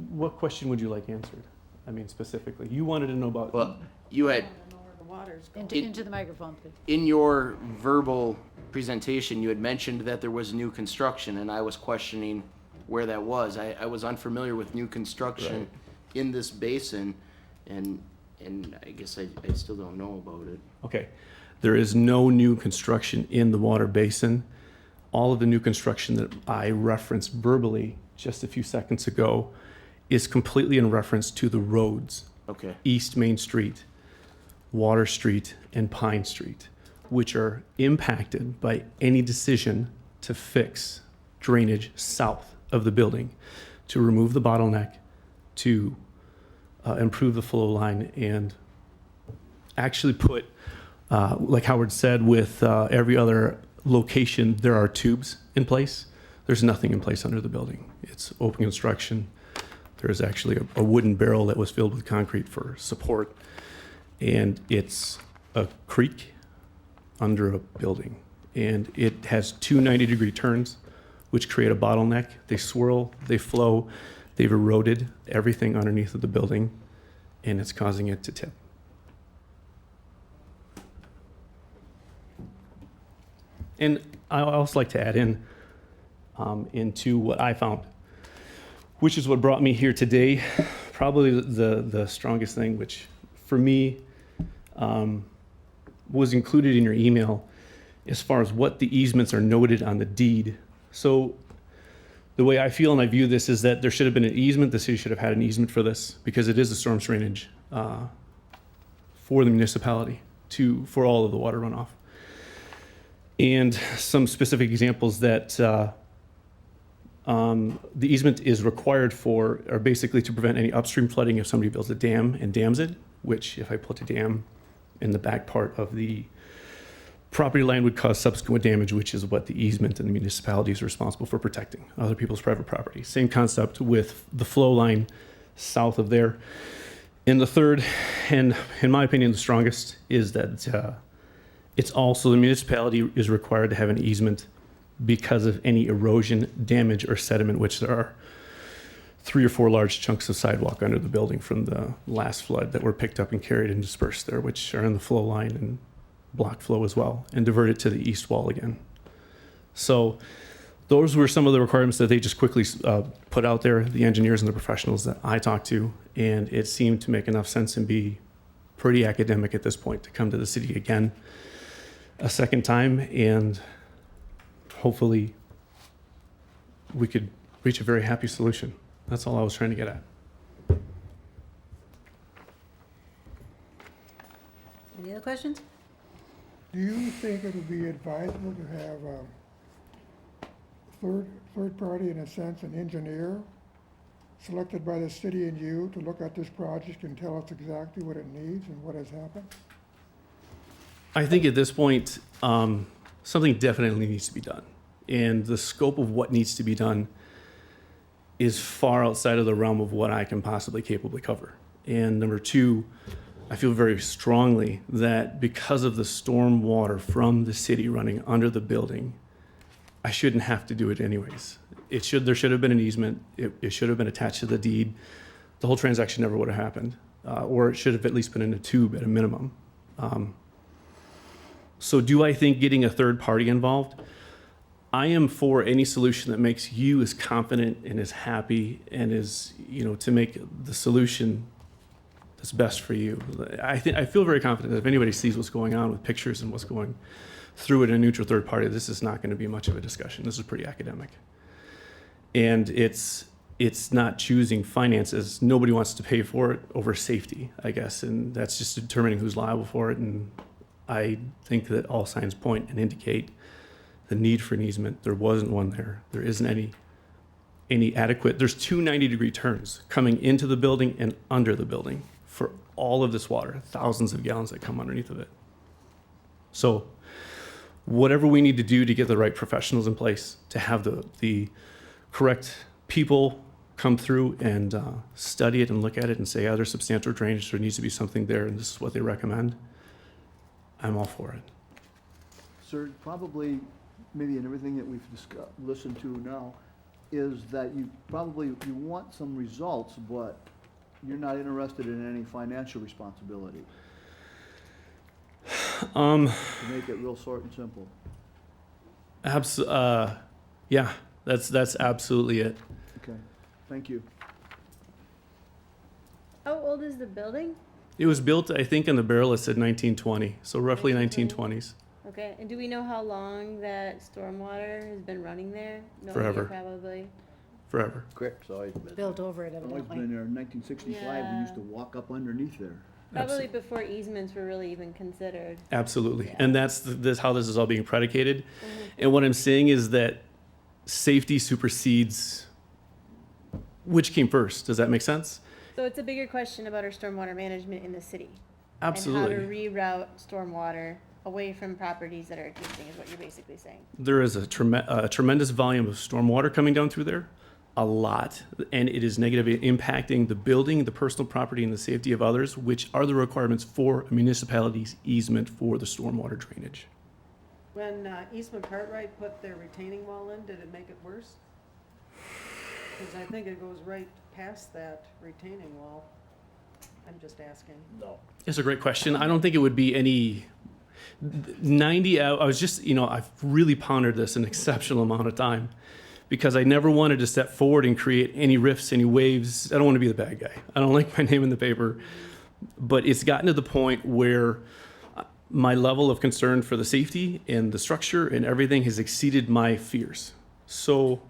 what question would you like answered? I mean, specifically, you wanted to know about. Well, you had, The water's going. Into the microphone, please. in your verbal presentation, you had mentioned that there was new construction, and I was questioning where that was. I was unfamiliar with new construction in this basin, and I guess I still don't know about it. Okay, there is no new construction in the water basin. All of the new construction that I referenced verbally just a few seconds ago is completely in reference to the roads. Okay. East Main Street, Water Street, and Pine Street, which are impacted by any decision to fix drainage south of the building, to remove the bottleneck, to improve the flow line, and actually put, like Howard said, with every other location, there are tubes in place. There's nothing in place under the building. It's open construction. There's actually a wooden barrel that was filled with concrete for support, and it's a creek under a building. And it has two 90-degree turns, which create a bottleneck. They swirl, they flow, they've eroded everything underneath of the building, and it's causing it to tip. And I also like to add in into what I found, which is what brought me here today. Probably the strongest thing, which for me was included in your email as far as what the easements are noted on the deed. So the way I feel and I view this is that there should have been an easement. The city should have had an easement for this because it is a storm drainage for the municipality for all of the water runoff. And some specific examples that the easement is required for are basically to prevent any upstream flooding if somebody builds a dam and dams it, which if I put a dam in the back part of the property line would cause subsequent damage, which is what the easement and the municipality is responsible for protecting, other people's private property. Same concept with the flow line south of there. And the third, and in my opinion, the strongest, is that it's also the municipality is required to have an easement because of any erosion, damage, or sediment, which there are 3 or 4 large chunks of sidewalk under the building from the last flood that were picked up and carried and dispersed there, which are in the flow line and block flow as well, and diverted to the east wall again. So those were some of the requirements that they just quickly put out there, the engineers and the professionals that I talked to, and it seemed to make enough sense and be pretty academic at this point to come to the city again a second time, and hopefully we could reach a very happy solution. That's all I was trying to get at. Any other questions? Do you think it would be advisable to have a third party, in a sense, an engineer selected by the city and you to look at this project and tell us exactly what it needs and what has happened? I think at this point, something definitely needs to be done. And the scope of what needs to be done is far outside of the realm of what I can possibly capably cover. And number two, I feel very strongly that because of the storm water from the city running under the building, I shouldn't have to do it anyways. There should have been an easement. It should have been attached to the deed. The whole transaction never would have happened. Or it should have at least been in a tube at a minimum. So do I think getting a third party involved? I am for any solution that makes you as confident and as happy and as, to make the solution that's best for you. I feel very confident that if anybody sees what's going on with pictures and what's going through it in a neutral third party, this is not going to be much of a discussion. This is pretty academic. And it's not choosing finances. Nobody wants to pay for it over safety, I guess, and that's just determining who's liable for it. And I think that all signs point and indicate the need for an easement. There wasn't one there. There isn't any adequate. There's 2 90-degree turns coming into the building and under the building for all of this water, thousands of gallons that come underneath of it. So whatever we need to do to get the right professionals in place, to have the correct people come through and study it and look at it and say, there's substantial drainage, there needs to be something there, and this is what they recommend, I'm all for it. Sir, probably, maybe in everything that we've listened to now, is that you want some results, but you're not interested in any financial responsibility. To make it real short and simple. Yeah, that's absolutely it. Okay, thank you. How old is the building? It was built, I think, in the barrel it said 1920, so roughly 1920s. Okay, and do we know how long that stormwater has been running there? No Forever. idea, probably. Forever. Creek's always been. Built over it, Always evidently. been there. In 1965, we used to walk up underneath there. Probably before easements were really even considered. Absolutely. Yeah. And that's how this is all being predicated. And what I'm saying is that safety supersedes which came first. Does that make sense? So it's a bigger question about our stormwater management in the city. Absolutely. And how to reroute stormwater away from properties that are existing is what you're basically saying. There is a tremendous volume of stormwater coming down through there, a lot, and it is negatively impacting the building, the personal property, and the safety of others, which are the requirements for a municipality's easement for the stormwater drainage. When Eastman Cartwright put their retaining wall in, did it make it worse? Because I think it goes right past that retaining wall. I'm just asking. No. It's a great question. I don't think it would be any 90. I was just, I've really pondered this an exceptional amount of time because I never wanted to step forward and create any rifts, any waves. I don't want to be the bad guy. I don't like my name in the paper. But it's gotten to the point where my level of concern for the safety and the structure and everything has exceeded my fears. So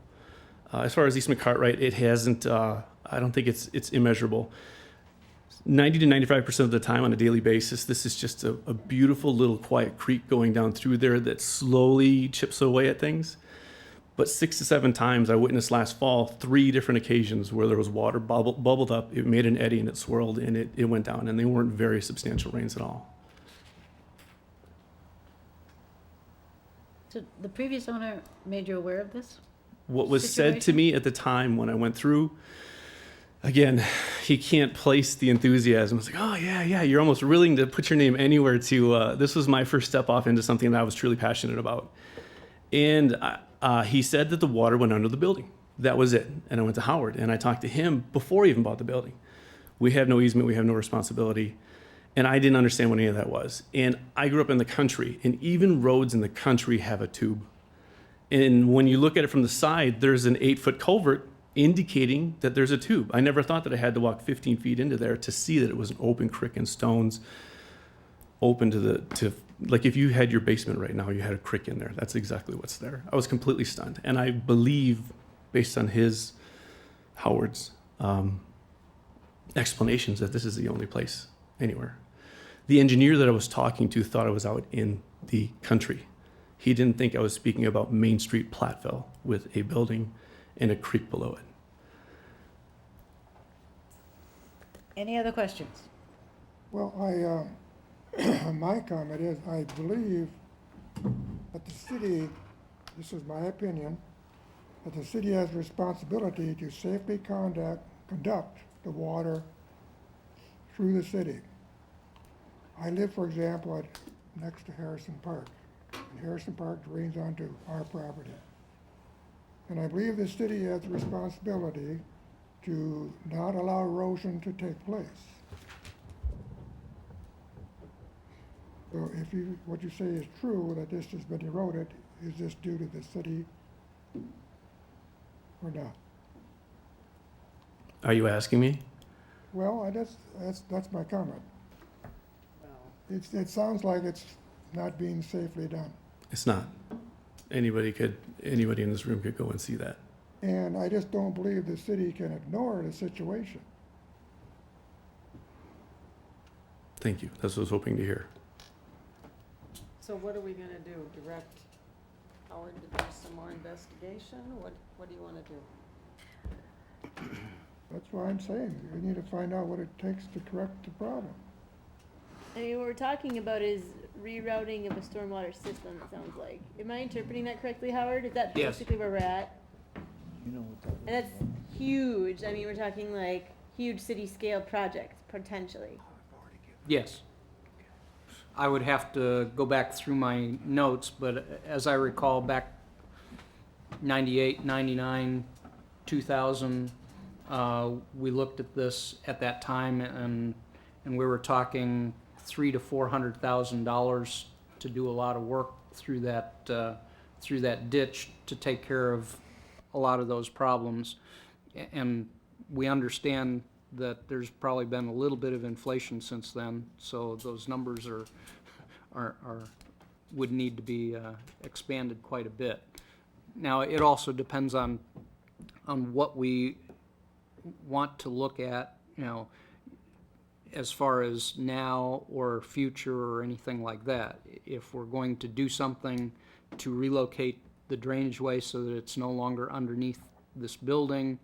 as far as East McCartwright, it hasn't, I don't think it's immeasurable. 90 to 95% of the time on a daily basis, this is just a beautiful little quiet creek going down through there that slowly chips away at things. But 6 to 7 times I witnessed last fall, 3 different occasions where there was water bubbled up, it made an eddy and it swirled and it went down, and they weren't very substantial rains at all. So the previous owner made you aware of this? What was said to me at the time when I went through, again, he can't place the enthusiasm. It's like, oh yeah, you're almost willing to put your name anywhere to, this was my first step off into something that I was truly passionate about. And he said that the water went under the building. That was it. And I went to Howard and I talked to him before he even bought the building. We have no easement, we have no responsibility. And I didn't understand what any of that was. And I grew up in the country, and even roads in the country have a tube. And when you look at it from the side, there's an 8-foot culvert indicating that there's a tube. I never thought that I had to walk 15 feet into there to see that it was an open creek and stones open to like if you had your basement right now, you had a creek in there. That's exactly what's there. I was completely stunned. And I believe, based on Howard's explanations, that this is the only place anywhere. The engineer that I was talking to thought I was out in the country. He didn't think I was speaking about Main Street, Platteville, with a building and a creek below it. Any other questions? Well, my comment is, I believe that the city, this is my opinion, that the city has a responsibility to safely conduct the water through the city. I live, for example, next to Harrison Park. And Harrison Park drains onto our property. And I believe the city has a responsibility to not allow erosion to take place. So if what you say is true, that this has been eroded, is this due to the city or not? Are you asking me? Well, that's my comment. It sounds like it's not being safely done. It's not. Anybody in this room could go and see that. And I just don't believe the city can ignore the situation. Thank you. That's what I was hoping to hear. So what are we gonna do? Direct Howard to do some more investigation? What do you wanna do? That's what I'm saying. We need to find out what it takes to correct the problem. I mean, what we're talking about is rerouting of a stormwater system, it sounds like. Am I interpreting that correctly, Howard? Is that Yes. basically where we're at? And that's huge. I mean, we're talking like huge city scale projects, potentially. Yes. I would have to go back through my notes, but as I recall, back 98, 99, 2000, we looked at this at that time, and we were talking $300,000 to $400,000 to do a lot of work through that ditch to take care of a lot of those problems. And we understand that there's probably been a little bit of inflation since then, so those numbers would need to be expanded quite a bit. Now, it also depends on what we want to look at, as far as now or future or anything like that. If we're going to do something to relocate the drainage way so that it's no longer underneath this building,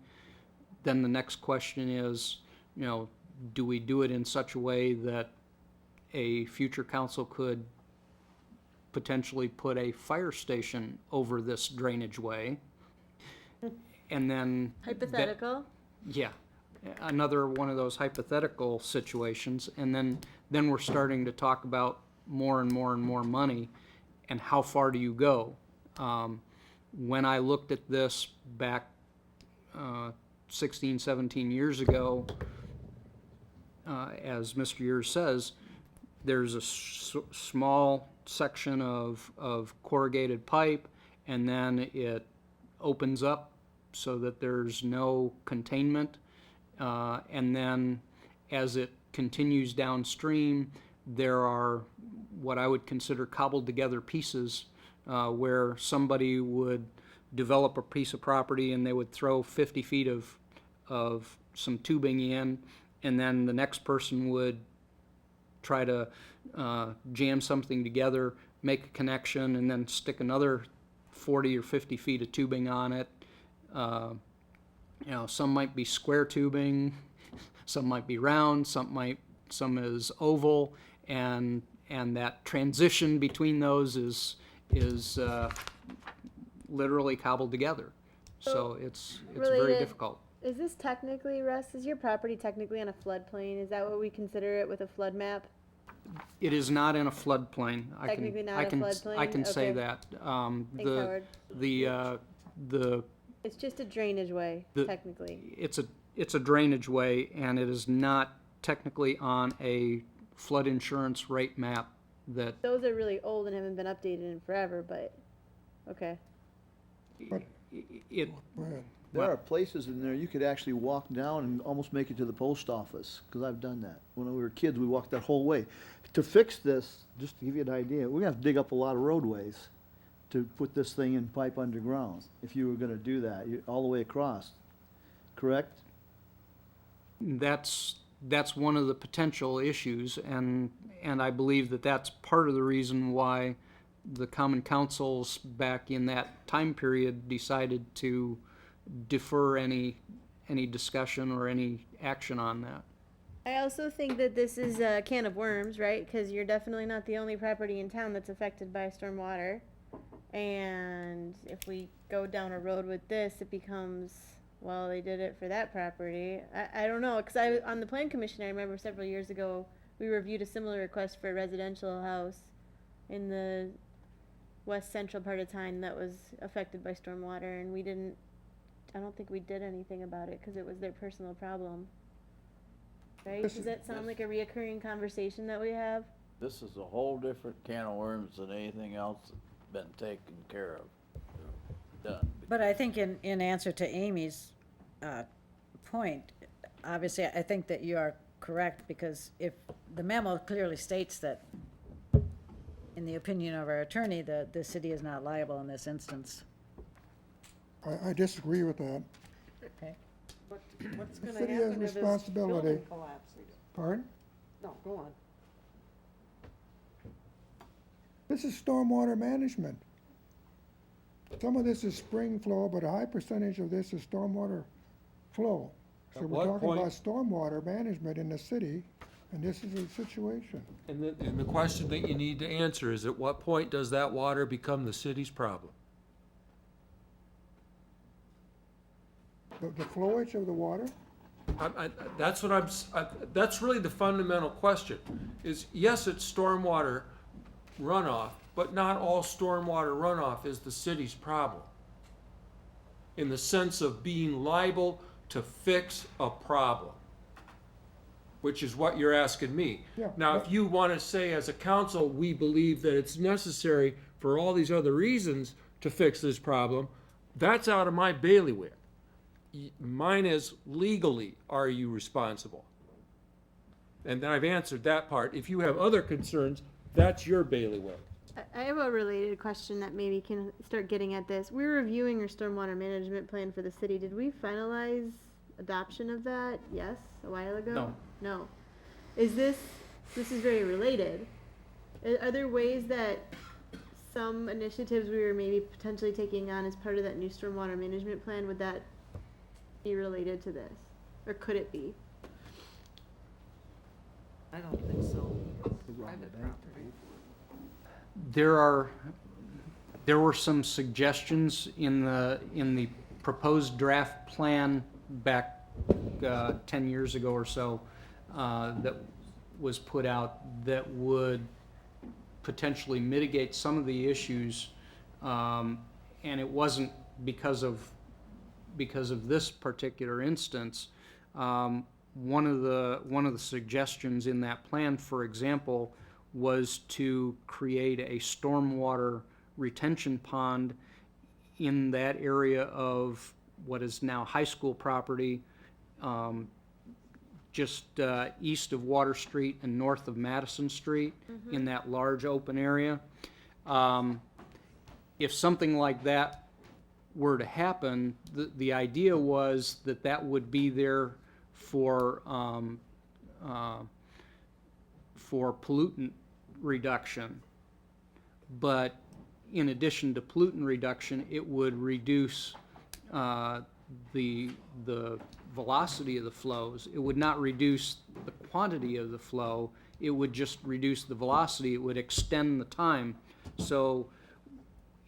then the next question is, do we do it in such a way that a future council could potentially put a fire station over this drainage way? And then Hypothetical? yeah, another one of those hypothetical situations, and then we're starting to talk about more and more and more money, and how far do you go? When I looked at this back 16, 17 years ago, as Mr. Years says, there's a small section of corrugated pipe, and then it opens up so that there's no containment. And then as it continues downstream, there are what I would consider cobbled together pieces, where somebody would develop a piece of property and they would throw 50 feet of some tubing in, and then the next person would try to jam something together, make a connection, and then stick another 40 or 50 feet of tubing on it. You know, some might be square tubing, some might be round, some is oval, and that transition between those is literally cobbled together. So it's very Related- difficult. Is this technically, Russ, is your property technically on a floodplain? Is that what we consider it with a flood map? It is not in a floodplain. Technically not I a can, floodplain? I can say Okay. that. Thanks, Howard. The It's just a drainage way, The- technically. it's a drainage way, and it is not technically on a flood insurance rate map that Those are really old and haven't been updated in forever, but, okay. it. There are places in there you could actually walk down and almost make it to the post office, because I've done that. When we were kids, we walked that whole way. To fix this, just to give you an idea, we're gonna have to dig up a lot of roadways to put this thing in pipe underground, if you were gonna do that, all the way across, correct? That's one of the potential issues, and I believe that that's part of the reason why the common councils back in that time period decided to defer any discussion or any action on that. I also think that this is a can of worms, right? Because you're definitely not the only property in town that's affected by stormwater. And if we go down a road with this, it becomes, well, they did it for that property. I don't know, because on the plan commission, I remember several years ago, we reviewed a similar request for a residential house in the west central part of town that was affected by stormwater, and I don't think we did anything about it because it was their personal problem. Right? Does that sound like a reoccurring conversation that we have? This is a whole different can of worms than anything else that's been taken care of, done. But I think in answer to Amy's point, obviously, I think that you are correct, because if the memo clearly states that, in the opinion of our attorney, the city is not liable in this instance. I disagree with that. Okay. What's The gonna city has happen if his responsibility. building collapses? Pardon? No, go on. This is stormwater management. Some of this is spring flow, but a high percentage of this is stormwater flow. So At we're what talking point- about stormwater management in the city, and this is the situation. And the question that you need to answer is, at what point does that water become the city's problem? The flowage of the water, That's what that's really the fundamental question, is yes, it's stormwater runoff, but not all stormwater runoff is the city's problem. In the sense of being liable to fix a problem, which is what you're asking me. Yeah, Now, but- if you want to say as a council, we believe that it's necessary for all these other reasons to fix this problem, that's out of my bailiwick. Mine is legally, are you responsible? And then I've answered that part. If you have other concerns, that's your bailiwick. I have a related question that maybe can start getting at this. We're reviewing our stormwater management plan for the city. Did we finalize adoption of that? Yes, a while ago? No. No. This is very related. Are there ways that some initiatives we were maybe potentially taking on as part of that new stormwater management plan, would that be related to this? Or could it be? I don't think so. Private property. There were some suggestions in the proposed draft plan back 10 years ago or so that was put out that would potentially mitigate some of the issues, and it wasn't because of this particular instance. One of the suggestions in that plan, for example, was to create a stormwater retention pond in that area of what is now high school property, just east of Water Street and north of Madison Street in that large open area. If something like that were to happen, the idea was that that would be there for pollutant reduction. But in addition to pollutant reduction, it would reduce the velocity of the flows. It would not reduce the quantity of the flow. It would just reduce the velocity. It would extend the time. So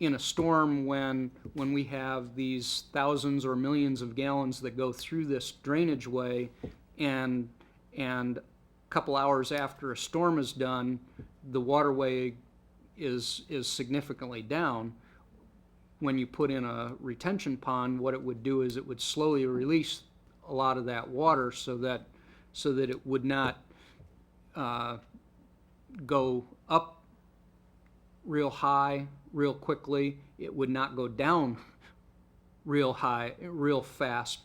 in a storm, when we have these thousands or millions of gallons that go through this drainage way, and a couple hours after a storm is done, the waterway is significantly down. When you put in a retention pond, what it would do is it would slowly release a lot of that water so that it would not go up real high real quickly. It would not go down real high real fast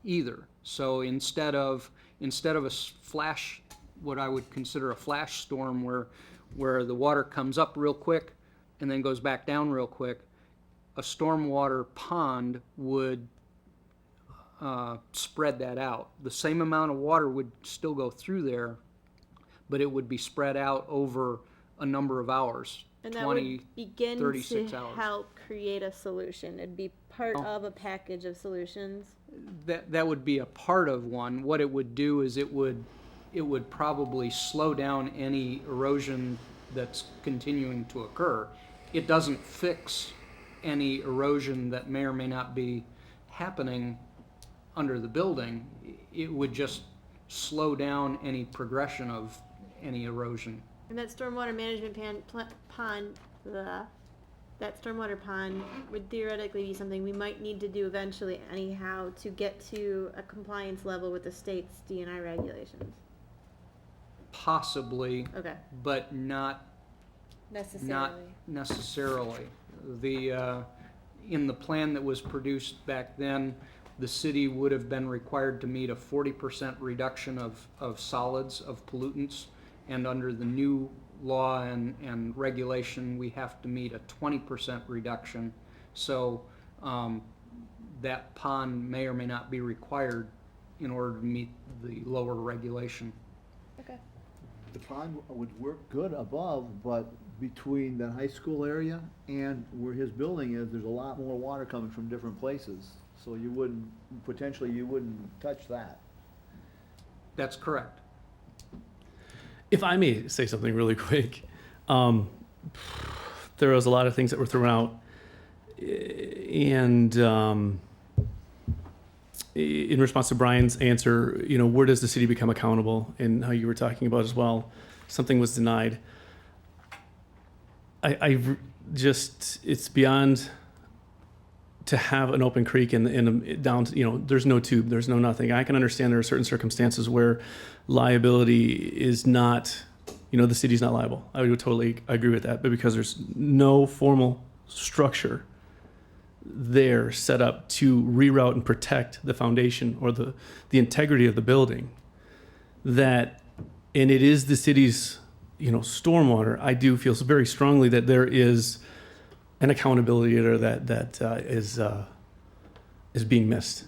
either. So instead of a flash, what I would consider a flash storm where the water comes up real quick and then goes back down real quick, a stormwater pond would spread that out. The same amount of water would still go through there, but it would be spread out over a number of hours. And that 20, would begin 36 to hours. help create a solution. It'd be part of a package of solutions. That would be a part of one. What it would do is it would probably slow down any erosion that's continuing to occur. It doesn't fix any erosion that may or may not be happening under the building. It would just slow down any progression of any erosion. And that stormwater management pond, that stormwater pond would theoretically be something we might need to do eventually anyhow to get to a compliance level with the state's DNI regulations. Possibly, Okay. but not necessarily. In the plan that was produced back then, the city would have been required to meet a 40% reduction of solids, of pollutants, and under the new law and regulation, we have to meet a 20% reduction. So that pond may or may not be required in order to meet the lower regulation. Okay. The pond would work good above, but between the high school area and where his building is, there's a lot more water coming from different places. So you wouldn't touch that. That's correct. If I may say something really quick, there was a lot of things that were thrown out, and in response to Brian's answer, where does the city become accountable, and how you were talking about as well, something was denied. It's beyond to have an open creek and down, there's no tube, there's no nothing. I can understand there are certain circumstances where liability is not, the city's not liable. I would totally agree with that. But because there's no formal structure there set up to reroute and protect the foundation or the integrity of the building, and it is the city's, stormwater, I do feel very strongly that there is an accountability there that is being missed.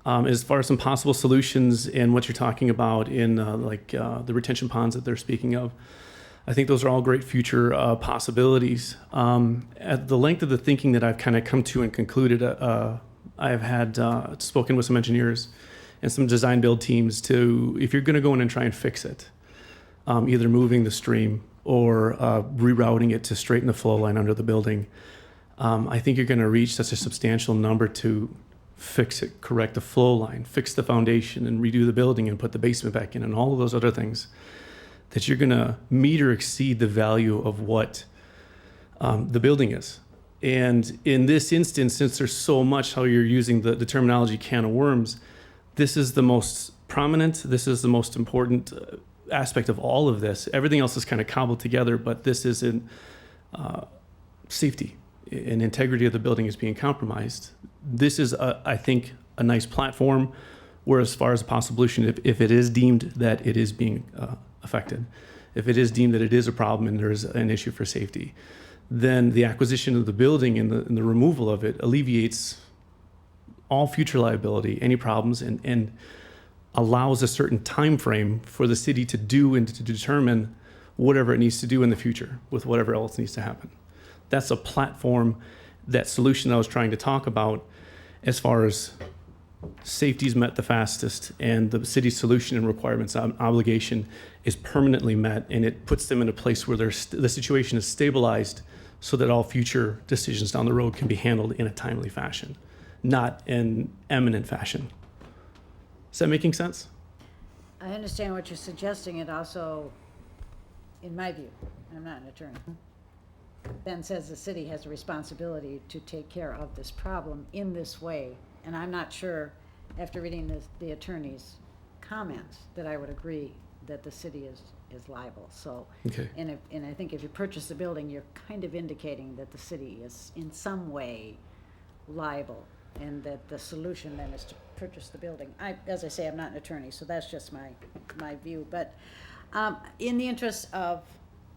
As far as some possible solutions and what you're talking about in the retention ponds that they're speaking of, I think those are all great future possibilities. At the length of the thinking that I've kind of come to and concluded, I have had spoken with some engineers and some design build teams if you're going to go in and try and fix it, either moving the stream or rerouting it to straighten the flow line under the building, I think you're going to reach such a substantial number to fix it, correct the flow line, fix the foundation, and redo the building and put the basement back in and all of those other things, that you're going to meet or exceed the value of what the building is. And in this instance, since there's so much how you're using the terminology can of worms, this is the most prominent, this is the most important aspect of all of this. Everything else is kind of cobbled together, but this is in safety and integrity of the building is being compromised. This is, I think, a nice platform Where as far as a possible solution, if it is deemed that it is being affected, if it is deemed that it is a problem and there's an issue for safety, then the acquisition of the building and the removal of it alleviates all future liability, any problems, and allows a certain time frame for the city to do and to determine whatever it needs to do in the future with whatever else needs to happen. That's a platform, that solution I was trying to talk about as far as safety's met the fastest and the city's solution and requirements obligation is permanently met, and it puts them in a place where the situation is stabilized so that all future decisions down the road can be handled in a timely fashion, not in eminent fashion. Is that making sense? I understand what you're suggesting. It also, in my view, I'm not an attorney, then says the city has a responsibility to take care of this problem in this way. And I'm not sure, after reading the attorney's comments, that I would agree that the city is liable. So, Okay. and I think if you purchase the building, you're kind of indicating that the city is in some way liable, and that the solution then is to purchase the building. As I say, I'm not an attorney, so that's just my view. But in the interest of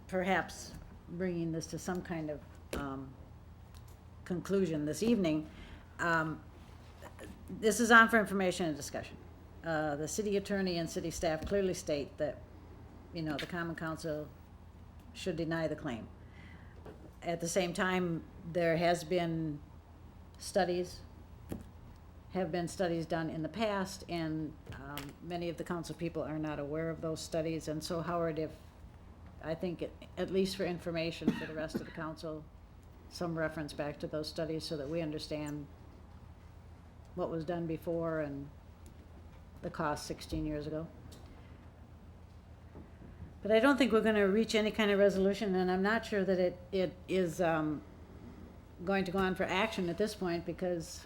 perhaps bringing this to some kind of conclusion this evening, this is on for information and discussion. The city attorney and city staff clearly state that, the Common Council should deny the claim. At the same time, there have been studies done in the past, and many of the council people are not aware of those studies. And so, Howard, I think at least for information for the rest of the council, some reference back to those studies so that we understand what was done before and the cost 16 years ago. But I don't think we're going to reach any kind of resolution, and I'm not sure that it is going to go on for action at this point, because,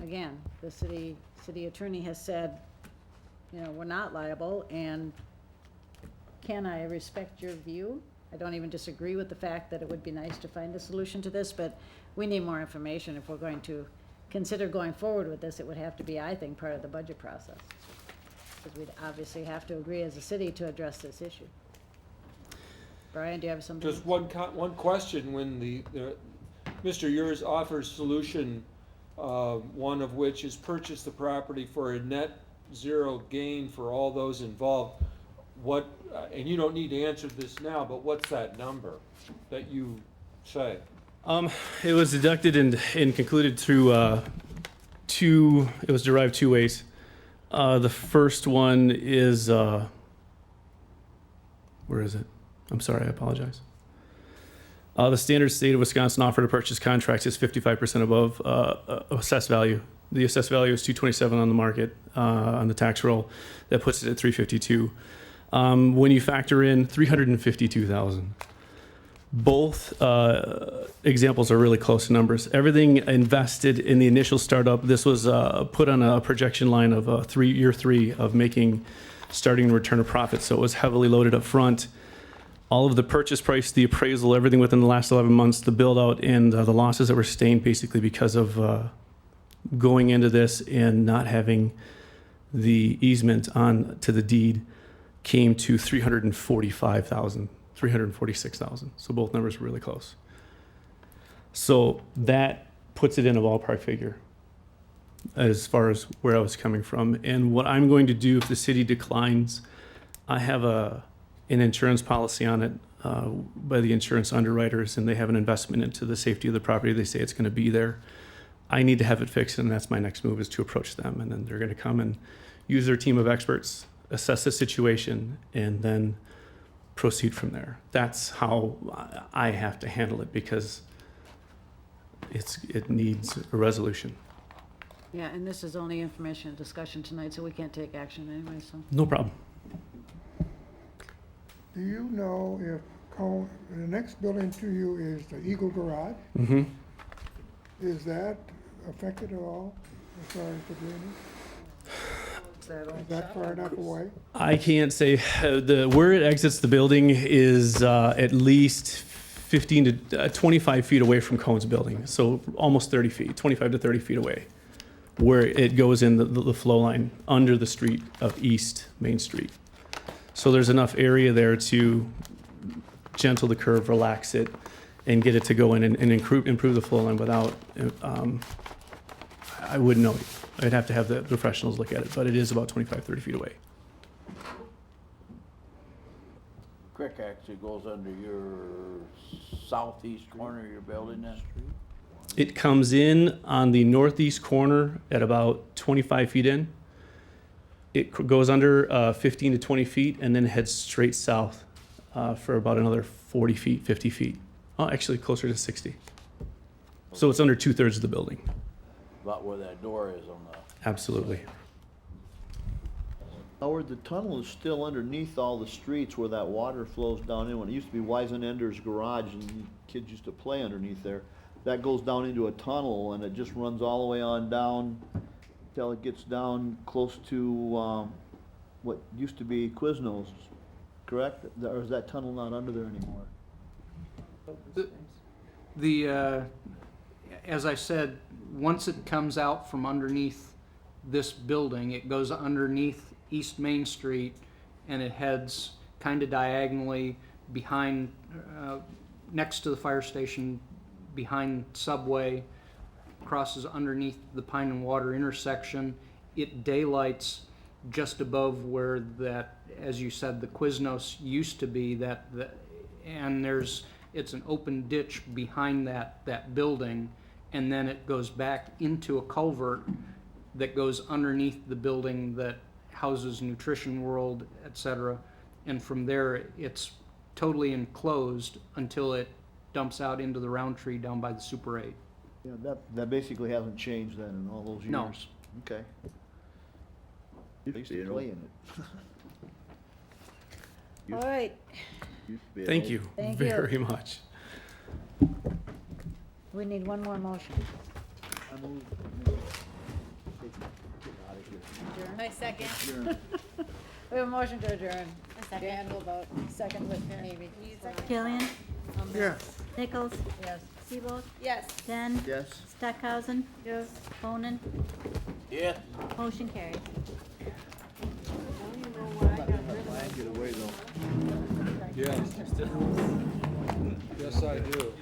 again, the city attorney has said, we're not liable. And Ken, I respect your view. I don't even disagree with the fact that it would be nice to find a solution to this, but we need more information if we're going to consider going forward with this. It would have to be, I think, part of the budget process, because we'd obviously have to agree as a city to address this issue. Brian, do you have something? Just one question. When the Mr. Yurs offers solution, one of which is purchase the property for a net zero gain for all those involved, what, and you don't need to answer this now, but what's that number that you say? It was deducted and concluded through it was derived two ways. The first one is, where is it? I'm sorry, I apologize. The standard state of Wisconsin offer to purchase contracts is 55% above assessed value. The assessed value is $227 on the market on the tax roll. That puts it at $352. When you factor in $352,000, both examples are really close numbers. Everything invested in the initial startup, this was put on a projection line of year three of making starting return of profit. So it was heavily loaded up front. All of the purchase price, the appraisal, everything within the last 11 months, the build out, and the losses that were sustained basically because of going into this and not having the easement on to the deed came to $345,000. $346,000. So both numbers were really close. So that puts it in a ballpark figure as far as where I was coming from. And what I'm going to do if the city declines, I have an insurance policy on it by the insurance underwriters, and they have an investment into the safety of the property. They say it's going to be there. I need to have it fixed, and that's my next move, is to approach them. And then they're going to come and use their team of experts, assess the situation, and then proceed from there. That's how I have to handle it, because it needs a resolution. Yeah, and this is only information and discussion tonight, so we can't take action anyway, so. No problem. Do you know if the next building to you is the Eagle Garage? Mm-hmm. Is that affected at all as far as the drainage? Is that far enough away? I can't say. Where it exits the building is at least 15 to 25 feet away from Cohen's building, so almost 30 feet, 25 to 30 feet away. where it goes in the flow line under the street of East Main Street. So there's enough area there to gentle the curve, relax it, and get it to go in and improve the flow line without, I wouldn't know. I'd have to have the professionals look at it, but it is about 25, 30 feet away. Creek actually goes under your southeast corner of your building then? It comes in on the northeast corner at about 25 feet in. It goes under 15 to 20 feet and then heads straight south for about another 40 feet, 50 feet. Oh, actually closer to 60. So it's under 2/3 of the building. About where that door is on the. Absolutely. Howard, the tunnel is still underneath all the streets where that water flows down in. When it used to be Weisenender's garage and kids used to play underneath there, that goes down into a tunnel and it just runs all the way on down till it gets down close to what used to be Quiznos, correct? Or is that tunnel not under there anymore? As I said, once it comes out from underneath this building, it goes underneath East Main Street and it heads kind of diagonally behind, next to the fire station, behind Subway, crosses underneath the Pine and Water intersection. It daylights just above where that, as you said, the Quiznos used to be, and it's an open ditch behind that building, and then it goes back into a culvert that goes underneath the building that houses Nutrition World, etc. And from there, it's totally enclosed until it dumps out into the Roundtree down by the Super 8. Yeah, that basically hasn't changed then in all those years. No. Okay. I used to play in it. All right, Thank you Thank you. very much. we need one more motion. I move- Get out of here. Adjourn? I second. Adjourn. We have a motion to adjourn. Dan will vote, second with Amy. Killian, Yes. Nichols, Yes. Seabold, Yes. Den, Yes. Stockhausen, Yes. Bonin, Yes. motion carries. Get away though. Yes. Yes, I do.